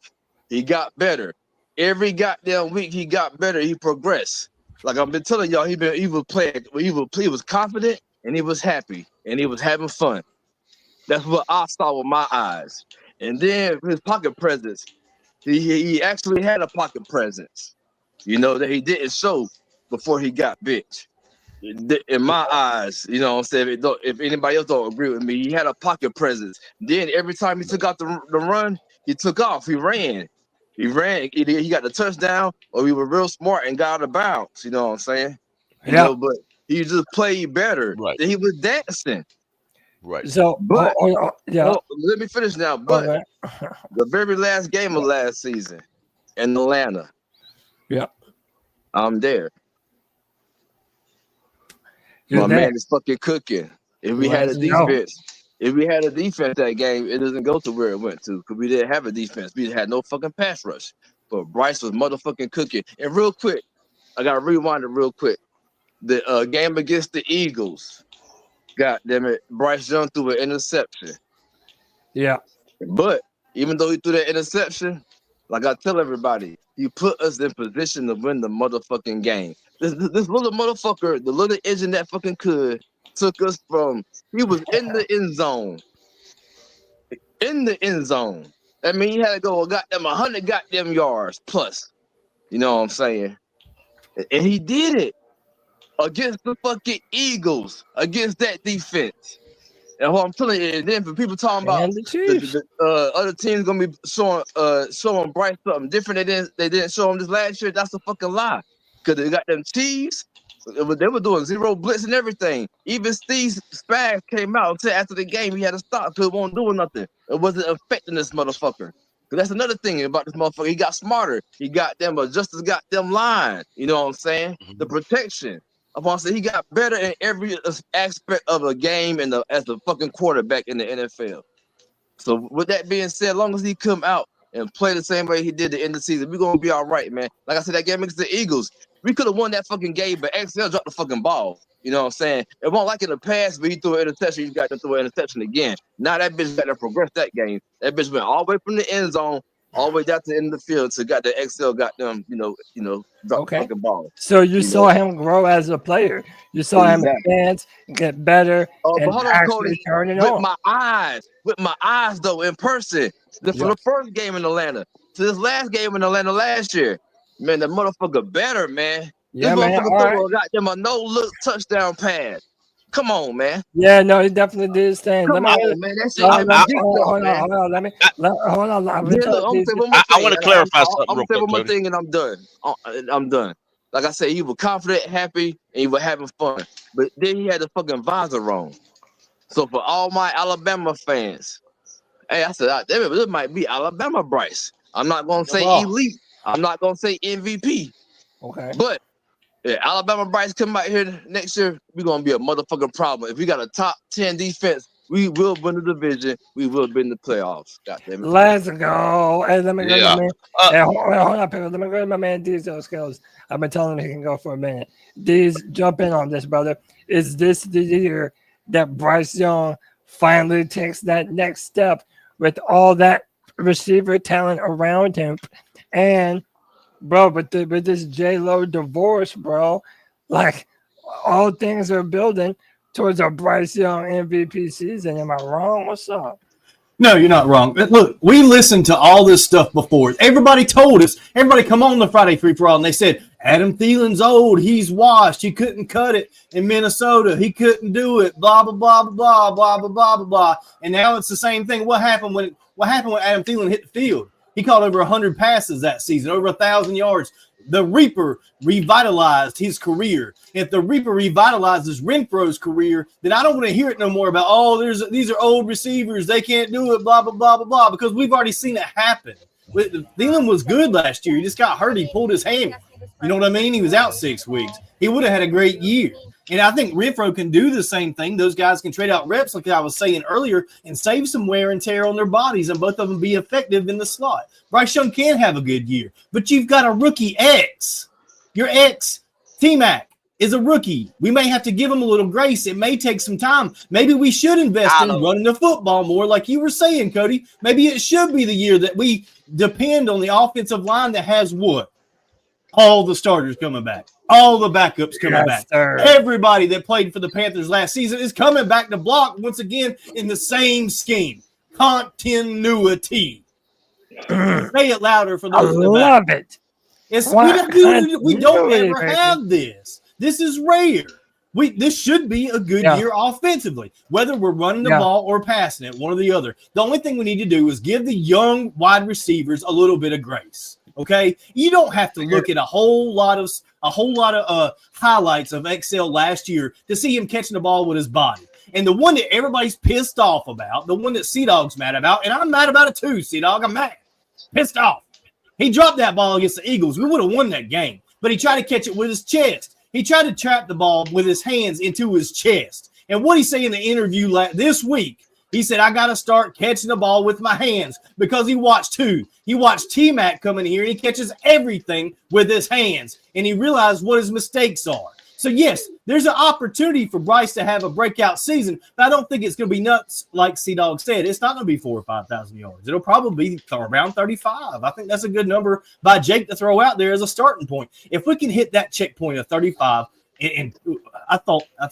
he got better. Every goddamn week he got better. He progressed. Like I've been telling y'all, he was playing. He was confident and he was happy and he was having fun. That's what I saw with my eyes. And then his pocket presence, he actually had a pocket presence, that he didn't show before he got benched. In my eyes, you know what I'm saying? If anybody else don't agree with me, he had a pocket presence. Then every time he took out the run, he took off. He ran. He got the touchdown, or he was real smart and got out of bounds. You know what I'm saying? But he just played better. Right. He was dancing. Right. So, but let me finish now. But the very last game of last season in Atlanta, I'm there. My man is fucking cooking. If we had a defense, that game, it doesn't go to where it went to because we didn't have a defense. We had no fucking pass rush. But Bryce was motherfucking cooking. And real quick, I gotta rewind it real quick. The game against the Eagles, God damn it, Bryce Young threw an interception. Yeah. But even though he threw that interception, like I tell everybody, he put us in position to win the motherfucking game. This little motherfucker, the little engine that fucking could, took us from, he was in the end zone. In the end zone. I mean, he had to go goddamn 100 goddamn yards plus. You know what I'm saying? And he did it against the fucking Eagles, against that defense. And what I'm telling you, and then for people talking about the other teams gonna be showing Bryce something different, they didn't show him this last year. That's a fucking lie. Cause they got them Chiefs. They were doing zero blitz and everything. Even Steve Spags came out and said after the game he had to stop because it wasn't doing nothing. It wasn't affecting this motherfucker. Cause that's another thing about this motherfucker. He got smarter. He got them adjusted, got them line. You know what I'm saying? Mm-hmm. The protection. I want to say he got better in every aspect of a game and as a fucking quarterback in the NFL. So with that being said, as long as he come out and play the same way he did the end of the season, we're gonna be all right, man. Like I said, that game against the Eagles, we could have won that fucking game, but XL dropped the fucking ball. You know what I'm saying? It won't like in the past, but he threw an interception. He got to throw an interception again. Now that bitch got to progress that game. That bitch went all the way from the end zone all the way down to the end of the field to got the XL got them, drop the fucking ball. So you saw him grow as a player. You saw him advance, get better, and but hold on, actually Cody. turn it with on. With my eyes though, in person, from the first game in Atlanta to this last game in Atlanta last year, man, the motherfucker better, man. Yeah, this man. motherfucker got them a no-look touchdown pass. Come on, man. Yeah, no, he definitely did his thing. Come on, man. That shit hold on. I want to clarify something I'm real gonna say quick, one more Cody. thing, and I'm done. Like I said, he was confident, happy, and he was having fun. But then he had the fucking visor on. So for all my Alabama fans, hey, I said this might be Alabama Bryce. I'm not gonna say elite. I'm not gonna say MVP. Okay. But Alabama Bryce come out here next year, we're gonna be a motherfucking problem. If we got a top 10 defense, we will win the division. We will be in the playoffs. God damn it. Let's go. Hey, let me go to my man. Hold on, people. Let me go to my man Diesel Skills. I've been telling him he can go for a minute. Deez, jump in on this, brother. Is this the year that Bryce Young finally takes that next step with all that receiver talent around him? And bro, with this J-Lo divorce, bro, like all things are building towards a Bryce Young MVP season. Am I wrong? What's up? No, you're not wrong. Look, we listened to all this stuff before. Everybody told us. Everybody come on the Friday Free For All, and they said, Adam Thielen's old. He's washed. He couldn't cut it in Minnesota. He couldn't do it. Blah, blah, blah, blah, blah, blah, blah, blah, blah. And now it's the same thing. What happened when Adam Thielen hit the field? He caught over 100 passes that season, over 1,000 yards. The Reaper revitalized his career. If the Reaper revitalizes Renfrow's career, then I don't want to hear it no more about, these are old receivers. They can't do it, blah, blah, blah, blah, blah, because we've already seen it happen. Thielen was good last year. He just got hurt. He pulled his hammy. You know what I mean? He was out 6 weeks. He would have had a great year. And I think Renfrow can do the same thing. Those guys can trade out reps, like I was saying earlier, and save some wear and tear on their bodies, and both of them be effective in the slot. Bryce Young can have a good year, but you've got a rookie X. Your X, T-Mac, is a rookie. We may have to give him a little grace. It may take some time. Maybe we should invest in running the football more, like you were saying, Cody. Maybe it should be the year that we depend on the offensive line that has what? All the starters coming back. All the backups coming back. Sir. Everybody that played for the Panthers last season is coming back to block once again in the same scheme. Continuity. Say it louder for those. I love it. We don't ever have this. This is rare. This should be a good year offensively, whether we're running the ball or passing it, one or the other. The only thing we need to do is give the young wide receivers a little bit of grace. Okay, you don't have to look at a whole lot of highlights of XL last year to see him catching the ball with his body. And the one that everybody's pissed off about, the one that C-Dog's mad about, and I'm mad about it too, C-Dog. I'm mad, pissed off. He dropped that ball against the Eagles. We would have won that game, but he tried to catch it with his chest. He tried to trap the ball with his hands into his chest. And what he said in the interview this week, he said, I got to start catching the ball with my hands because he watched who? He watched T-Mac come in here and he catches everything with his hands. And he realized what his mistakes are. So, yes, there's an opportunity for Bryce to have a breakout season, but I don't think it's going to be nuts like C-Dog said. It's not going to be 4,000 or 5,000 yards. It'll probably be around 35. I think that's a good number by Jake to throw out there as a starting point. If we can hit that checkpoint of 35, and I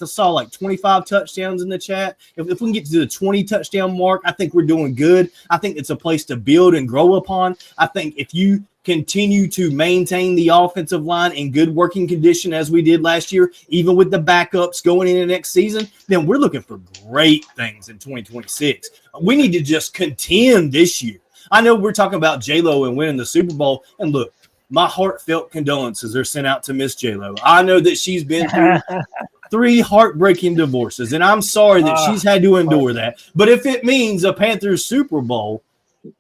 saw like 25 touchdowns in the chat. If we can get to the 20 touchdown mark, I think we're doing good. I think it's a place to build and grow upon. I think if you continue to maintain the offensive line in good working condition as we did last year, even with the backups going into next season, then we're looking for great things in 2026. We need to just contend this year. I know we're talking about J-Lo and winning the Super Bowl, and look, my heartfelt condolences are sent out to Miss J-Lo. I know that she's been through 3 heartbreaking divorces, and I'm sorry that she's had to endure that. But if it means a Panthers Super Bowl,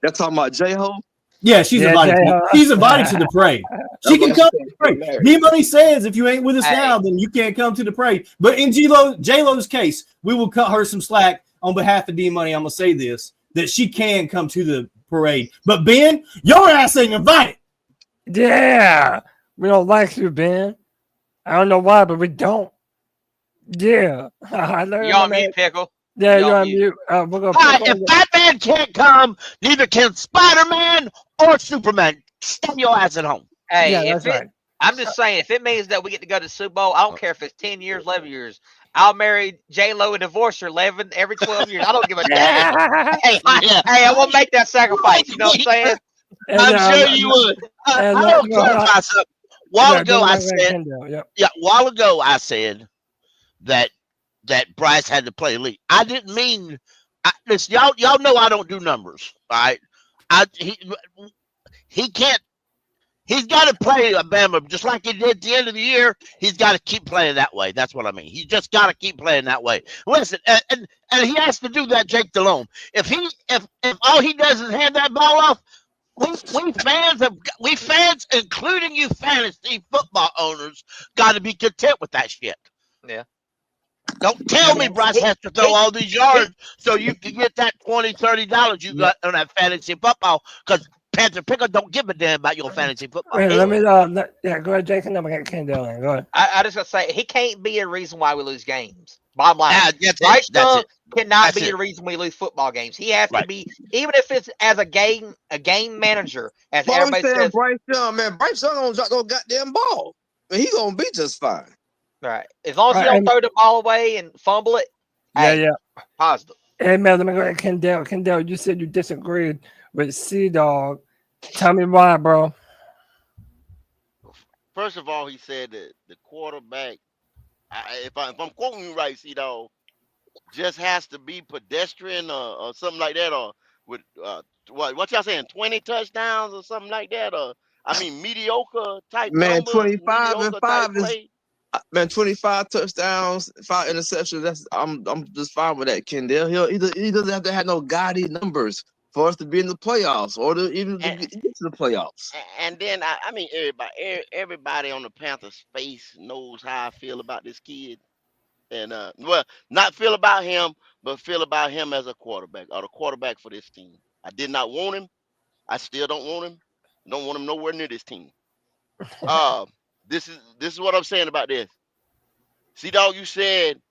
that's talking about J-Ho? Yeah, she's invited. She's invited to the parade. She can come to the parade. D-Money says if you ain't with us now, then you can't come to the parade. But in J-Lo's case, we will cut her some slack on behalf of D-Money. I'm going to say this, that she can come to the parade. But Ben, your ass ain't invited. Yeah, we don't like you, Ben. I don't know why, but we don't. Yeah, you're on mute, Pickle. Yeah, you're on mute. If Batman can't come, neither can Spider-Man or Superman. Stay your ass at home. Hey, I'm just saying, if it means that we get to go to the Super Bowl, I don't care if it's 10 years, 11 years. I'll marry J-Lo and divorce her every 12 years. I don't give a damn. Hey, I won't make that sacrifice. You know what I'm saying? I'm sure you would. I don't clarify something. While ago, I said that Bryce had to play elite. I didn't mean. Listen, y'all know I don't do numbers. All right, he can't. He's got to play Alabama just like he did at the end of the year. He's got to keep playing that way. That's what I mean. He just got to keep playing that way. Listen, and he has to do that, Jake Delhomme. If all he does is hand that ball off. We fans, including you fantasy football owners, got to be content with that shit. Yeah. Don't tell me Bryce has to throw all these yards so you can get that $20, $30 you got on that fantasy football, because Panther Pickle don't give a damn about your fantasy football. Wait, let me go ahead, Jason. Then we got Kendall. Go ahead. I just got to say, he can't be a reason why we lose games. Bottom line, Bryce Young cannot be the reason we lose football games. He has to be, even if it's as a game manager, as everybody says. Bryce Young, man, Bryce Young don't drop no goddamn ball. Man, he's gonna be just fine. Right, as long as he don't throw the ball away and fumble it. Positive. Hey man, let me go ahead, Kendall. Kendall, you said you disagreed with C-Dog. Tell me why, bro. First of all, he said that the quarterback, if I'm quoting you right, C-Dog, just has to be pedestrian or something like that, or with what y'all saying, 20 touchdowns or something like that, or mediocre type. Man, numbers, 25 and 5 is. Man, 25 touchdowns, 5 interceptions. I'm just fine with that, Kendall. He doesn't have to have no gaudy numbers. for us to be in the playoffs or to even to get to the playoffs. And then I mean everybody on the Panthers face knows how I feel about this kid. And well, not feel about him, but feel about him as a quarterback or the quarterback for this team. I did not want him. I still don't want him. Don't want him nowhere near this team. This is what I'm saying about this. See, dog, you said,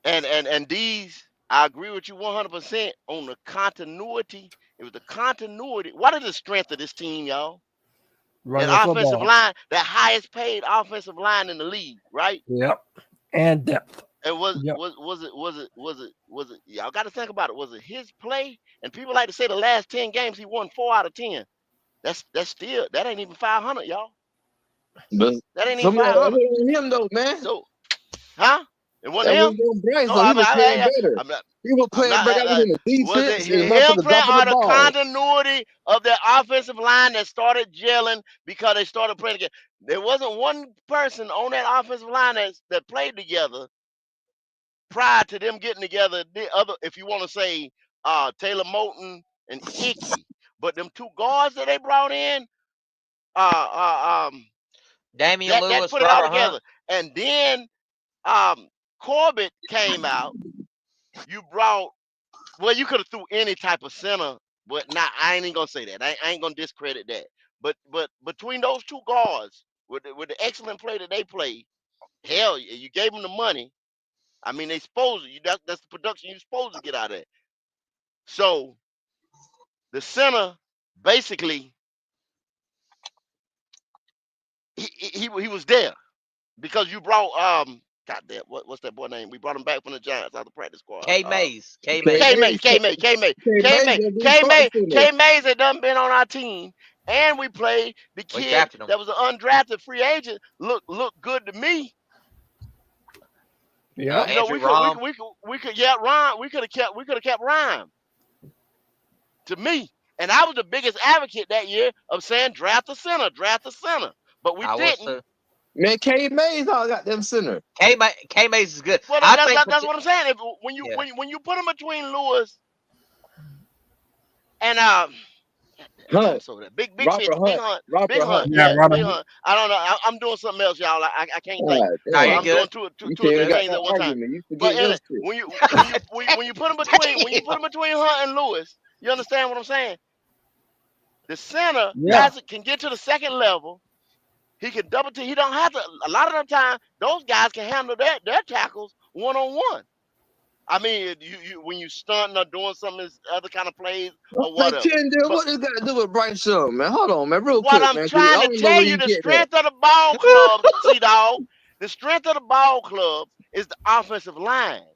and these, I agree with you 100% on the continuity. It was the continuity. What is the strength of this team, y'all? Running That the offensive football. line, the highest paid offensive line in the league, right? Yep. And depth. And was Yep. it? Y'all got to think about it. Was it his play? And people like to say the last 10 games he won 4 out of 10. That's still, that ain't even 500, y'all. But That ain't some even of that 500. wasn't him though, man. So, huh? It wasn't That him. was Bryce, No, though. He was playing better. He was I'm playing not. better. That was in the Was it defense and not for him the playing drop of or the the ball. continuity of the offensive line that started gelling because they started playing together? There wasn't one person on that offensive line that played together prior to them getting together. The other, if you want to say Taylor Moton and Icky, but them two guards that they brought in, Damian that Lewis, put it all Robert together. Hunt. And then Corbett came out. You brought, well, you could have threw any type of center, but not. I ain't even gonna say that. I ain't gonna discredit that. But between those two guards, with the excellent play that they played, hell, you gave them the money. I mean, they supposed to. That's the production you're supposed to get out of it. So the center basically he was there because you brought goddamn what's that boy name? We brought him back from the Giants out of the practice squad. K Mays. K Mays had done been on our team, and we played the We kid drafted him. that was an undrafted free agent. Look good to me. Yeah. You know, Andrew Rahm. we could yeah, Ryan. We could have kept Ryan. To me, and I was the biggest advocate that year of saying draft a center. But we I was didn't. too. Man, K Mays all got them center. K Mays is good. Well, I think that's what I'm saying. When you put him between Lewis and Hunt. so that big Robert shit, Hunt. big Hunt, Yeah, Robert big Hunt. Hunt. I don't know. I'm doing something else, y'all. I can't think. God, Nah, damn. you're I'm good. doing two You or three can't got things that at one time. argument. You But forget this shit. when you put him between Hunt and Lewis, you understand what I'm saying? The center Yeah. can get to the second level. He can double team. He don't have to. A lot of the time, those guys can handle their tackles one-on-one. I mean, you when you stunting or doing some of this other kind of plays or Hey, whatever. Kendall, But what this got to do with Bryce Young, man? Hold on, man, real what quick, I'm man. 'Cause trying I to don't know tell where you, you the get that. strength of the ball club, C-Dog, the strength of the ball club is the offensive line.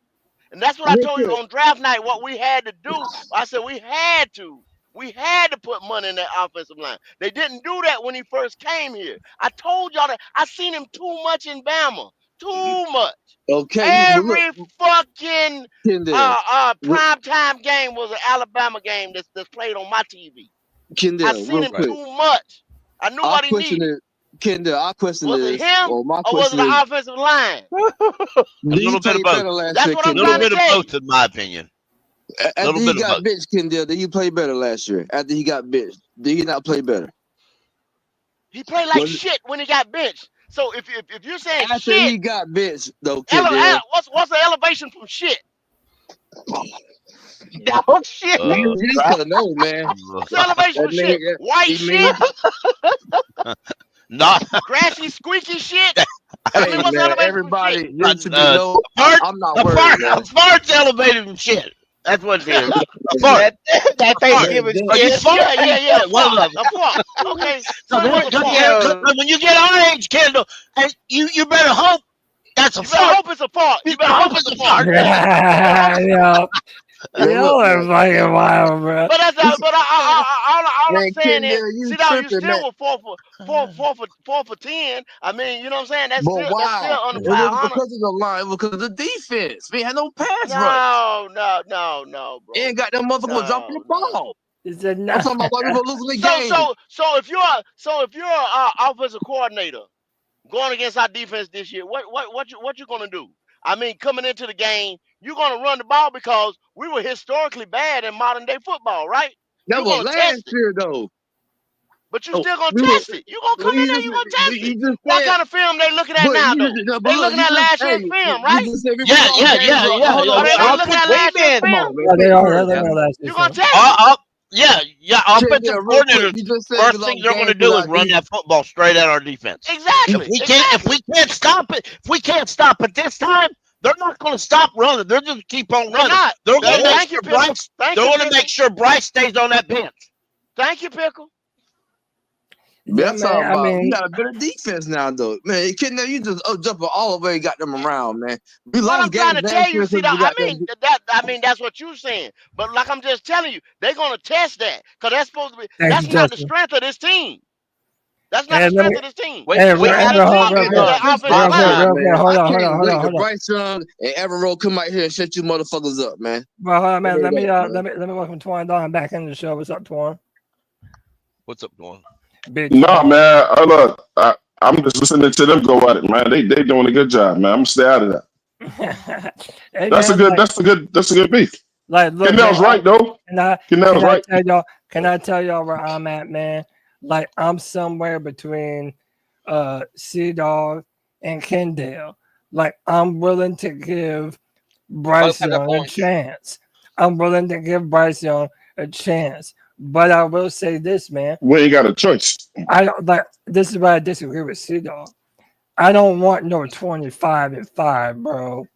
And that's what I Real told you quick. on draft night, what we had to do. I said we had to put money in that offensive line. They didn't do that when he first came here. I told y'all that. I seen him too much in Bama. Too much. Okay, well, look, Every fucking Kendall. primetime game was an Alabama game that's played on my TV. I Kendall, seen real him quick. too much. I knew Our what he question needed. is, Kendall, our question Was it is, him or my or was it question is, the offensive line? A did he little bit play of both. better last That's year, what I'm A little trying Kendall? to bit of tell you. both, in my opinion. A After little he bit of got both. benched, Kendall, did he play better last year? After he got benched, did he not play better? He played like Was shit when he got benched. So if you're saying after shit, he got benched, though, Kendall? what's the elevation from shit? Oh shit. You just gotta know, man. What's the elevation That from shit? nigga, White he shit? Not Grassy, squeaky shit? I Hey mean, what's the man, elevation from shit? everybody just to be know, fart. I'm not A worried, fart. A man. fart's elevated from shit. That's what it is. A fart. That Thanksgiving Or you shit. fart. Yeah. A one of them. A fart. Okay. So So what's a fart? when you get our age, Kendall, and you better hope that's a You better fart. hope it's a fart. You better hope it's a fart. Yeah. Man, Y'all look, are man. fucking wild, bro. But that's but all Man, I'm saying is, Kendall, you see now you tripping, man. still were four for 10. I mean, you know what I'm saying? That's But why? still under It wasn't 500. because of the line, it was because of the defense. We had no pass rush. No, bro. And got them motherfuckers dropping the ball. It's a I'm talking about why we were losing the game. So if you're an offensive coordinator going against our defense this year, what you gonna do? I mean, coming into the game, you're gonna run the ball because we were historically bad in modern day football, right? That You're was gonna last test it, year though. but you Oh, still gonna we were, test it. You gonna come in there, you gonna test it. you just What said, kind of film they looking at but now, you though? just, no, but They look, looking you at just, last hey, year's film, you right? just said we Yeah, lost yeah, games. yeah, Hold yeah. on, Are they hold on. looking at Wait last a year's minute, come film? on, man. Yeah, they are. Quick, They're looking at last You year's gonna film. test it. Yeah. check Offensive there real quick. coordinators. You just said we First lost thing they're going to games do without is run defense. that football straight at our defense. Exactly. If we can't stop it, this time, they're not going to stop running. They're just keep on They're running. not. They're going to make Thank you, sure Pickle. Bryce. Thank They're you, going to Pickle. make sure Bryce stays on that bench. Thank you, Pickle. Yeah, That's man. talking I about we mean, got a better defense now, though. Man, you kidding? You just jumping all the way, got them around, man. We What I'm lost trying games to last tell year you, see, because we got them. I mean that's what you're saying. But like I'm just telling you, they're gonna test that because that's supposed to be. thank That's you, not the Justin. strength of this team. That's not the And let me, strength of this team. We hey, we Strength of had this real team quick, is that This offensive real quick, line. time, real quick. man. Hold I on, hold can't on, hold wait on, to hold on. Bryce Young and Evan Rowe come out here and shut you motherfuckers up, man. Well, hold on, man. Wait, man. Let me welcome Twan Don back into the show. What's up, Twan? What's up, Dwan? Big Nah, Twan. man. Look, I'm just listening to them go at it, man. They doing a good job, man. I'm gonna stay out of that. Hey, That's a man, good. That's a good beef. look, man. Kendall's right though. Kendall's right. Can I tell y'all where I'm at, man? Like I'm somewhere between Sea Dog and Kendall. Like I'm willing to give Bryce have their Young a points. chance. I'm willing to give Bryce Young a chance. But I will say this, man. We ain't got a choice. I don't like this is why I disagree with Sea Dog. I don't want no 25-5, bro.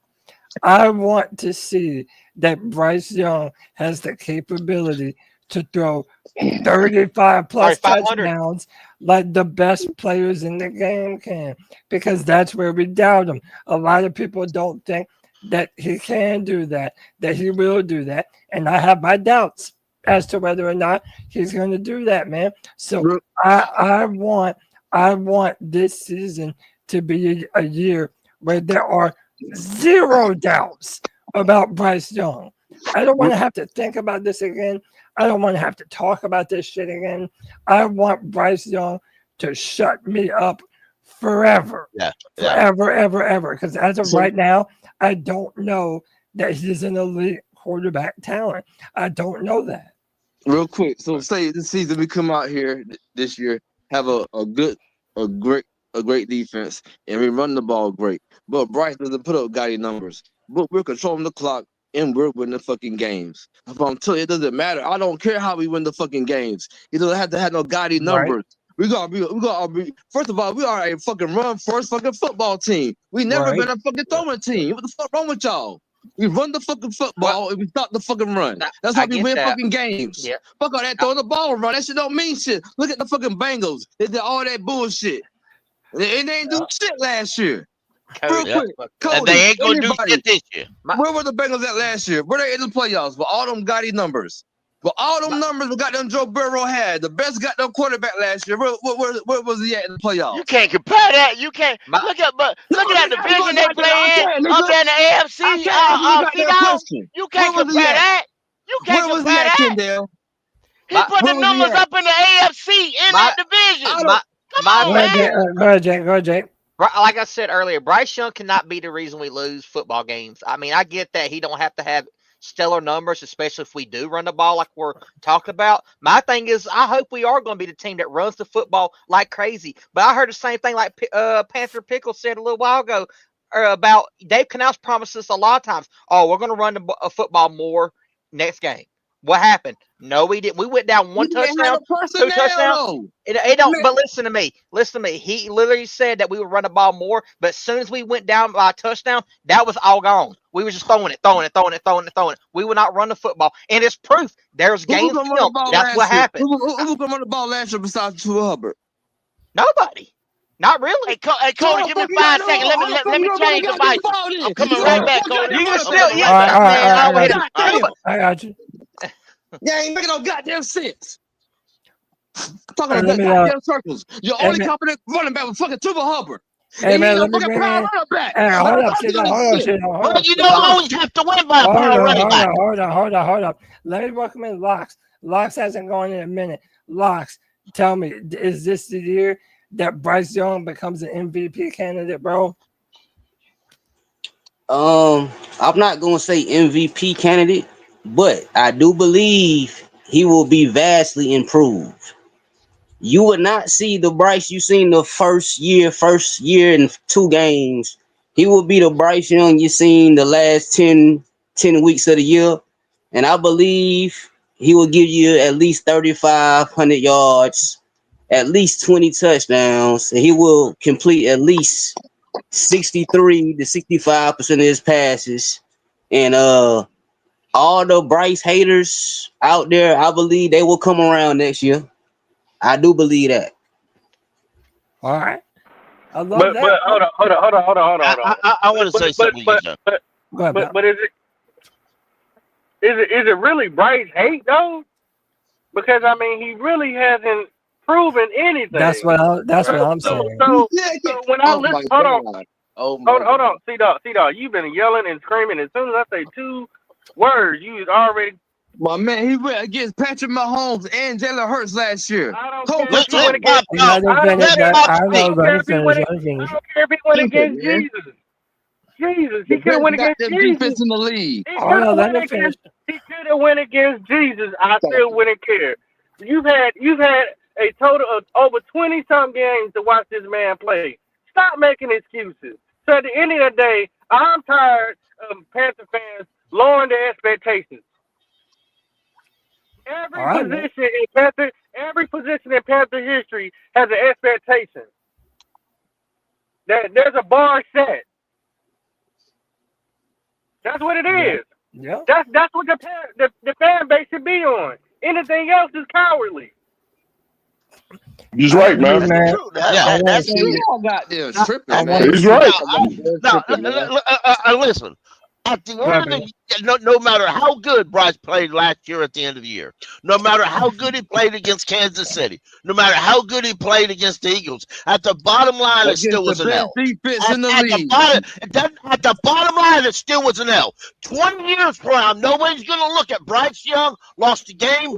I want to see that Bryce Young has the capability to throw 35 plus 3,500. touchdowns like the best players in the game can, because that's where we doubt him. A lot of people don't think that he can do that he will do that. And I have my doubts as to whether or not he's going to do that, man. So I want this season to be a year where there are zero doubts about Bryce Young. I don't want to have to think about this again. I don't want to have to talk about this shit again. I want Bryce Young to shut me up forever. Forever, ever. Because as of right now, I don't know that he's an elite quarterback talent. I don't know that. Real quick, so say this season we come out here this year, have a great defense, and we run the ball great. But Bryce doesn't put up gaudy numbers. But we're controlling the clock and we're winning fucking games. If I'm telling you, it doesn't matter. I don't care how we win the fucking games. He doesn't have to have no gaudy numbers. We gotta be. First of all, we are a fucking run first fucking football team. We never been a fucking throwing team. What the fuck wrong with y'all? We run the fucking football and we stop the fucking run. That's how we win fucking games. Yeah. Fuck all that throwing the ball and run. That shit don't mean shit. Look at the fucking Bengals. They did all that bullshit. And they ain't do shit last year. Cody, Real quick, Cody, And they ain't going to do shit this year. where were the Bengals at last year? Were they in the playoffs with all them gaudy numbers? But all them numbers that goddamn Joe Burrow had, the best goddamn quarterback last year, where was he at in the playoffs? You can't compare that. You can't look at that division they play in up there in the AFC. You can't compare that. You can't compare that. Kendall? He put the numbers up in the AFC in that division. Come on, man. Go ahead, Jake. Like I said earlier, Bryce Young cannot be the reason we lose football games. I mean, I get that he don't have to have stellar numbers, especially if we do run the ball like we're talking about. My thing is, I hope we are going to be the team that runs the football like crazy. But I heard the same thing like Panther Pickle said a little while ago about Dave Canales promised us a lot of times, oh, we're going to run the football more next game. What happened? No, we didn't. We went down one touchdown, 2 touchdowns. It don't. But listen to me. He literally said that we would run the ball more. But as soon as we went down by a touchdown, that was all gone. We were just throwing it. We would not run the football, and it's proof. There's games film. That's what happened. Who was going to run the ball last year besides Tua Hubbard? Nobody. Not really. Hey, Cody, give me 5 seconds. Let me change the mic. I'm coming right back, Cody. You can still, I got you. Yeah, ain't making no goddamn sense. Talking about Let me, goddamn circles. You're hey, only man. confident running back with fucking Tuba Hubbard. Hey, And man, he's let a me fucking bring power in. runner back. Hey, Stop hold up, talking sit down, that hold up, shit. sit down, hold Well, up. you don't always have to win by a power running back. Hold up. Let me welcome in Locks. Locks hasn't gone in a minute. Locks, tell me, is this the year that Bryce Young becomes an MVP candidate, bro? I'm not gonna say MVP candidate, but I do believe he will be vastly improved. You would not see the Bryce you seen the first year in 2 games. He will be the Bryce Young you seen the last 10 weeks of the year. And I believe he will give you at least 3,500 yards, at least 20 touchdowns, and he will complete at least 63 to 65% of his passes. And all the Bryce haters out there, I believe they will come around next year. I do believe that. All right. I love But that. hold on. I want to say something. But Go ahead, Bill. is it really Bryce hate though? Because I mean he really hasn't proven anything. That's what I'm So saying. when I Oh my listen, hold on, God. Oh my hold on, C-Dog, you've been yelling and screaming. As soon as I say 2 words, you was already. My man, he went against Patrick Mahomes and Jalen Hurts last year. I don't Cold care if he Listen, went against. Pop, Let him I don't finish. care. I know. I don't Let care him if he went. finish. Let him I finish. don't care if he went Stupid, against man. Jesus. Jesus, The he could have best went against goddamn Jesus. defense in the league. He Hold could have on. Let went him finish. against. He could have went against Jesus. I Stop still it. wouldn't care. You've had a total of over 20-some games to watch this man play. Stop making excuses. So at the end of the day, I'm tired of Panther fans lowering their expectations. All right, man. Every position in Panther history has an expectation. There's a bar set. That's what it Yeah. is. Yeah. That's what the fan base should be on. Anything else is cowardly. He's I right, agree, man. man. True. That, Yeah. I that, want to that's see true. it. Y'all got there I tripping, want man. to He's see right. it. Listen. At the Go end ahead, of Bill. the no matter how good Bryce played last year at the end of the year, no matter how good he played against Kansas City, no matter how good he played against the Eagles, at the bottom line it Against still the was an best L. defense in the At the league. bottom line it still was an L. 20 years from now, nobody's going to look at Bryce Young lost the game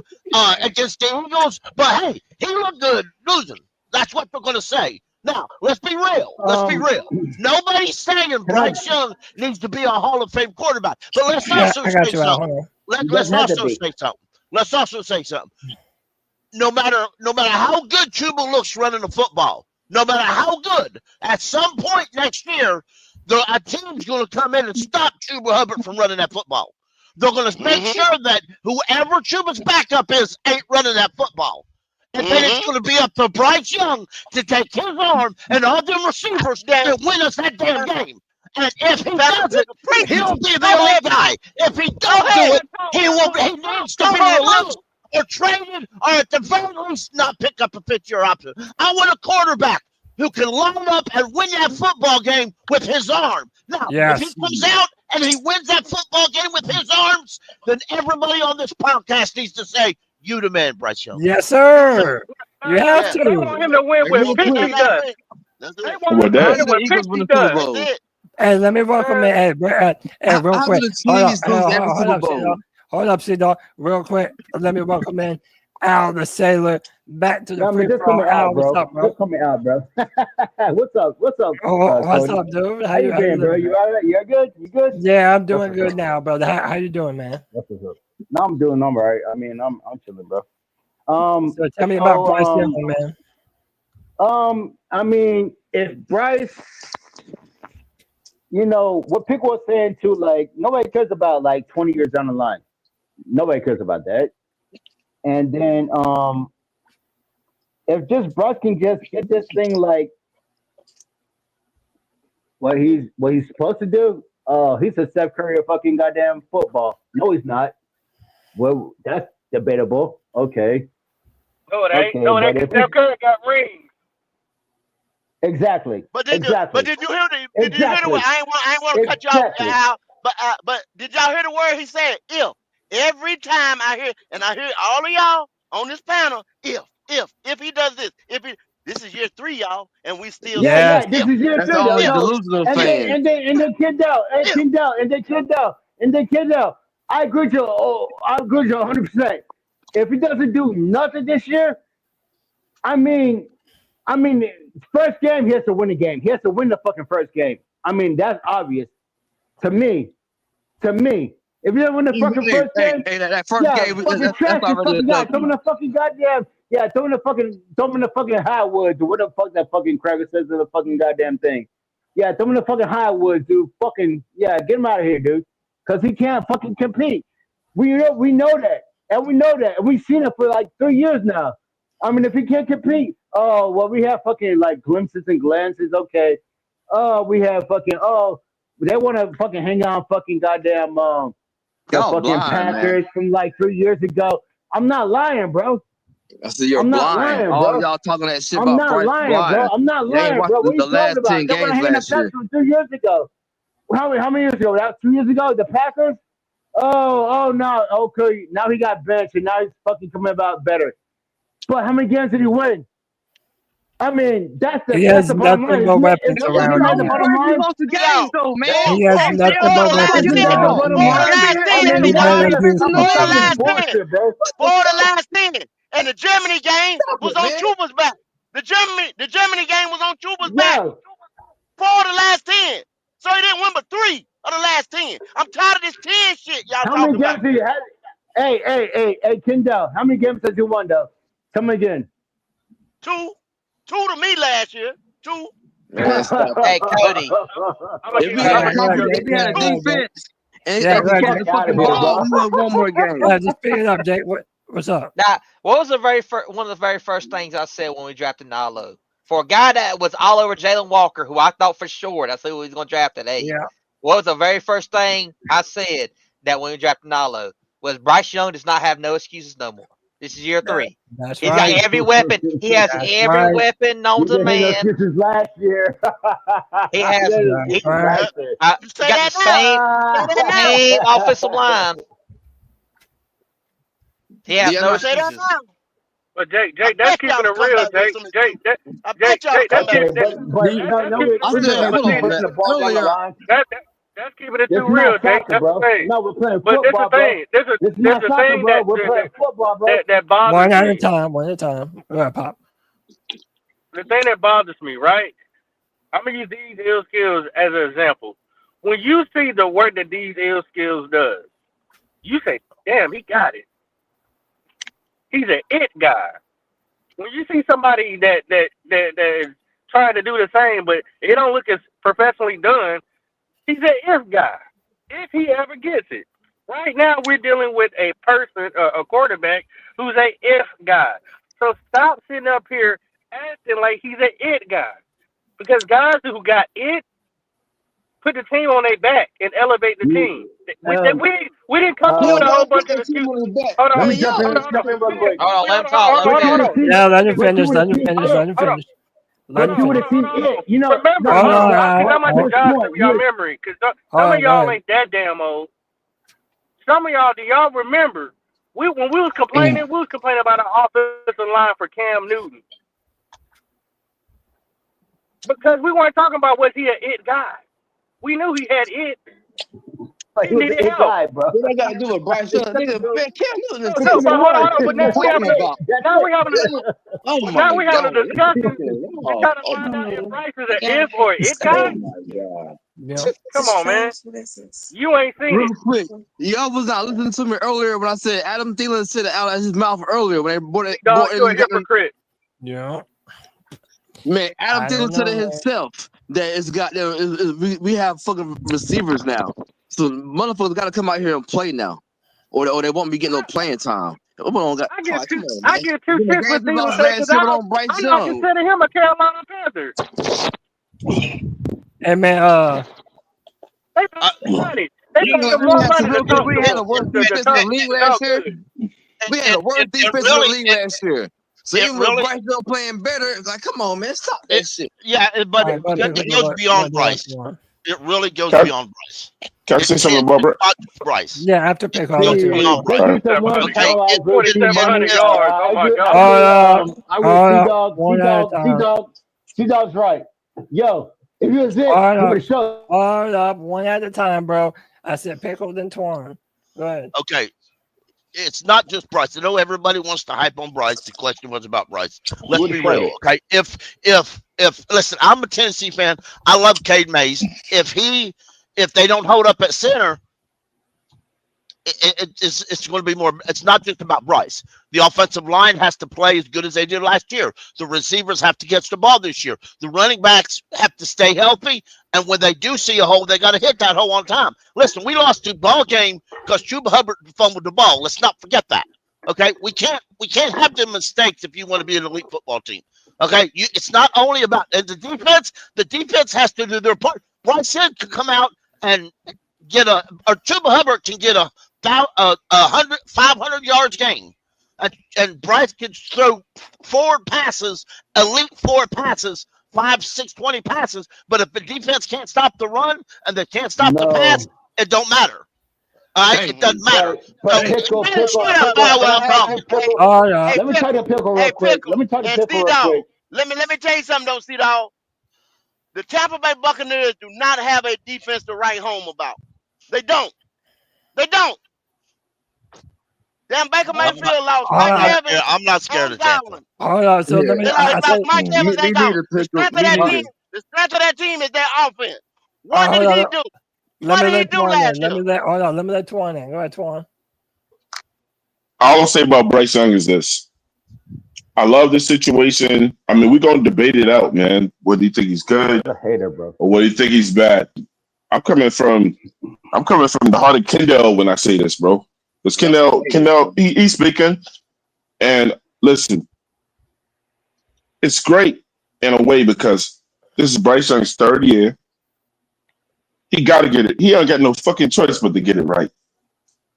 against the Eagles, but hey, he looked good losing. That's what they're going to say. Now, let's be real. Nobody's saying Bryce Young needs to be a Hall of Fame quarterback. But let's Yeah, also I got say you out. something. Hold on. Let's also say something. No matter how good Chuba looks running the football, no matter how good, at some point next year, a team's going to come in and stop Chuba Hubbard from running that football. They're going to make sure that whoever Chuba's backup is ain't running that football. And then it's going to be up to Bryce Young to take his arm and all them receivers and win us that damn game. And if he does it, he'll be the elite guy. If he don't do it, he needs to be released or traded or at the very least not pick up a fifth-year option. I want a quarterback who can line up and win that football game with his arm. Now, if he Yes. comes out and he wins that football game with his arms, then everybody on this podcast needs to say, you the man, Bryce Young. Yes, sir. You have They want to. him to win And with real 50 quick, dust. That's They it. want him With to that, win how do the with Eagles 50 win the Super dust. Bowl? That's it. Hey, let me welcome in. Hey, real How quick. do the Chiefs lose every Super Bowl? Hold up, C-Dog. Real quick. Let me welcome in Al the Sailor back to the No, I mean, free just for all. coming Al, out, what's bro. up, bro? Just coming out, bro. What's up? What's up? What's Cody? up, dude? How you been, bro? doing? You all right? You good? You good? Yeah, I'm doing good now, brother. How you doing, man? What's up? No, I'm doing all right. I mean, I'm chilling, bro. So tell me about Bryce Young, man. I mean, if Bryce, you know, what people are saying too, like nobody cares about like 20 years down the line. Nobody cares about that. And then if just Bryce can just get this thing like what he's supposed to do, he's a Steph Curry of fucking goddamn football. No, he's not. Well, that's debatable. Okay. No, it ain't. Okay, No, it but ain't. if 'Cause Steph Curry got rings. exactly. But did you hear the Exactly. I ain't want to cut you off, Exactly. Al, but did y'all hear the word he said? If every time I hear all of y'all on this panel, if he does this, this is year 3, y'all, and we still Yeah, saying this is year That's 3 all though. these No, delusional and fans. then kid out, and then kid out. I agree with you. Oh, I agree with you 100%. If he doesn't do nothing this year, I mean, first game he has to win the game. He has to win the fucking first game. I mean, that's obvious. To me. If you don't win the fucking first game, that first game, fucking trash this fucking guy. Throw him in the fucking goddamn, throw him in the fucking Highwoods, or what the fuck that fucking cracker says to the fucking goddamn thing. Yeah, throw him in the fucking Highwoods, dude. Fucking, get him out of here, dude. Because he can't fucking compete. We know that. And we know that. And we've seen it for like 3 years now. I mean, if he can't compete, we have fucking like glimpses and glances, okay. We have fucking, they want to fucking hang on fucking goddamn, the fucking blind, Panthers from like 3 years ago. I'm not lying, bro. I see you're I'm blind. not lying, All bro. y'all talking that shit I'm about not Bryce lying, blind. bro. I'm not You ain't lying, watched bro. What are the you last talking about? 10 They want to games hang the last year. Panthers from 2 years ago. How many years ago? That 2 years ago? The Packers? Oh, no. Okay. Now he got benched, and now he's fucking coming about better. But how many games did he win? I mean, that's the bottom line. nothing but weapons around Isn't that him. the bottom line? You lost the game, though, man. He has nothing but weapons Isn't that the around bottom him. line? He better do For the something. last 10. Bullshit, bro. For the last 10. And the Germany game was on Chuba's back. The Germany game was on Chuba's back. No. For the last 10. So he didn't win but 3 of the last 10. I'm tired of this 10 shit y'all How talking many games about. did you have? Hey, Kendall, how many games has you won, though? Tell me again. 2 to me last year. 2. Man, stop. Hey, Cody. If we had a defense and Yeah, if we right. had a fucking ball, we won one more game. Just pick it up, Jake. What's up? Now, what was one of the very first things I said when we drafted Nalo? For a guy that was all over Jalen Walker, who I thought for sure that's who he was going to draft at 8. Yeah. What was the very first thing I said that when we drafted Nalo was Bryce Young does not have no excuses no more. This is year 3. That's He's right. got every weapon. He has That's every right. weapon known to man. This is last year. He has he Right. got the same offensive line. He has no excuses. But Jake, that's keeping it real, Jake. That's keeping it too real, Jake. That's the thing. No, we're playing But football, this the thing that bothers One at a me. time. One at a time. All right, Pop. The thing that bothers me, right? I'm gonna use these ill skills as an example. When you see the work that these ill skills does, you say, "Damn, he got it." He's an it guy. When you see somebody that is trying to do the same, but it don't look as professionally done, he's an if guy. If he ever gets it. Right now, we're dealing with a person, a quarterback, who's a if guy. So stop sitting up here acting like he's an it guy. Because guys who got it put the team on their back and elevate the team. We didn't come up with a whole bunch of excuses. Hold on. Let him talk. Yeah, let him finish. Let him finish. Let him finish. Let him finish. Remember, how much a job to your memory? Because some of y'all ain't that damn old. Some of y'all, do y'all remember? When we was complaining about an offensive line for Cam Newton. Because we weren't talking about was he an it guy. We knew he had it. He was an it guy, bro. What I got to do with Bryce Young? Nigga, man, Cam Newton is No, but hold on. But now we having a discussion. We trying to find out if Bryce is an if or it guy. Yeah. Come on, man. You ain't seen Real it. quick, y'all was not listening to me earlier when I said Adam Thielen said it out of his mouth earlier when they brought it. Dog, you're a hypocrite. Yeah. Man, Adam I Thielen don't said know, it man. himself that it's got we have fucking receivers now, so motherfuckers got to come out here and play now, or they won't be getting no playing time. I get 2 cents for Thielen because I'm not considering him a Carolina Panther. Hey, man, They paid money. They paid him more money than Tom. We had the worst defense in the league last year. We had the worst defense in the league last year. So even with Bryce Young playing better, like, come on, man, stop that shit. Yeah, but All right, it goes beyond Bryce. It really goes Can- beyond Bryce. Can I say something about Bryce? Not just Bryce. yeah, after pick all It goes too. beyond Bryce. Okay, 4,700 yards. Oh my God. T-Dog's right. Yo, if you was it, Hold you up. would show. Hold up, one at a time, bro. I said Pickle then Twan. Go ahead. Okay. It's not just Bryce. I know everybody wants to hype on Bryce. The question was about Bryce. Let's be real, okay? If listen, I'm a Tennessee fan. I love Cade Mays. If he if they don't hold up at center, it's going to be more. It's not just about Bryce. The offensive line has to play as good as they did last year. The receivers have to catch the ball this year. The running backs have to stay healthy. And when they do see a hole, they got to hit that hole on time. Listen, we lost the ball game because Chuba Hubbard fumbled the ball. Let's not forget that. Okay, we can't have the mistakes if you want to be an elite football team. Okay, it's not only about and the defense. The defense has to do their part. Bryce Hill can come out and get or Chuba Hubbard can get a 500 yards game, and Bryce can throw 4 passes, elite 4 passes, 5, 6, 20 passes. But if the defense can't stop the run and they can't stop the pass, it don't matter. All right, it doesn't matter. But Pickle, Let me talk to Pickle real quick. Let me talk to Pickle real quick. Let me tell you something though, C-Dog. The Tampa Bay Buccaneers do not have a defense to write home about. They don't. Damn, Baker Mayfield lost Mike Evans. I'm not scared of Tampa. Hold on, so let me. Mike Evans ain't out. The strength of that team is their offense. What did he do? What did he do last year? Let me let Twan in. Go ahead, Twan. All I'll say about Bryce Young is this. I love this situation. I mean, we're going to debate it out, man. Whether you think he's good a hater, bro, or whether you think he's bad. I'm coming from the heart of Kendall when I say this, bro. Because Kendall, he's speaking. And listen, it's great in a way because this is Bryce Young's 3rd year. He got to get it. He ain't got no fucking choice but to get it right.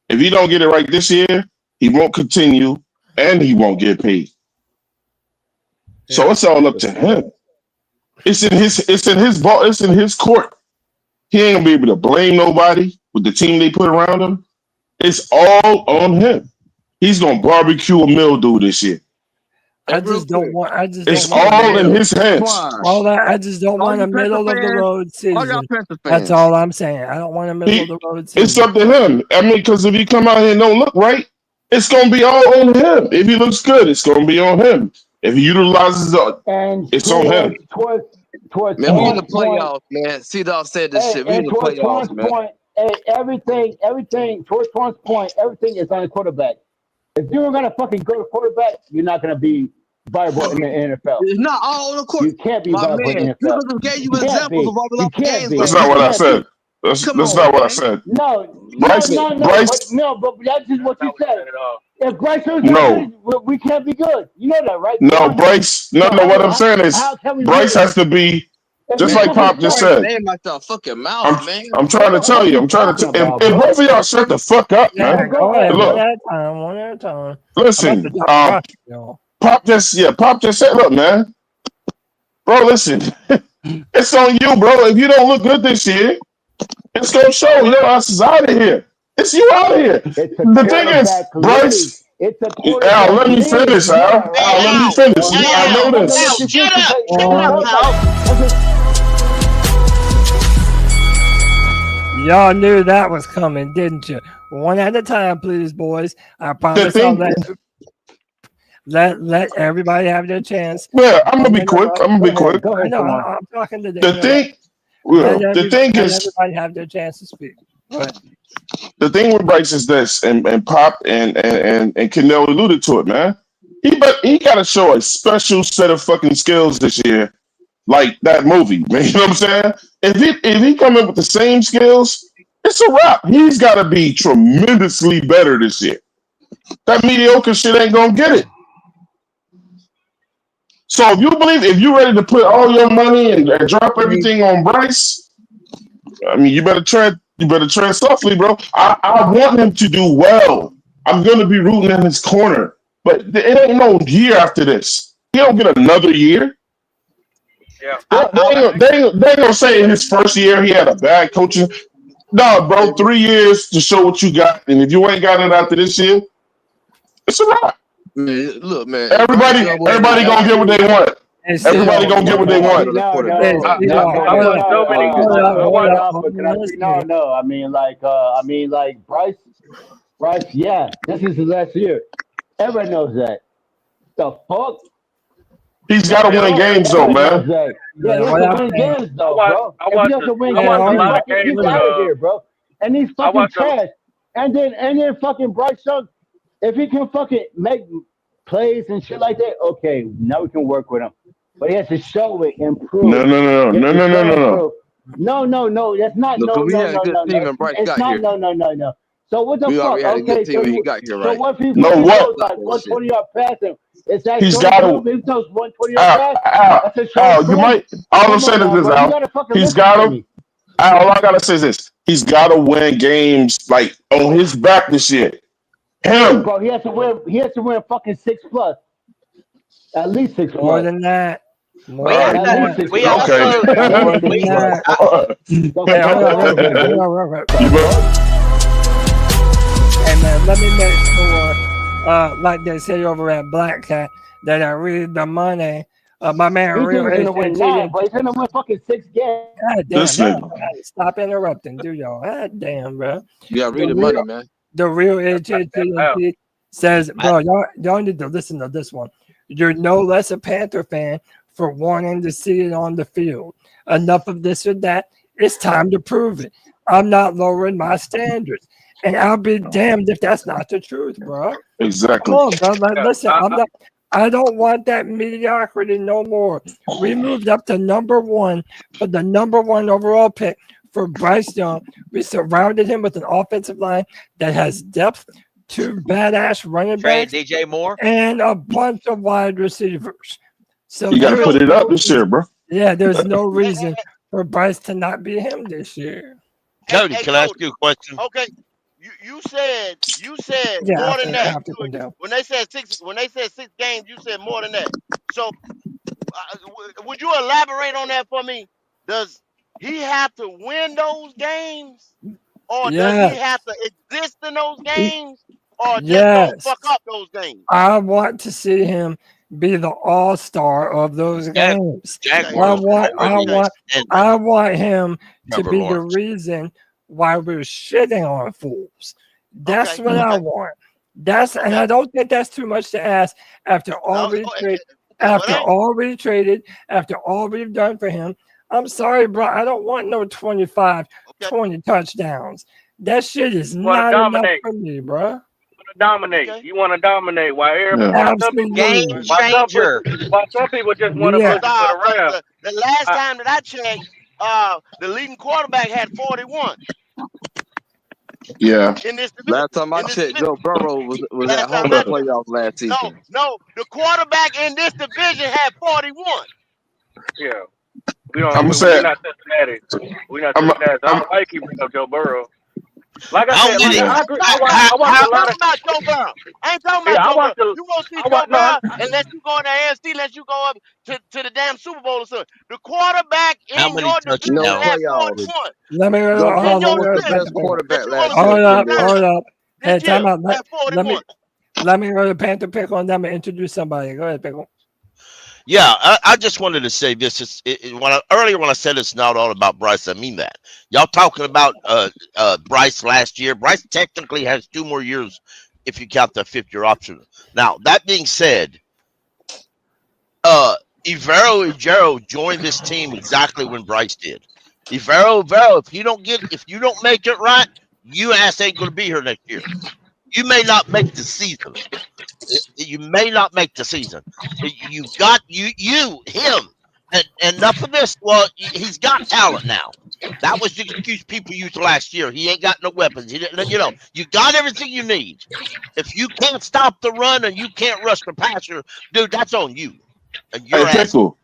If he don't get it right this year, he won't continue and he won't get paid. Yeah. So it's all up to him. It's in his ball. It's in his court. He ain't gonna be able to blame nobody with the team they put around him. It's all on him. He's gonna barbecue a mildew this year. It's all in his hands. I just don't want a middle of the road season. That's all I'm saying. I don't want a middle of the road season. It's up to him. I mean, because if he come out here and don't look right, it's gonna be all on him. If he looks good, it's gonna be on him. If he utilizes it's on him. Man, we in the playoffs, man. C-Dog said this shit. We in the playoffs, man. Point, everything, towards Twan's point, everything is on the quarterback. If you're going to fucking go to quarterback, you're not going to be viable in the NFL. It's not all on the court. You can't be viable in the NFL. You just gave you examples of all the games. That's not what I said. That's not what I said. No, Bryce. No, but that's just what you said. If Bryce was good, we can't be good. You know that, right? No, Bryce. No. What I'm saying is Bryce has to be just like Pop just said. I'm trying to tell you. I'm trying to. If both of y'all shut the fuck up, man. Go ahead. Look, one at a time. Listen, Pop just said, look, man, bro. Listen, it's on you, bro. If you don't look good this year, it's gonna show. Your ass is out of here. It's you out of here. The thing is, Bryce. Al, let me finish, Al. Let me finish. I know this. Y'all knew that was coming, didn't you? One at a time, please, boys. I promise I'll let everybody have their chance. Yeah, I'm gonna be quick. I'm talking to them. The thing is, everybody have their chance to speak. The thing with Bryce is this, and Pop and Kendall alluded to it, man. He got to show a special set of fucking skills this year, like that movie, man. You know what I'm saying? If he come in with the same skills, it's a wrap. He's got to be tremendously better this year. That mediocre shit ain't gonna get it. So if you're ready to put all your money and drop everything on Bryce, I mean, you better tread softly, bro. I want him to do well. I'm going to be rooting in his corner. But it ain't no year after this. He don't get another year. Yeah. They ain't going to say in his first year he had a bad coaching. No, bro, 3 years to show what you got. And if you ain't got it after this year, it's a wrap. Man, look, man. Everybody going to get what they want. Everybody gonna get what they want. No. I mean, like Bryce. Yeah, this is his last year. Everybody knows that. The fuck. He's got to win games, though, man. Yeah, he has to win games, though, bro. If he doesn't win games, he's out of here, bro. And he's fucking trash. And then fucking Bryce Young, if he can fucking make plays and shit like that, okay, now we can work with him. But he has to show it, improve. No. No, that's not no. We had a good team and Bryce got here. No. So what the We fuck? already had a good team so when he got here, So right? what if he No, what? like 120 yard passing? Is that He's got to. He throws 120 yard pass. That's a Al, you might. All I'm saying is this, Al. He's got to. All I gotta say is this: he's got to win games like on his back this year. Him, bro. He has to win. He has to win fucking 6+. At least 6+. More than that. We also. And man, let me make sure, like they say over at Black Cat, that I read the money. My man, He's real gonna win 9, but he's gonna win fucking 6 games. God damn, Listen. man. Stop interrupting, do y'all? God damn, bro. You got to read the money, man. The real HHTNT says, bro, y'all need to listen to this one. You're no less a Panther fan for wanting to see it on the field. Enough of this or that. It's time to prove it. I'm not lowering my standards. And I'll be damned if that's not the truth, bro. Exactly. Come on, bro. Like, listen, I don't want that mediocrity no more. We moved up to number 1 for the number 1 overall pick for Bryce Young. We surrounded him with an offensive line that has depth, 2 badass running backs, DJ Moore, and a bunch of wide receivers. So You got to put it up this year, bro. yeah, there's no reason for Bryce to not be him this year. Cody, can I ask you a question? Okay, you said Yeah, more than that. down. When they said 6 games, you said more than that. So, would you elaborate on that for me? Does he have to win those games, or does he have to exist in those games, or just don't fuck up those games? I want to see him be the all-star of those games. I want him to be the reason why we're shitting on fools. That's what I want. And I don't think that's too much to ask after all we traded, after all we've done for him. I'm sorry, bro. I don't want no 25, 20 touchdowns. That shit is not enough for me, bro. Dominate. You want to dominate while everybody game changer. While some people just want to put around. The last time that I checked, the leading quarterback had 41. Yeah. In this Last time I checked, Joe Burrow was at home in the playoffs last season. No, the quarterback in this division had 41. Yeah. We're not Cincinnati. We're not Cincinnati. I don't like you bring up Joe Burrow. Like I said, I agree. I watch a lot of Joe Burrow. I ain't talking about Joe Burrow. You won't see Joe Burrow unless you go in the AFC, unless you go up to the damn Super Bowl or something. The quarterback in your division had 41. Let me hold up. Hey, time out. Let me go to Panther Pickle and let me introduce somebody. Go ahead, Pickle. Yeah, I just wanted to say this. Earlier when I said it's not all about Bryce, I mean that. Y'all talking about Bryce last year. Bryce technically has 2 more years if you count the 5th-year option. Now, that being said, Ivero joined this team exactly when Bryce did. Ivero, if you don't make it right, you ass ain't going to be here next year. You may not make the season. You may not make the season. You got him. And enough of this. Well, he's got talent now. That was the excuse people used last year. He ain't got no weapons. You got everything you need. If you can't stop the run and you can't rush the passer, dude, that's on you. And Pickle.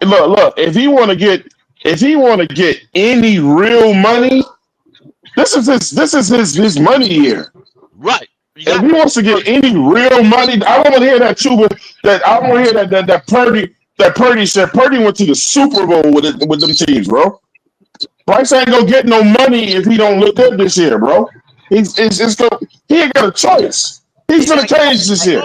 Look. If he want to get any real money, this is his money year. Right. If he wants to get any real money, I don't want to hear that Chuba. I don't want to hear that Purdy said. Purdy went to the Super Bowl with them teams, bro. Bryce ain't gonna get no money if he don't look good this year, bro. He ain't got a choice. He's gonna change this year.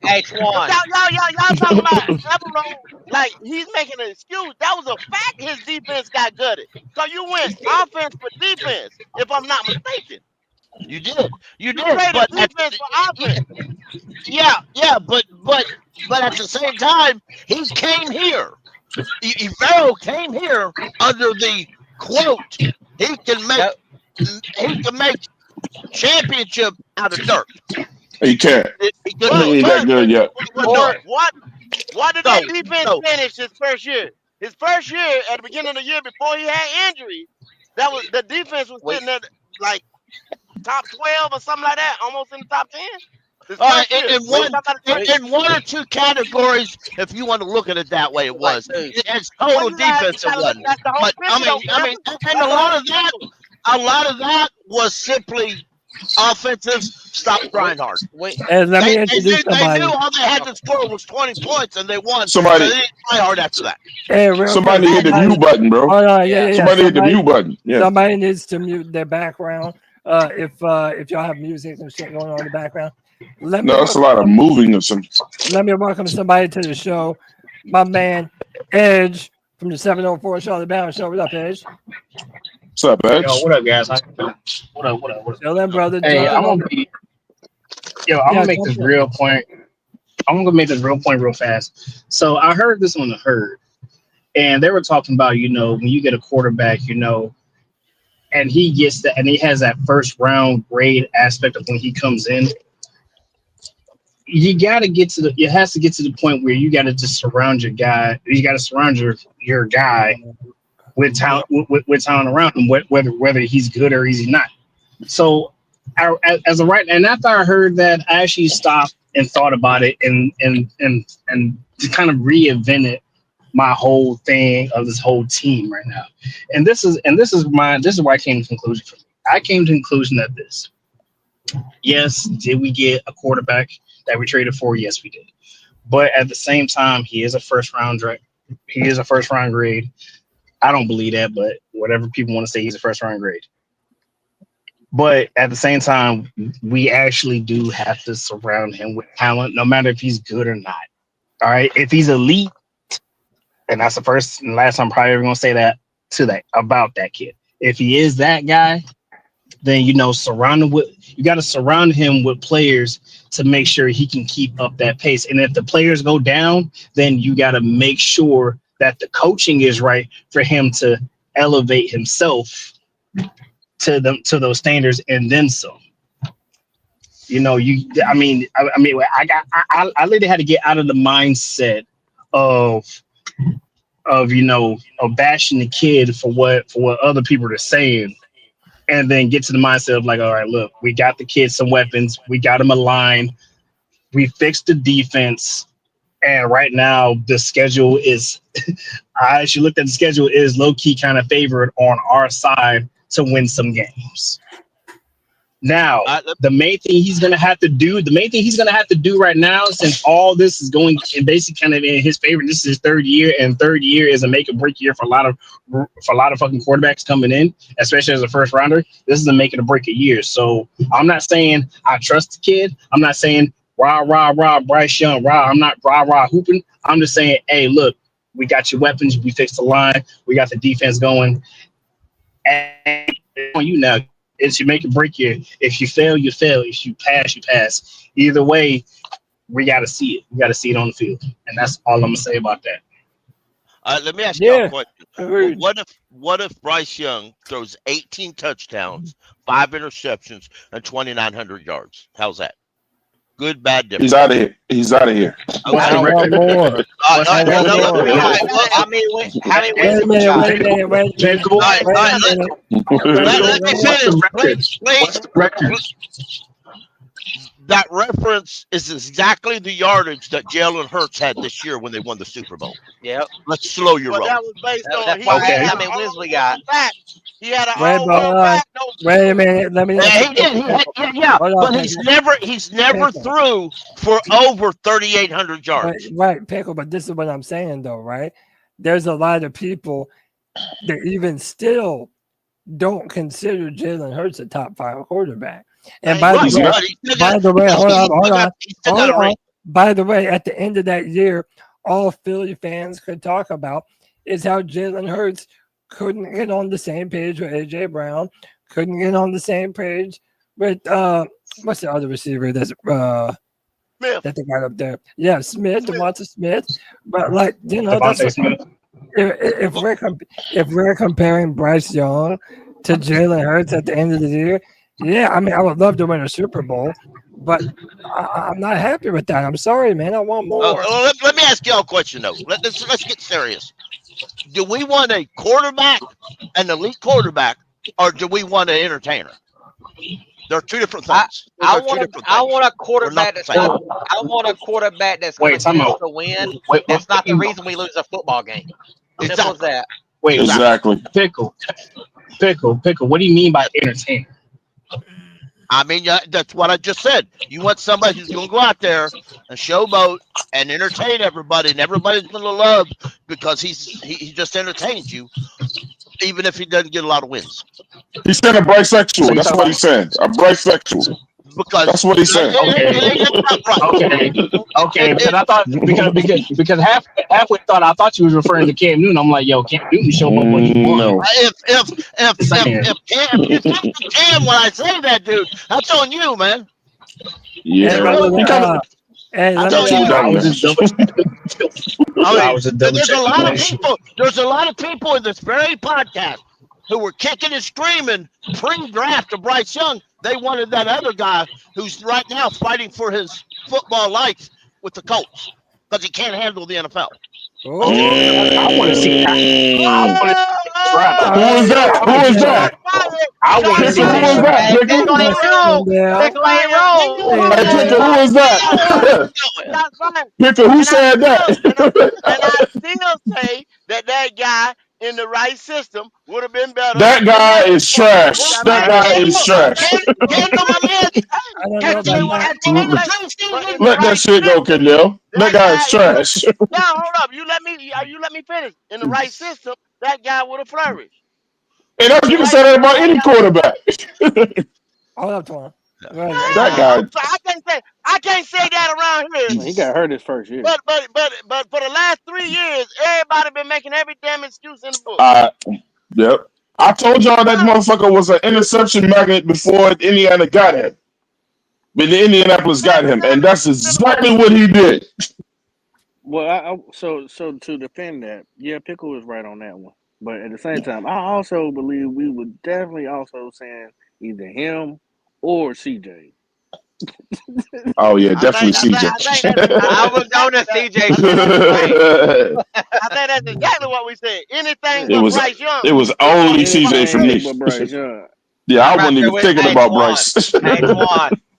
Hey, Twan. Y'all talking about Pepperoni like he's making an excuse. That was a fact. His defense got gutted. So you went offense for defense, if I'm not mistaken. You did. You did. traded But defense for offense. yeah, but at the same time, he came here. Vero came here under the quote. He can make championship out of dirt. He can't. He He ain't that good yet. What did that defense finish his first year? His first year, at the beginning of the year, before he had injuries, that was the defense was sitting at like top 12 or something like that, almost in the top 10. In one or two categories, if you want to look at it that way, it was. It's total defense it wasn't. But I mean, and a lot of that was simply offensive. Stop trying hard. And let me introduce somebody. They knew all they had to score was 20 points, and they won. Somebody- so they didn't try hard after that. Hey, Somebody hit the mute button, bro. Somebody hit the mute button. Yeah. Somebody needs to mute their background. If y'all have music and shit going on in the background. No, that's a lot of moving or something. Let me welcome somebody to the show. My man, Edge from the 704 Charlotte Bound Show. What up, Edge? What's up, Edge? Yo, what up, guys? What up? Tell them, brother. Hey, I'm gonna make this real point. I'm gonna make this real point real fast. So I heard this on the herd, and they were talking about, when you get a quarterback, and he gets that, and he has that first round grade aspect of when he comes in. You got to get to it has to get to the point where you got to just surround your guy. You got to surround your guy with talent, with talent around him, whether he's good or he's not. So, as a right, and after I heard that, I actually stopped and thought about it and to kind of reinvented my whole thing of this whole team right now. And this is why I came to the conclusion for me. I came to the conclusion that this. Yes, did we get a quarterback that we traded for? Yes, we did. But at the same time, he is a first round grade. I don't believe that, but whatever people want to say, he's a first round grade. But at the same time, we actually do have to surround him with talent, no matter if he's good or not. All right. If he's elite, and that's the first and last time I'm probably ever going to say that about that kid. If he is that guy, then you got to surround him with players to make sure he can keep up that pace. And if the players go down, then you got to make sure that the coaching is right for him to elevate himself to those standards and then some. I literally had to get out of the mindset of bashing the kid for what other people are saying, and then get to the mindset of like, all right, look, we got the kid some weapons, we got him a line, we fixed the defense, and right now the schedule is I actually looked at the schedule, is low-key kind of favored on our side to win some games. Now, the main thing he's gonna have to do right now, since all this is going and basically kind of in his favor, this is his third year, and third year is a make or break year for a lot of fucking quarterbacks coming in, especially as a first rounder. This is a make it or break a year. So I'm not saying I trust the kid. I'm not saying rah Bryce Young, I'm not rah hooping. I'm just saying, hey, look, we got your weapons, we fixed the line, we got the defense going, and on you now. It's you make or break year. If you fail, you fail. If you pass, you pass. Either way, we got to see it. We got to see it on the field, and that's all I'm gonna say about that. Let me ask you a question. What if Bryce Young throws 18 touchdowns, 5 interceptions, and 2,900 yards? How's that? Good, bad, different. He's out of here. Wait a minute. That reference is exactly the yardage that Jalen Hurts had this year when they won the Super Bowl. Yep. Let's slow your roll. That was based on how many wins we got. He had a wait a minute. Let me. But he's never threw for over 3,800 yards. Right, Pickle. But this is what I'm saying, though. Right? There's a lot of people that even still don't consider Jalen Hurts a top 5 quarterback. And by the way, hold on. By the way, at the end of that year, all Philly fans could talk about is how Jalen Hurts couldn't get on the same page with AJ Brown, couldn't get on the same page With what's the other receiver that's Smith. that they got up there? Yeah, Devonta Smith. But like Devontae that's Smith. if we're comparing Bryce Young to Jalen Hurts at the end of the year, yeah, I mean I would love to win a Super Bowl, but I'm not happy with that. I'm sorry, man. I want more. Let me ask y'all a question though. Let's get serious. Do we want a quarterback, an elite quarterback, or do we want an entertainer? They're two different things. I want a quarterback that's I want a quarterback that's going to win. That's not the reason we lose a football game. Simple as that. Wait, exactly. Pickle. What do you mean by entertainer? I mean, that's what I just said. You want somebody who's going to go out there and showboat and entertain everybody, and everybody's going to love because he just entertains you, even if he doesn't get a lot of wins. He's saying a bisexual. That's what he's saying. A bisexual. Because that's what he's saying. Okay. Because I thought because halfway I thought you was referring to Cam Newton. I'm like, yo, Cam Newton showed up what he won. No. If you think of Cam when I say that, dude, that's on you, man. Yeah. There's a lot of people in this very podcast who were kicking and screaming pre-draft of Bryce Young. They wanted that other guy who's right now fighting for his football life with the Colts because he can't handle the NFL. I want to see that. Who is that? I want to see that. Pickle ain't wrong. Who is that? Pickle, who said that? And I still say that guy in the right system would have been better. That guy is trash. That guy is trash. Let that shit go, Kendall. That guy is trash. Now hold up. You let me finish. In the right system, that guy would have flourished. And you can say that about any quarterback. Hold up, Twan. That guy. I can't say that around here. He got hurt his first year. But for the last 3 years, everybody been making every damn excuse in the book. Yep. I told y'all that motherfucker was an interception magnet before Indiana got him. But the Indianapolis got him, and that's exactly what he did. Well, so to defend that, yeah, Pickle was right on that one. But at the same time, I also believe we would definitely also saying either him or CJ. Oh yeah, definitely CJ. I was on the CJ. I think that's exactly what we said. Anything but Bryce Young. It was only CJ for me. Yeah, I wasn't even thinking about Bryce.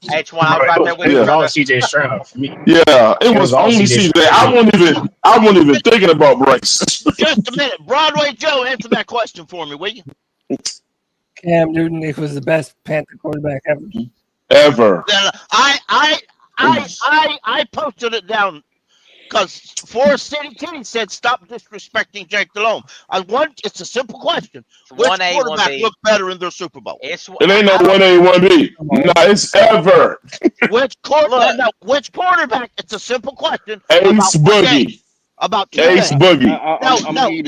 H1, I was right there with you. CJ Stroud for me. Yeah, it was only CJ. I wasn't even thinking about Bryce. Just a minute, Broadway Joe, answer that question for me, will you? Cam Newton was the best Panther quarterback ever. I posted it down because Forest City Kitty said stop disrespecting Jake Delhomme. It's a simple question. Which 1A, quarterback 1B. looked better in their Super Bowl? It ain't no 1A, 1B. No, it's ever. Which quarterback? It's a simple question. Ace Boogie. About Ace Boogie. No, you're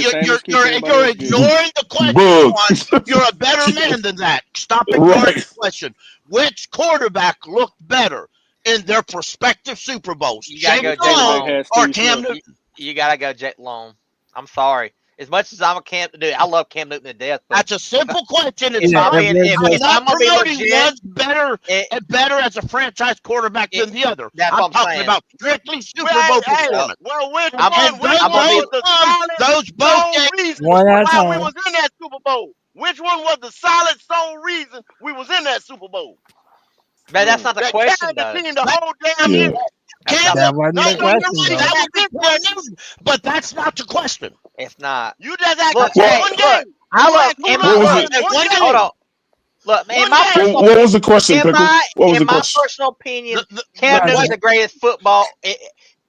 ignoring the question. You're a better man than that. Stop ignoring the question. Which quarterback looked better in their prospective Super Bowls? You gotta go Jake Long or Cam Newton? You gotta go Jake Long. I'm sorry. As much as I'm a Cam, dude, I love Cam Newton to death. That's a simple question. If I'm promoting one's better and better as a franchise quarterback than the other. I'm talking about strictly Super Bowl performance. Well, which one was the Super Bowl? Which one was the solid sole reason we was in that Super Bowl? Man, that's not the question, though. The whole damn year. That wasn't the question. But that's not the question. It's not. You just asked one game. Hold on. Look, man, what was the question, Pickle? What was the question? In my personal opinion, Cam Newton is the greatest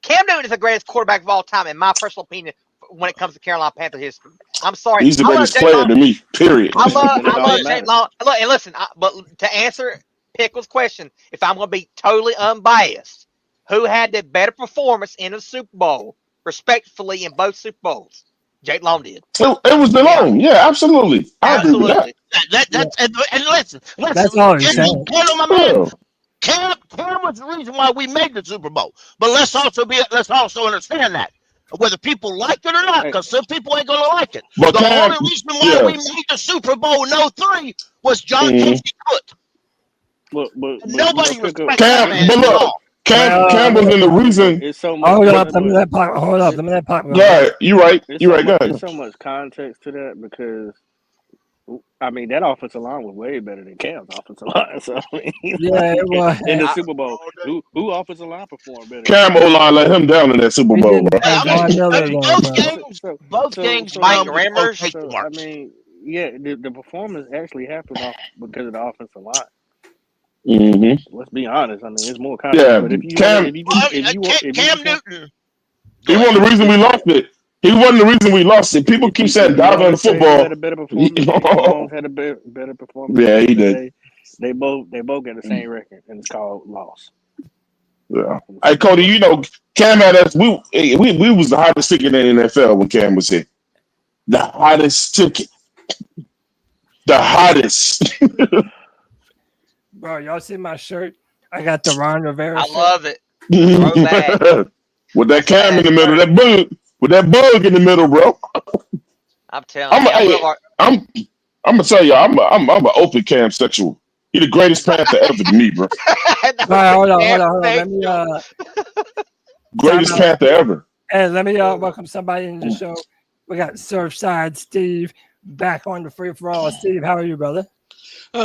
Cam Newton is the greatest quarterback of all time, in my personal opinion, when it comes to Carolina Panther history. I'm sorry. He's the greatest player to me, period. I love Jake Long. Look, and listen, but to answer Pickle's question, if I'm going to be totally unbiased, who had the better performance in the Super Bowl, respectfully, in both Super Bowls? Jake Long did. It was DeLong. Yeah, absolutely. I agree with that. That's and listen. That's all he's saying. My man, Cam was the reason why we made the Super Bowl. But let's also understand that whether people like it or not, because some people ain't gonna like it. But the only reason why we made the Super Bowl in 03 was John Casey Cook. But nobody respects Cam. that man But at look, all. Cam was in the reason. It's so much. Hold up. Let me let pop. Yeah, you're right. You're right. Go ahead. There's so much context to that because, I mean, that offensive line was way better than Cam's offensive line. So, I mean, Yeah, it was. in the Super Bowl, who offensive line performed better? Cam O-line let him down in that Super He Bowl, didn't bro. have Von Miller though, Both bro. games, Mike Brown was Remmers. quotation I marks. mean, yeah, the performance actually happened because of the offensive line. Mm-hmm. Let's be honest. I mean, it's more context. Yeah, But if you Cam Newton. He wasn't the reason we lost it. He wasn't the reason we lost it. People keep saying dive on the football. Had a better performance. Mahomes had a better performance. Yeah, he did. They both got the same record, and it's called loss. Yeah. Hey, Cody, you know, Cam had us. We was the hottest ticket in the NFL when Cam was here. The hottest ticket. The hottest. Bro, y'all see my shirt? I got the Ron Rivera. I shirt. love it. Throwback. With that Cam in the middle, with that bug in the middle, bro. I'm telling you. I'm gonna tell you, I'm an open Cam sexual. He the greatest Panther ever to me, bro. Right, hold on. Let me Greatest Panther ever. Hey, let me welcome somebody in the show. We got Surfside Steve back on the free for all. Steve, how are you, brother?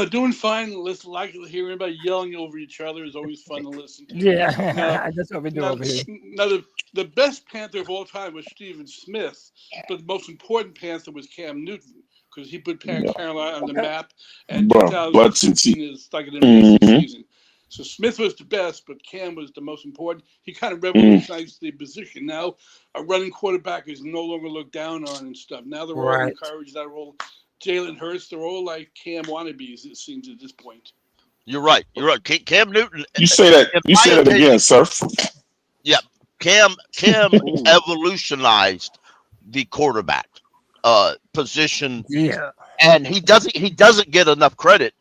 Doing fine. Listen, like to hear anybody yelling over each other is always fun to listen to. Yeah, that's what we do over here. Now, the best Panther of all time was Stephen Smith, but the most important Panther was Cam Newton because he put Carolina on the map, and 2016 is like an amazing season. So Smith was the best, but Cam was the most important. He kind of revolutionized the position. Now a running quarterback is no longer looked down on and stuff. Now they're all encouraged. They're all Jalen Hurts. They're all like Cam wannabes, it seems, at this point. You're right. Cam Newton. You say that. You say that again, Surf. Yeah, Cam evolutionized the quarterback position. Yeah, and he doesn't get enough credit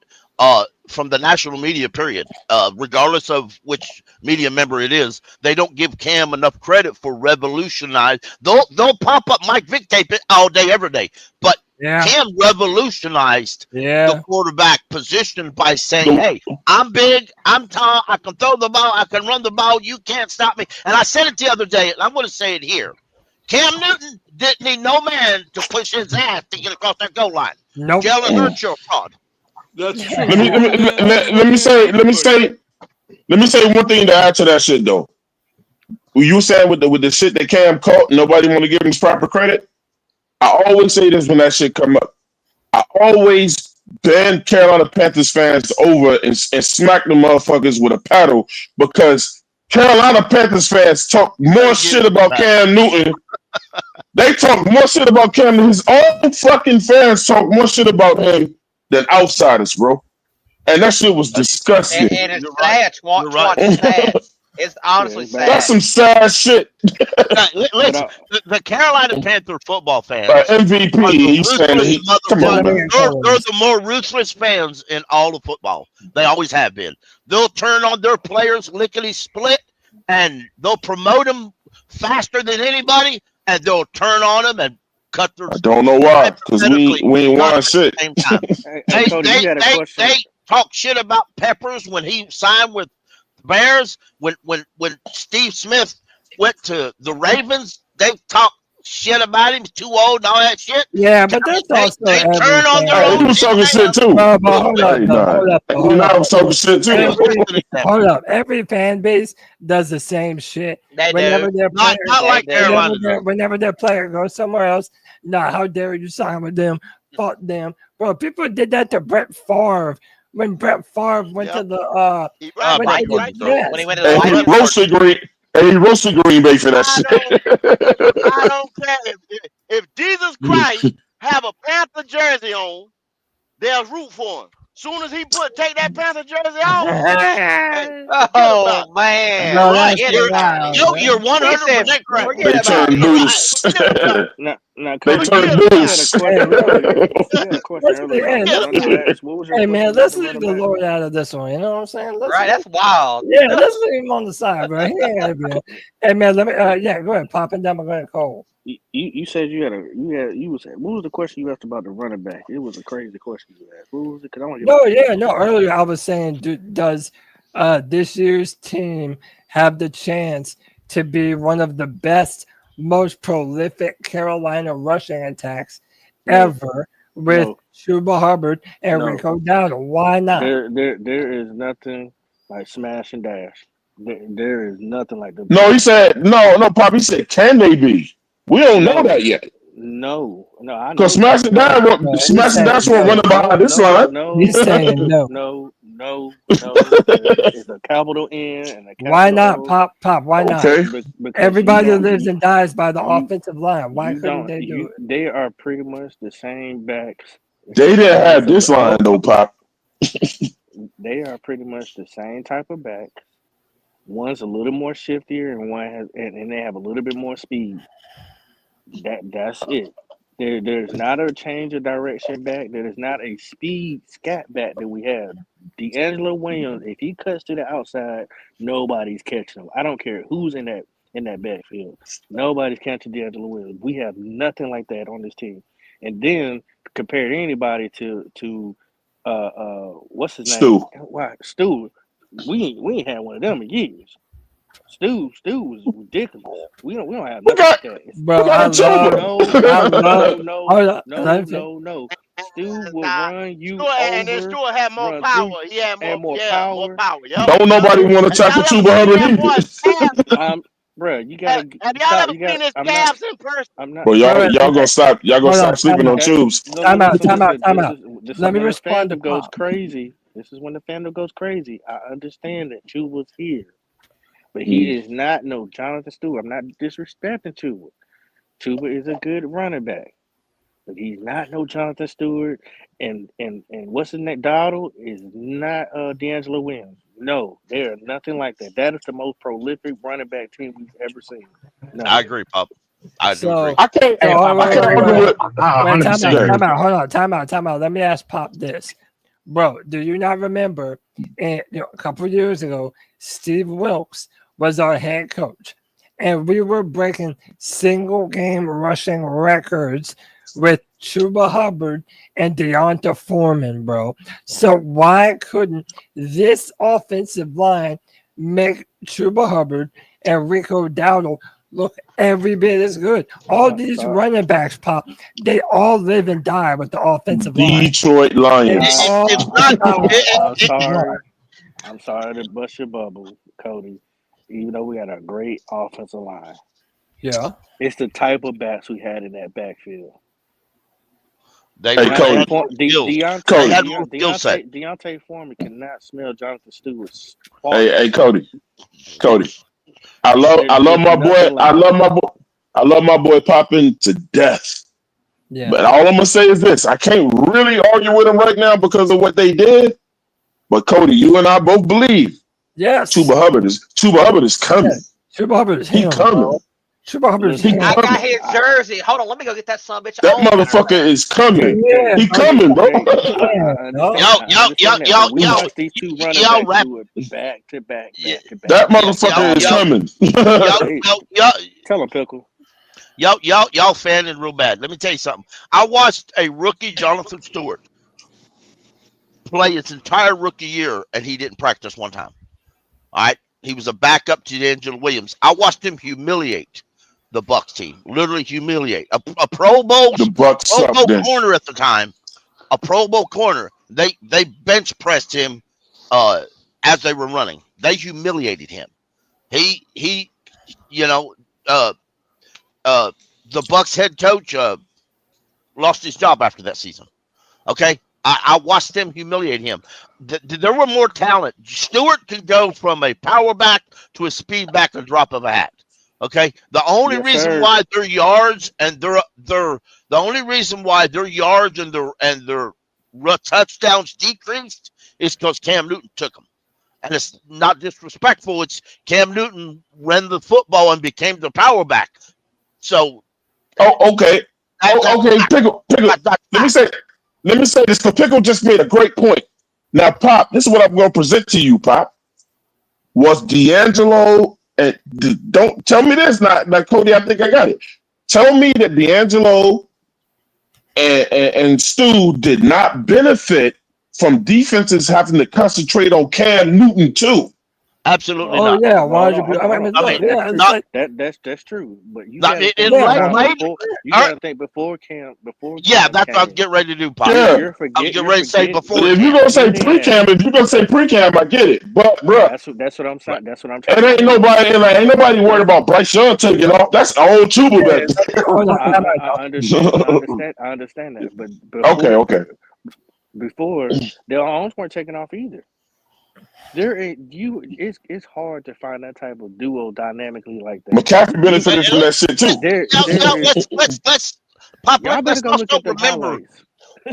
from the national media. Period. Regardless of which media member it is, they don't give Cam enough credit for revolutionize. They'll pop up Mike Vick tape it all day, every day, but. Yeah. Cam revolutionized the quarterback position by saying, hey, I'm big, I'm tall, I can throw the ball, I can run the ball, you can't stop me. And I said it the other day, and I'm going to say it here. Cam Newton didn't need no man to push his ass to get across that goal line. Nope. Jalen Hurts, you're a fraud. That's true. Let me say one thing to add to that shit though. You saying with the shit that Cam caught, nobody want to give him his proper credit. I always say this when that shit come up. I always bend Carolina Panthers fans over and smack the motherfuckers with a paddle because Carolina Panthers fans talk more shit about Cam Newton. They talk more shit about Cam Newton. His own fucking fans talk more shit about him than outsiders, bro. And that shit was disgusting. And it's sad. It's sad. It's honestly sad. That's some sad shit. Listen, the Carolina Panther football fans MVP. He's saying, come on, man. They're the more ruthless fans in all of football. They always have been. They'll turn on their players lickety split, and they'll promote them faster than anybody, and they'll turn on them and cut their. I don't know why, because we ain't won shit. They talk shit about Peppers when he signed with Bears. When Steve Smith went to the Ravens, they talked shit about him. He's too old and all that shit. Yeah, but that's also they turn on their own. He was talking shit too. Hold up. Every fan base does the same shit. Whenever their player goes somewhere else, how dare you sign with them? Fuck them, bro. People did that to Brett Favre. When Brett Favre went to the when he went to the he roasted Green Bay for that shit. I don't care if Jesus Christ have a Panther jersey on, they'll root for him. Soon as he take that Panther jersey off, hey, Oh man, No, right? that's You're wild, you're man. 100% correct. Forget They about turn it. Buddhists. Now, They Cody, turn Forget you about had a it. Buddhists. question Hey, earlier. You had a question let's earlier hey, about the Forget let's running about it. backs. What was your hey question man, about let's the leave running the back? Lord out of this one. You know what I'm saying? Right, that's wild. Yeah, let's leave him on the side, bro. He ain't gotta be. Hey man, let me. Yeah, go ahead, pop it down. Go ahead, Cole. You said you was what was the question you asked about the running back? It was a crazy question you asked. What was it? Because I want to get No, back to yeah, it. no. Earlier I was saying, does this year's team have the chance to be one of the best, most prolific Carolina rushing attacks No, ever with no, Chuba Hubbard and no. Rico Dowdle? Why not? There is nothing like smash and dash. There is nothing like the No, he said no, Pop. He said, can they be? We don't know no, that yet. no, I Because know that. Smash and Dash No, won't he's Smash and saying Dash won't no. run behind this line. He's saying no. No. It's a capital N and a Why capital not, O. Pop? Why not? Okay. Because Everybody you lives and dies by the you offensive line. Why you couldn't don't they do you it? they are pretty much the same backs. They didn't have this line though, Pop. They are pretty much the same type of back. One's a little more shiftier, and one has, and they have a little bit more speed. That's it. There's not a change of direction back. There is not a speed scat back that we have. D'Angelo Williams, if he cuts to the outside, nobody's catching him. I don't care who's in that backfield. Nobody's catching D'Angelo Williams. We have nothing like that on this team. And then compare anybody to what's his name? Stu. Why Stu? We ain't had one of them in years. Stu was ridiculous. We don't have We nothing got like that. Bro, I love. No. Stu will run you And then over, Stewart had more run power. through, He had and more more power. power. Yup. Don't nobody want to Have tackle y'all ever Chuba seen Hubbard that boy's calves? either. Bro, you gotta Have y'all stop. ever You got. seen his I'm calves in person? Bro, Go y'all ahead. gonna stop. Y'all gonna Hold on, stop sleeping on Tubes. Time out. This is Let me when the respond to fandom goes Pop. crazy. This is when the fandom goes crazy. I understand that Chuba's here, but he is not no Jonathan Stewart. I'm not disrespecting Chuba. Chuba is a good running back, but he's not no Jonathan Stewart. And what's his name? Dowdle is not D'Angelo Williams. No, they are nothing like that. That is the most prolific running back team we've ever seen. No. I agree, Pop. I do agree. I can't. So, I can't argue with. Time out. Let me ask Pop this. Bro, do you not remember a couple of years ago, Steve Wilkes was our head coach, and we were breaking single game rushing records with Chuba Hubbard and Deonta Foreman, bro. So why couldn't this offensive line make Chuba Hubbard and Rico Dowdle look every bit as good? All these running backs, Pop, they all live and die with the offensive line. Detroit Lions. I'm sorry to bust your bubble, Cody. Even though we had a great offensive line. Yeah. It's the type of backs we had in that backfield. Cody. Deonta Foreman cannot smell Jonathan Stewart's fault. Hey, Cody. I love my boy. I love my boy Poppin to death. Yeah. But all I'm gonna say is this: I can't really argue with him right now because of what they did. But Cody, you and I both believe. Yes. Chuba Hubbard is coming. Yeah. Chuba Hubbard is coming. Chuba Hubbard is I got his jersey. Hold on, let me go get that son of a bitch. That motherfucker is coming. Yeah. He coming, bro. Y'all rap back to back. That motherfucker is coming. Tell him, Pickle. Y'all fanning real bad. Let me tell you something. I watched a rookie, Jonathan Stewart, play his entire rookie year, and he didn't practice one time. All right? He was a backup to D'Angelo Williams. I watched him humiliate the Bucs team. Literally humiliate. A Pro Bowl corner at the time. A Pro Bowl corner. They bench pressed him as they were running. They humiliated him. The Bucs head coach lost his job after that season. Okay, I watched them humiliate him. There were more talent. Stewart could go from a power back to a speed back, a drop of a hat. Okay, the only reason why their yards and their touchdowns decreased, it's because Cam Newton took them. And it's not disrespectful. It's Cam Newton ran the football and became the power back. So, okay, Pickle. Let me say this, because Pickle just made a great point. Now, Pop, this is what I'm going to present to you, Pop. Was D'Angelo, and don't tell me this, not Cody, I think I got it. Tell me that D'Angelo and Stu did not benefit from defenses having to concentrate on Cam Newton too. Absolutely Oh not. yeah, 100%. That's true. But you Not- gotta it- think it- about right, before- you right. gotta think before Cam. Yeah, that's what I'm came. getting ready to do, Pop. Yeah. You're I'm getting ready to say before. But if you're gonna say pre-cam, I get it. But bro, That's what I'm saying. That's what I'm it trying. ain't nobody worried about Bryce Young taking it off. That's old tuba back there. I understand that, but before, Okay. Before their arms weren't taken off either. It's hard to find that type of duo dynamically like that. McCaffrey benefited from that shit too. Let's Pop. Y'all better Let's go look also at the remember. highlights.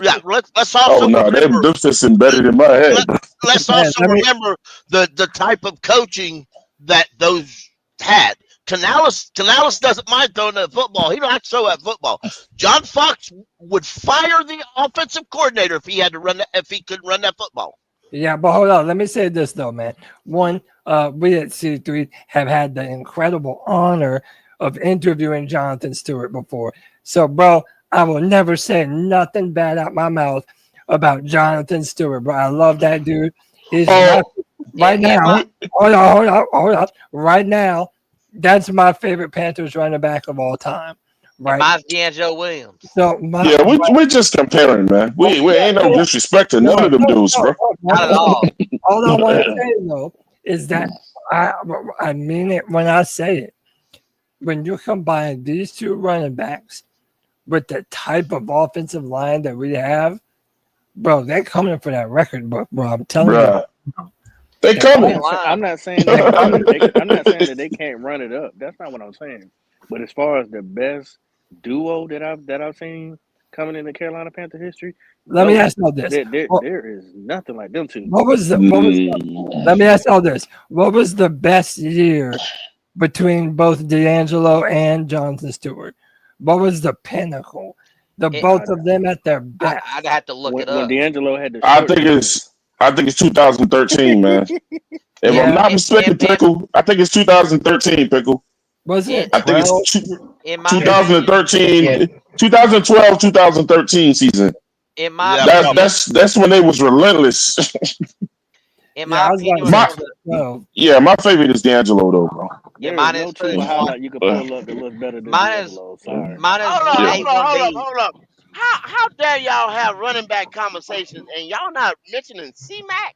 Yeah, let's also Oh no, remember. them fits embedded in my head. Let's also remember the type of coaching that those had. Canales doesn't mind throwing that football. He don't have to throw that football. John Fox would fire the offensive coordinator if he had to if he couldn't run that football. Yeah, but hold on. Let me say this though, man. One, we at C3 have had the incredible honor of interviewing Jonathan Stewart before. So, bro, I will never say nothing bad out my mouth about Jonathan Stewart, bro. I love that dude. He's right now. Hold on. Right now, that's my favorite Panthers running back of all time. Right. Mine's D'Angelo Williams. So we're just comparing, man. We ain't no disrespect to none of them dudes, bro. Not at all. All I want to say though is that I mean it when I say it. When you combine these two running backs with the type of offensive line that we have, bro, they're coming for that record book, bro. I'm telling you. They coming. I'm not saying that they can't run it up. That's not what I'm saying. But as far as the best duo that I've seen coming in the Carolina Panther history, let me ask you this: there is nothing like them two. Let me ask you this: what was the best year between both D'Angelo and Jonathan Stewart? What was the pinnacle? Both of them at their best. I'd have to look it up. When D'Angelo had the I think it's 2013, man. If I'm not mistaken, Pickle, I think it's 2013, Pickle. Was it? I think it's 2013, 2012, 2013 season. In my That's when they was relentless. In my opinion, my favorite is D'Angelo though, bro. Yeah, mine is too. You can pull up that looks better than D'Angelo. Sorry. Hold up. How dare y'all have running back conversations and y'all not mentioning C-Mac?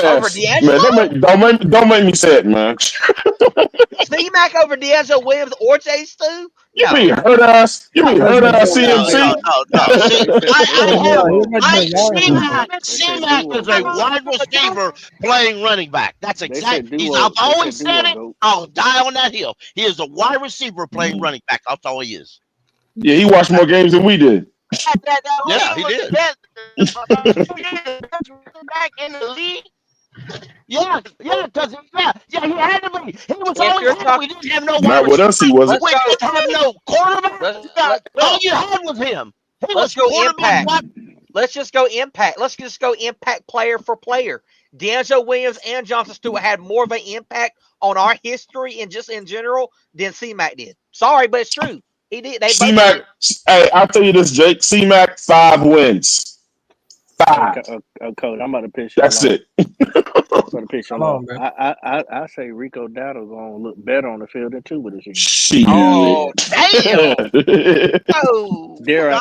Over D'Angelo? Man, don't make me say it, man. C-Mac over D'Angelo Williams or Jay Stu? You mean hurt ass? You mean hurt ass CMC? C-Mac is a wide receiver playing running back. That's exactly. I've always said it. I'll die on that hill. He is a wide receiver playing running back. That's all he is. Yeah, he watched more games than we did. Yeah, he did. Back in the league. Yeah, because he had to be. He was always we didn't have no. Not with us, he wasn't. We didn't have no quarterback. All you had was him. Let's go impact. Let's just go impact. Let's just go impact player for player. D'Angelo Williams and Jonathan Stewart had more of an impact on our history and just in general than C-Mac did. Sorry, but it's true. He did. C-Mac, hey, I'll tell you this, Jake. C-Mac, 5 wins. 5. Cody, I'm about to pitch you. That's it. I say Rico Dowdle gonna look better on the field than Tuba this year. Shit. Oh, damn. Oh, dare I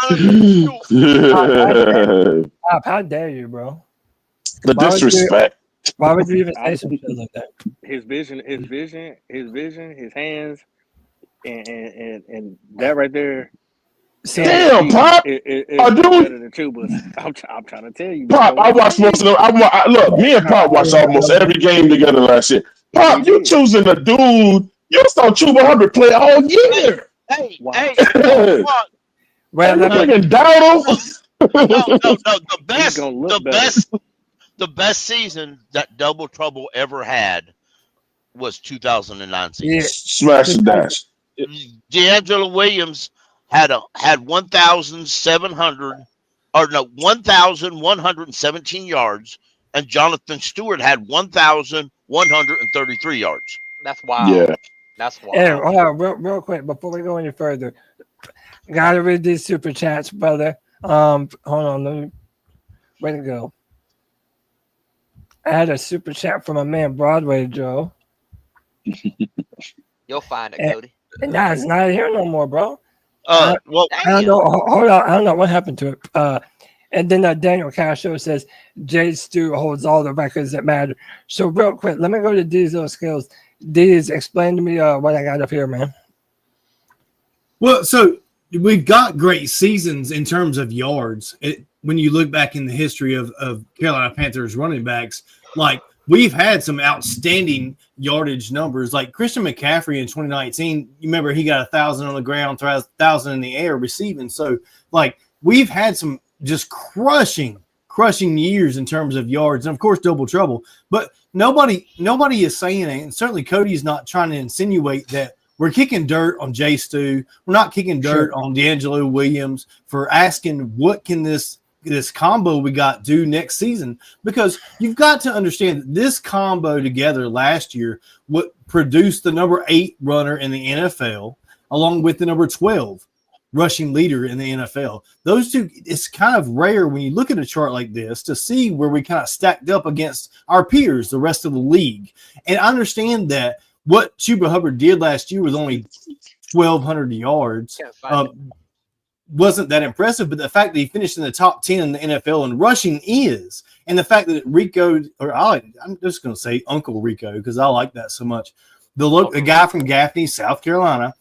say? How dare you, bro? The disrespect. Why would you even say some shit like that? His vision, his hands, and that right there. Damn, Pop! Better than Tuba. I'm trying to tell you. Pop, I watched most of them. Look, me and Pop watched almost every game together last year. Pop, you choosing a dude. You saw Chuba Hubbard play all year. Hey, well, Dowdle. The best, gonna look the better. best, the best season that Double Trouble ever had was 2009 season. Yeah. Smash and dash. D'Angelo Williams had 1,117 yards, and Jonathan Stewart had 1,133 yards. That's wild. Yeah. That's wild. Hey, hold on, real quick before we go any further. Gotta read these super chats, brother. Hold on, let me. Way to go. I had a super chat from my man Broadway Joe. You'll find it, Cody. And now it's not here no more, bro. Well, I don't know. Hold on, I don't know what happened to it. And then Daniel Castro says Jay Stu holds all the records that matter. So real quick, let me go to these little skills. These explain to me what I got up here, man. Well, so we've got great seasons in terms of yards. When you look back in the history of Carolina Panthers running backs, like we've had some outstanding yardage numbers. Like Christian McCaffrey in 2019, you remember he got 1,000 on the ground, 1,000 in the air receiving. So like we've had some just crushing years in terms of yards, and of course double trouble. But nobody is saying it, and certainly Cody's not trying to insinuate that we're kicking dirt on Jay Stu. We're not kicking dirt on D'Angelo Williams for asking what can this combo we got do next season, because you've got to understand that this combo together last year what produced the number 8 runner in the NFL along with the number 12 rushing leader in the NFL. Those two, it's kind of rare when you look at a chart like this to see where we kind of stacked up against our peers, the rest of the league. And I understand that what Chuba Hubbard did last year was only 1,200 yards. Wasn't that impressive, but the fact that he finished in the top 10 in the NFL in rushing is, and the fact that Rico, I'm just going to say Uncle Rico because I like that so much. The guy from Gaffney, South Carolina,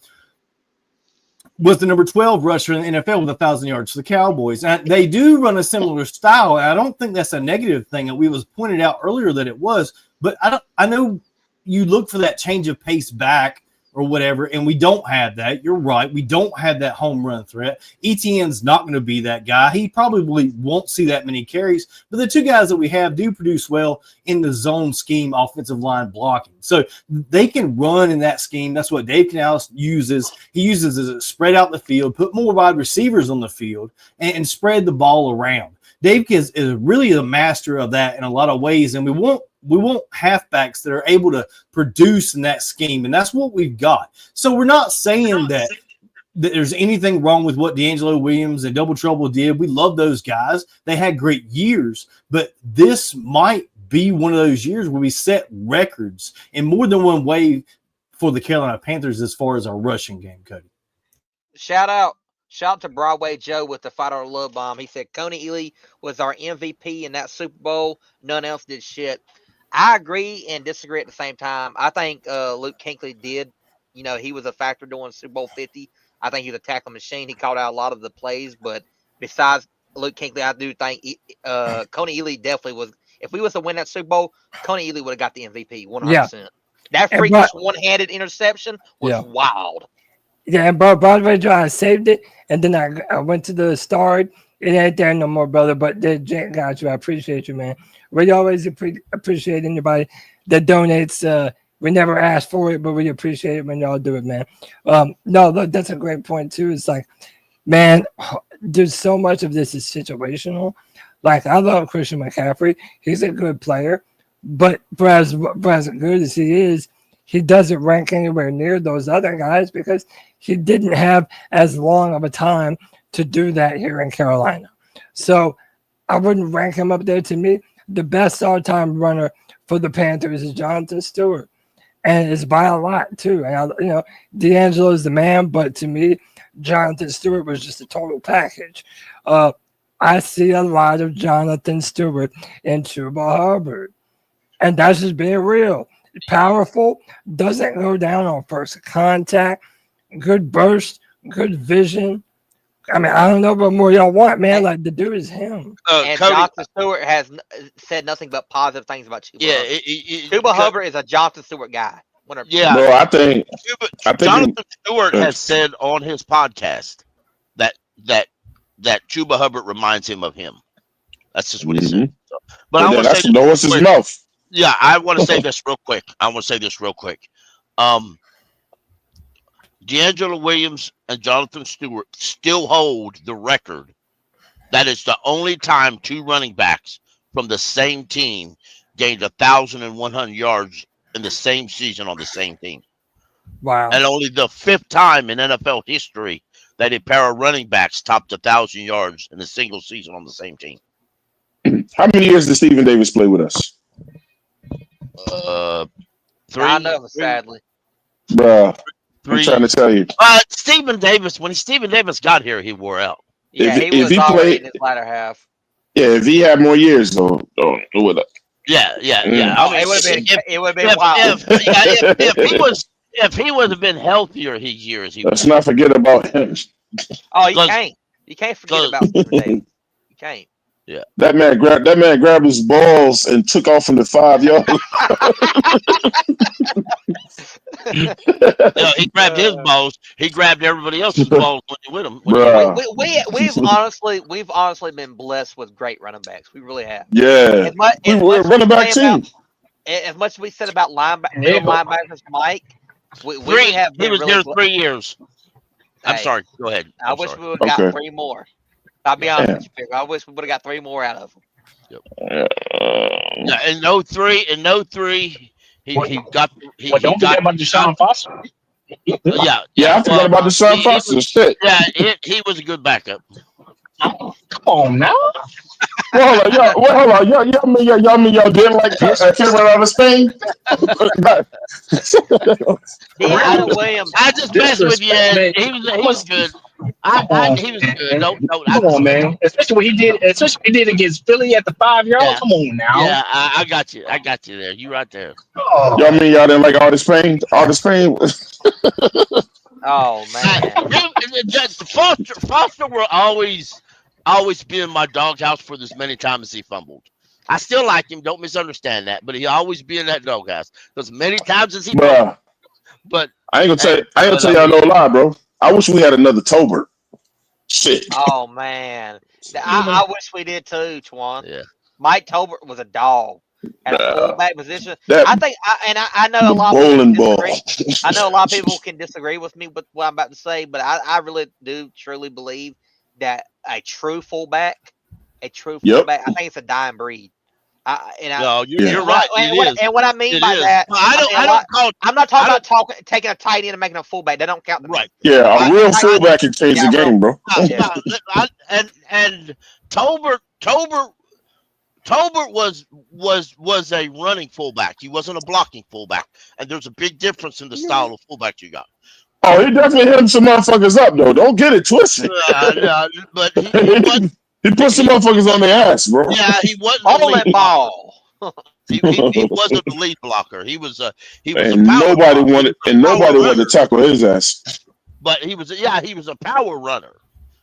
was the number 12 rusher in the NFL with 1,000 yards for the Cowboys. And they do run a similar style, and I don't think that's a negative thing. We was pointed out earlier that it was, but I know you look for that change of pace back or whatever, and we don't have that. You're right. We don't have that home run threat. Etienne's not going to be that guy. He probably won't see that many carries, but the two guys that we have do produce well in the zone scheme, offensive line blocking. So they can run in that scheme. That's what Dave Canales uses. He uses it to spread out the field, put more wide receivers on the field, and spread the ball around. Dave is really a master of that in a lot of ways, and we want halfbacks that are able to produce in that scheme, and that's what we've got. So we're not saying that there's anything wrong with what D'Angelo Williams and Double Trouble did. We love those guys. They had great years, but this might be one of those years where we set records in more than one way for the Carolina Panthers as far as our rushing game, Cody. Shout out to Broadway Joe with the Fight or Love Bomb. He said Coney Ely was our MVP in that Super Bowl. None else did shit. I agree and disagree at the same time. I think Luke Kuechly did. You know, he was a factor during Super Bowl 50. I think he was a tackle machine. He called out a lot of the plays. But besides Luke Kuechly, I do think Coney Ely definitely was. If we was to win that Super Bowl, Coney Ely would have got the MVP 100%. Yeah. That freakish one-handed interception was wild. Yeah, and Broadway Joe, I saved it, and then I went to the start. It ain't there no more, brother, but Jake got you. I appreciate you, man. We always appreciate anybody that donates. We never ask for it, but we appreciate it when y'all do it, man. No, look, that's a great point, too. It's like, man, there's so much of this is situational. Like, I love Christian McCaffrey. He's a good player, but for as good as he is, he doesn't rank anywhere near those other guys because he didn't have as long of a time to do that here in Carolina. So I wouldn't rank him up there. To me, the best all-time runner for the Panthers is Jonathan Stewart, and it's by a lot too. And D'Angelo is the man, but to me, Jonathan Stewart was just a total package. I see a lot of Jonathan Stewart in Chuba Hubbard, and that's just being real. Powerful, doesn't go down on first contact, good burst, good vision. I mean, I don't know what more y'all want, man. Like, the dude is him. And Cody, Jonathan Stewart has said nothing but positive things about Chuba. Yeah, Chuba Hubbard is a Jonathan Stewart guy. Yeah, no, I think Jonathan Stewart has said on his podcast that that Chuba Hubbard reminds him of him. That's just what he said. So, but And I then want to that's say, what's his mouth. yeah, I want to say this real quick. D'Angelo Williams and Jonathan Stewart still hold the record. That is the only time two running backs from the same team gained 1,100 yards in the same season on the same team. Wow. And only the 5th time in NFL history that a pair of running backs topped 1,000 yards in a single season on the same team. How many years did Stephen Davis play with us? 3. I know, sadly. Bruh, 3. I'm trying to tell you. Stephen Davis, when Stephen Davis got here, he wore out. Yeah, he was already in his latter half. Yeah, if he had more years, though, it would have. Yeah. I mean, it would have been wild. If he would have been healthier, Let's not forget about him. Oh, you can't forget about Stephen Davis. You can't. Yeah. That man grabbed his balls and took off from the 5 yard. He grabbed his balls. He grabbed everybody else's balls with him. We've honestly been blessed with great running backs. We really have. Yeah. We're a running back team. As much as we said about linebackers, Mike, we have been he was really here blessed. 3 years. I'm sorry. Go ahead. I wish we would have got 3 more. I'll be honest with you, Pick. I wish we would have got 3 more out of him. Yeah, in 03, he got. Don't forget about Deshaun Foster. Yeah, I forgot about Deshaun Foster. Shit. Yeah, he was a good backup. Come on now. Hold on. Y'all mean y'all didn't like Carolina out of Spain? Williams. I just messed with you. He was good. He was good. Come on, man. Especially what he did against Philly at the 5 yard. Yeah. Come on now. Yeah, I got you. I got you there. You right there. Oh. Y'all mean y'all didn't like all this pain? All this pain? Oh man. Foster will always be in my doghouse for as many times as he fumbled. I still like him. Don't misunderstand that, but he always be in that doghouse because many times as he fumbled. But I ain't gonna tell y'all no lie, bro. I wish we had another Tolbert. Shit. Oh man, I wish we did too, Twan. Yeah. Mike Tolbert was a dog at a fullback position. I know a lot of people disagree. I know a lot of people can disagree with me with what I'm about to say, but I really do truly believe that a true fullback, I think it's a dying breed. You're right. And what I mean by that, I'm not talking about taking a tight end and making a fullback. That don't count to me. Right. Yeah, a real fullback can change the game, bro. And Tolbert was a running fullback. He wasn't a blocking fullback. And there's a big difference in the style of fullback you got. Oh, he definitely hit some motherfuckers up, though. Don't get it twisted. But he put some motherfuckers on their ass, bro. Yeah, he wasn't all that ball. He wasn't the lead blocker. He was a nobody wanted to tackle his ass. But he was a power runner.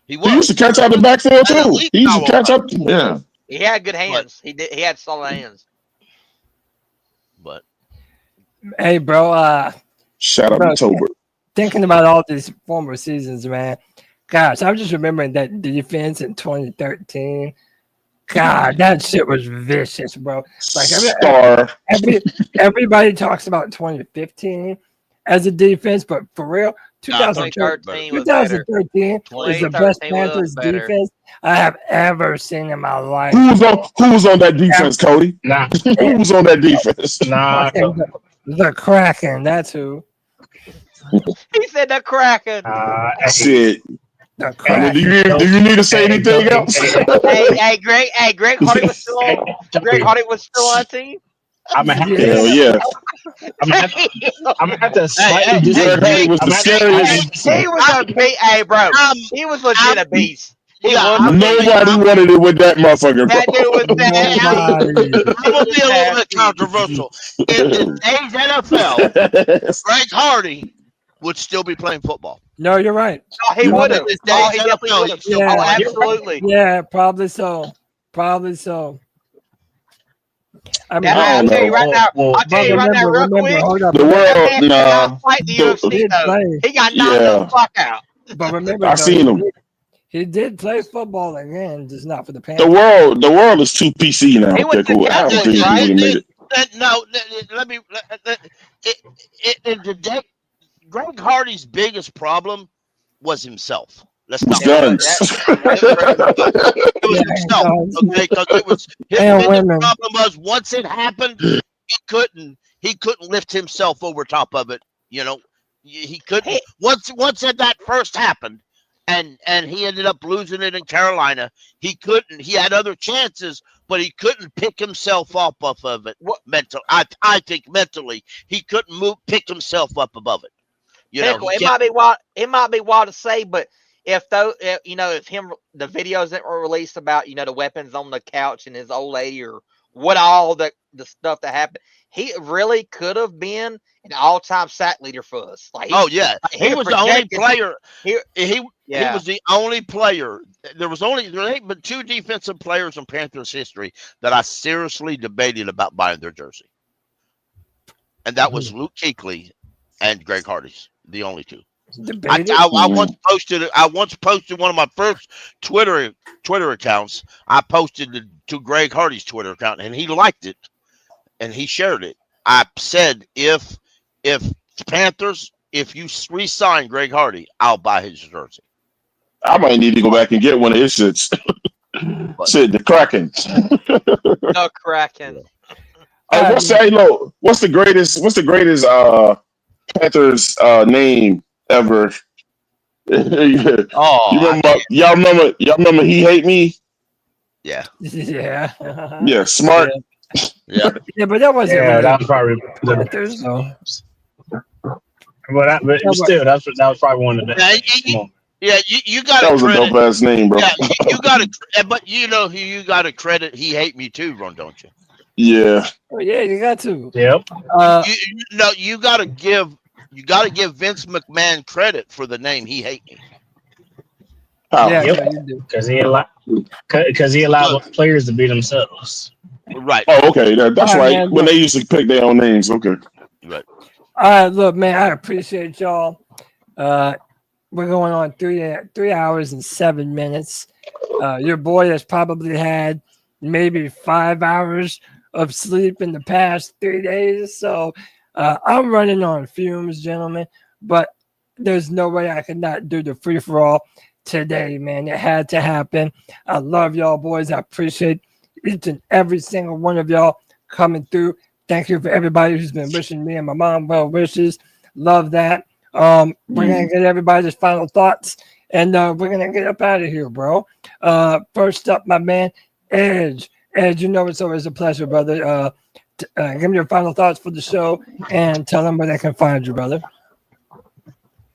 He used to catch out the backfield too. He used to catch up. Yeah. He had good hands. He had solid hands. But hey, bro. Shout out to Tolbert. Thinking about all these former seasons, man. Gosh, I'm just remembering that defense in 2013. God, that shit was vicious, bro. Like everybody talks about 2015 as a defense, but for real, 2013 was the best Panthers defense I have ever seen in my life. Who was on that defense, Cody? Nah. Who was on that defense? Nah. The Kraken, that's who. He said the Kraken. Shit. The Kraken. Do you need to say anything else? Hey, Greg Hardy was still on. Greg Hardy was still on the team. I'm gonna have to. Hell yeah. I'm gonna have to slightly disagree. He was a beast. Hey, bro. He was legit a beast. Nobody wanted it with that motherfucker, bro. That dude was that. I'm gonna be a little bit controversial. In today's NFL, Greg Hardy would still be playing football. No, you're right. Oh, he would have. Oh, he definitely would have. Yeah. Oh, absolutely. Yeah, probably so. I mean, I'll tell you right now. Real quick. The world, nah. Fight the UFC though. He got knocked the fuck out. But remember, I seen him. He did play football again, just not for the Panthers. The world is too PC now. He went to Pickle. I don't Cowboys, think he right? would have made it. No, Greg Hardy's biggest problem was himself. Let's It's not. guns. It was himself. Okay, because it was his And biggest women. problem was once it happened, he couldn't lift himself over top of it. You know, he couldn't. Once that first happened, and he ended up losing it in Carolina. He couldn't. He had other chances, but he couldn't pick himself up off of it. I think mentally he couldn't pick himself up above it. You know, Pickle, it might be wild to say, but if the videos that were released about the weapons on the couch and his old lady or what all the stuff that happened, he really could have been an all-time sack leader for us. Like, he was the only player. He Yeah. was the only player. There ain't but two defensive players in Panthers history that I seriously debated about buying their jersey, and that was Luke Kuechly and Greg Hardy's. The only two. I once posted one of my first Twitter accounts. I posted it to Greg Hardy's Twitter account, and he liked it, and he shared it. I said, if Panthers, if you re-sign Greg Hardy, I'll buy his jersey. I might need to go back and get one of his shits. Shit, the Kraken. No Kraken. What's the greatest Panthers name ever? Y'all remember He Hate Me? Yeah. Yeah. Smart. Yeah. Yeah, but that wasn't. Yeah, that was probably. Panthers, though. But still, that was probably one of the best. You got that was a dope ass name, bro. Yeah, you got to, but you know who you got to credit. He Hate Me too, Ron, don't you? Yeah. Oh, yeah, you got to. Yep. You got to give Vince McMahon credit for the name He Hate Me. Yeah, yep. you do. Because he allowed players to be themselves. Right. Oh, okay. That's right. Man, when they used to pick their own names. Okay. Right. All right, look, man, I appreciate y'all. We're going on 3 hours and 7 minutes. Your boy has probably had maybe 5 hours of sleep in the past 3 days. So I'm running on fumes, gentlemen, but there's no way I could not do the free-for-all today, man. It had to happen. I love y'all, boys. I appreciate each and every single one of y'all coming through. Thank you for everybody who's been wishing me and my mom well wishes. Love that. We're going to get everybody's final thoughts, and we're going to get up out of here, bro. First up, my man, Edge. Edge, you know it's always a pleasure, brother. Give me your final thoughts for the show and tell them where they can find you, brother.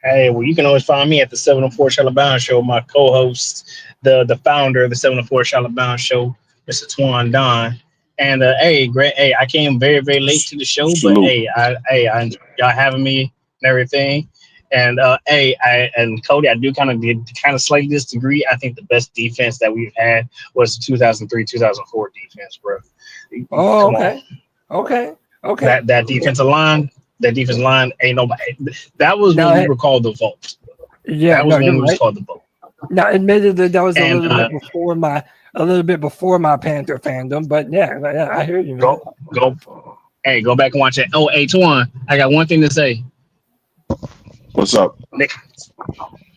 Hey, well, you can always find me at the 704 Charlotte Bound Show. My co-host, the founder of the 704 Charlotte Bound Show, Mr. Twan Don. And great. Hey, I came very, very late to the show, but I enjoy y'all having me and everything. And and Cody, I do kind of slightly disagree. I think the best defense that we've had was the 2003-2004 defense, bro. Oh, okay. That defensive line. That defensive line ain't nobody. That was when we were called the Vault. Yeah, that was when we was called the Vault. Now, admittedly, that was a little bit before my Panther fandom, but yeah, I hear you, man. Go back and watch it. Oh, Twan, I got one thing to say. What's up?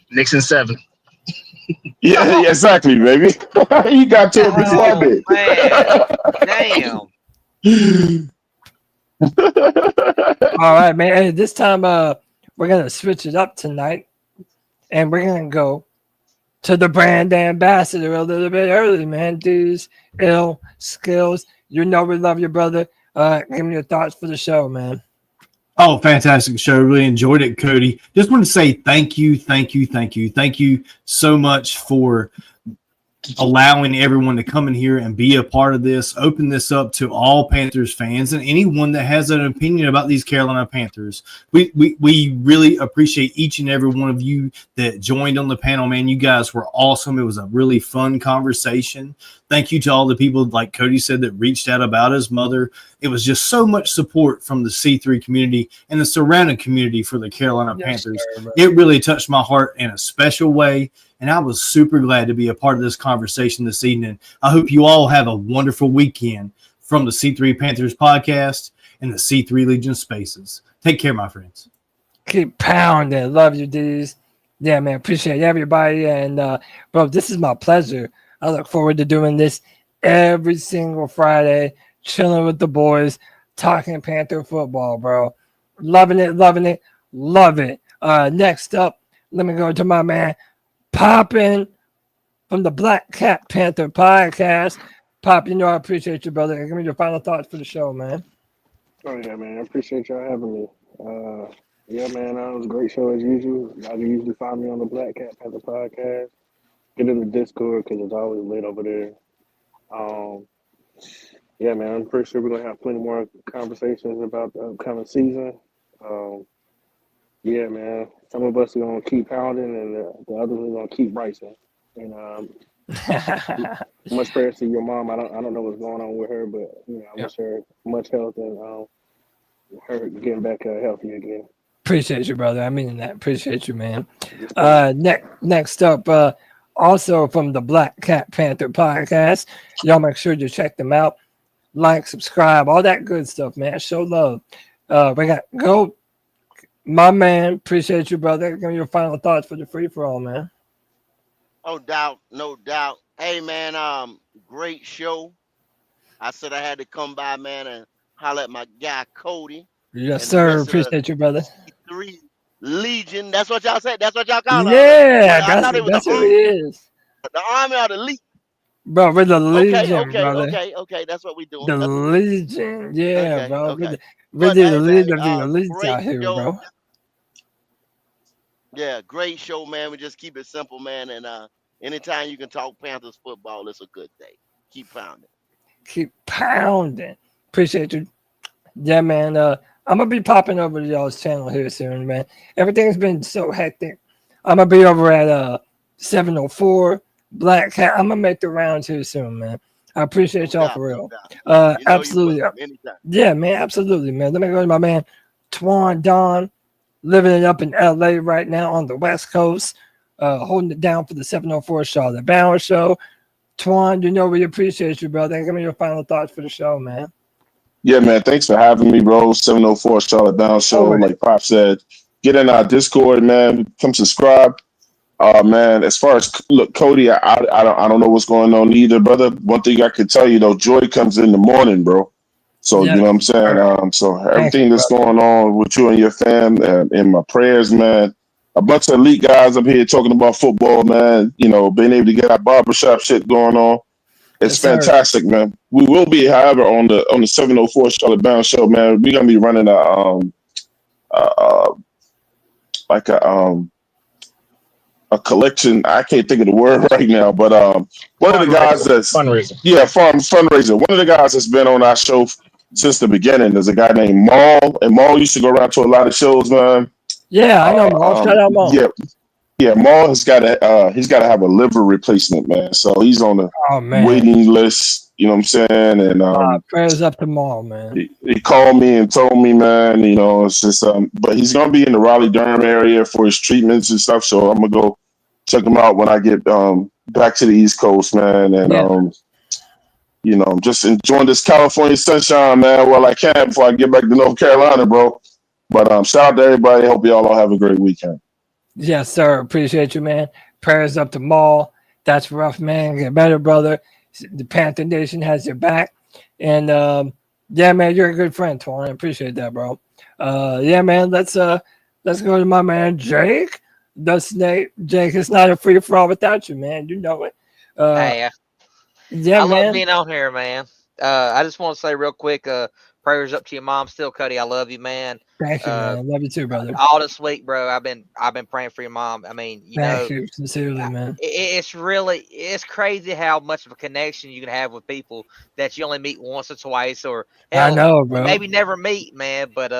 Nixon 7. Yeah, exactly, baby. You got to it before I did. Damn. All right, man. Hey, this time we're gonna switch it up tonight, and we're gonna go to the brand ambassador a little bit early, man. Dudes, ill skills. You know we love you, brother. Give me your thoughts for the show, man. Oh, fantastic show. Really enjoyed it, Cody. Just want to say thank you so much for allowing everyone to come in here and be a part of this, open this up to all Panthers fans and anyone that has an opinion about these Carolina Panthers. We really appreciate each and every one of you that joined on the panel, man. You guys were awesome. It was a really fun conversation. Thank you to all the people, like Cody said, that reached out about his mother. It was just so much support from the C3 community and the surrounding community for the Carolina Panthers. It really touched my heart in a special way. and I was super glad to be a part of this conversation this evening. I hope you all have a wonderful weekend from the C3 Panthers Podcast and the C3 Legion Spaces. Take care, my friends. Keep pounding. Love you, D's. Yeah, man. Appreciate everybody. And, bro, this is my pleasure. I look forward to doing this every single Friday, chilling with the boys, talking Panther football, bro. Loving it, love it. Next up, let me go to my man, Poppin from the Black Cat Panther Podcast. Pop, you know I appreciate you, brother. Give me your final thoughts for the show, man. Oh yeah, man. I appreciate y'all having me. Yeah, man. It was a great show as usual. Y'all can usually find me on the Black Cat Panther Podcast. Get in the Discord because it's always lit over there. Yeah, man. I'm pretty sure we're gonna have plenty more conversations about the upcoming season. Yeah, man. Some of us are gonna keep pounding, and the others are gonna keep Brycing. And much prayers to your mom. I don't know what's going on with her, but I wish her much health and her getting back healthy again. Appreciate you, brother. I mean that. Appreciate you, man. Next up, also from the Black Cat Panther Podcast. Y'all make sure you check them out. Like, subscribe, all that good stuff, man. Show love. We got Go, my man. Appreciate you, brother. Give me your final thoughts for the free for all, man. No doubt. Hey, man, great show. I said I had to come by, man, and holler at my guy Cody. Yes, sir. Appreciate you, brother. C3 Legion. That's what y'all said. That's what y'all call it. Yeah, I thought it was that's who he is. The Army or the Legion. Bro, we're the Legion, brother. Okay. That's what we doing. The Legion. Yeah, Okay, bro. okay. We're the Legion of the Legion great out here, show. bro. Yeah, great show, man. We just keep it simple, man. And anytime you can talk Panthers football, it's a good day. Keep pounding. Keep pounding. Appreciate you. Yeah, man. I'm gonna be popping over to y'all's channel here soon, man. Everything's been so hectic. I'm gonna be over at 704 Black Cat. I'm gonna make the rounds here soon, man. I appreciate y'all for real. Absolutely. Yeah, man. Absolutely, man. Let me go to my man Twan Don, living it up in LA right now on the West Coast, holding it down for the 704 Charlotte Bower Show. Twan, you know we appreciate you, brother. Give me your final thoughts for the show, man. Yeah, man. Thanks for having me, bro. 704 Charlotte Bower Show. Like Pop said, get in our Discord, man. Come subscribe. Man, as far as look, Cody, I don't know what's going on either, brother. One thing I can tell you though, joy comes in the morning, bro. So you know what I'm saying. So everything that's going on with you and your fam, and my prayers, man. A bunch of elite guys up here talking about football, man. You know, being able to get our barbershop shit going on. It's fantastic, man. We will be, however, on the 704 Charlotte Bound Show, man. We're gonna be running a collection. I can't think of the word right now, but one of the guys that's fundraiser. One of the guys that's been on our show since the beginning is a guy named Maul, and Maul used to go around to a lot of shows, man. Yeah, I know Maul. Shout out Maul. Yeah, Maul has got to have a liver replacement, man. So he's on the waiting list. You know what I'm saying? And prayers up to Maul, man. He called me and told me, man. You know, it's just but he's gonna be in the Raleigh-Durham area for his treatments and stuff. So I'm gonna go check him out when I get back to the East Coast, man. And you know, I'm just enjoying this California sunshine, man, while I can before I get back to North Carolina, bro. But shout out to everybody. Hope y'all all have a great weekend. Yes, sir. Appreciate you, man. Prayers up to Maul. That's rough, man. Get better, brother. The Panther Nation has your back. And yeah, man, you're a good friend, Twan. I appreciate that, bro. Yeah, man, let's go to my man Jake. The Snake. Jake, it's not a free for all without you, man. You know it. Hey, yeah, I man. love being on here, man. I just want to say real quick, prayers up to your mom still, Cody. I love you, man. Thank you, man. Love you too, brother. All this week, bro. I've been praying for your mom. I mean, Thank you sincerely, man. It's crazy how much of a connection you can have with people that you only meet once or twice, or I know, bro. Maybe never meet, man. But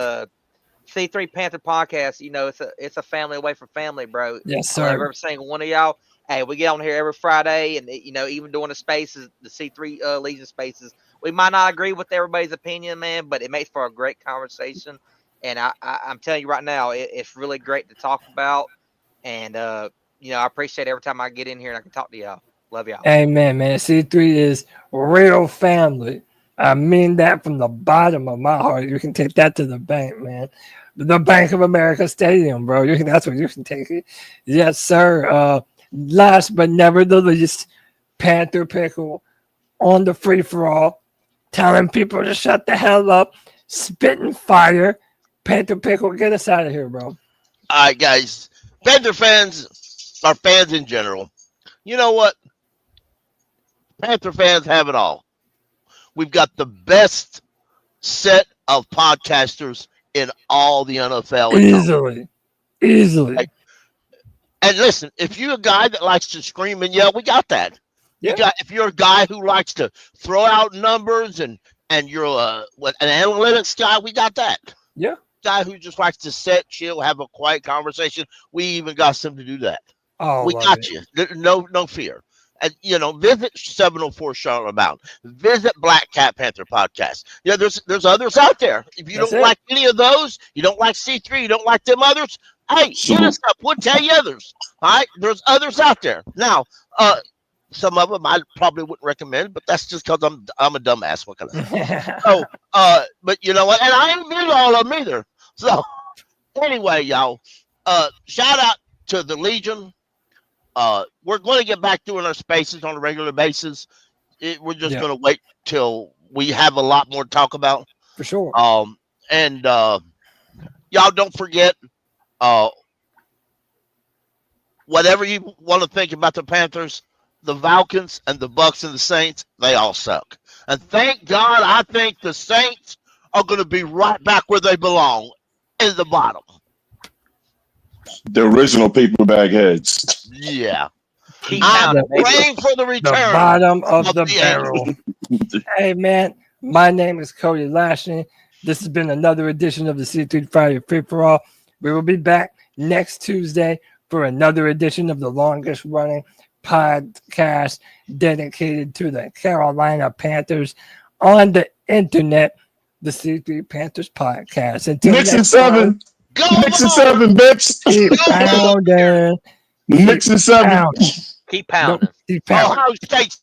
C3 Panther Podcast, you know, it's a family away from family, bro. Yes, sir. I love every single one of y'all. Hey, we get on here every Friday, and you know, even during the spaces, the C3 Legion spaces, we might not agree with everybody's opinion, man, but it makes for a great conversation. And I'm telling you right now, it's really great to talk about. And I appreciate every time I get in here and I can talk to y'all. Love y'all. Amen, man. C3 is real family. I mean that from the bottom of my heart. You can take that to the bank, man. The Bank of America Stadium, bro. That's where you can take it. Yes, sir. Last but never the least, Panther Pickle on the free-for-all, telling people to shut the hell up, spitting fire. Panther Pickle, get us out of here, bro. All right, guys. Panther fans are fans in general. You know what? Panther fans have it all. We've got the best set of podcasters in all the NFL. Easily. And listen, if you're a guy that likes to scream and yell, we got that. Yeah. If you're a guy who likes to throw out numbers and you're an analytics guy, we got that. Yeah. Guy who just likes to sit, chill, have a quiet conversation, we even got some to do that. Oh, we got you. No fear. And visit 704 Charlotte Bound. Visit Black Cat Panther Podcast. Yeah, there's others out there. If you don't like any of those, you don't like C3, you don't like them others, hey, hit us up. We'll tell you others. All right, there's others out there. Now, some of them I probably wouldn't recommend, but that's just because I'm a dumbass. What can I say? So, but you know what? And I ain't mean all of them either. So, anyway, y'all, shout out to the Legion. We're going to get back doing our spaces on a regular basis. We're just going to wait till we have a lot more to talk about. For sure. And y'all don't forget, whatever you want to think about the Panthers, the Falcons and the Bucks and the Saints, they all suck. And thank God, I think the Saints are going to be right back where they belong, in the bottom. The original paper bag heads. Yeah. I'm praying for the return. The bottom of the barrel. Hey, man, my name is Cody Lashley. This has been another edition of the C3 Friday Free For All. We will be back next Tuesday for another edition of the longest running podcast dedicated to the Carolina Panthers on the internet, the C3 Panthers Podcast. Until Nixon 7. Nixon 7, bitch. Keep pounding. Nixon 7. Keep pounding. Keep pounding. Ohio State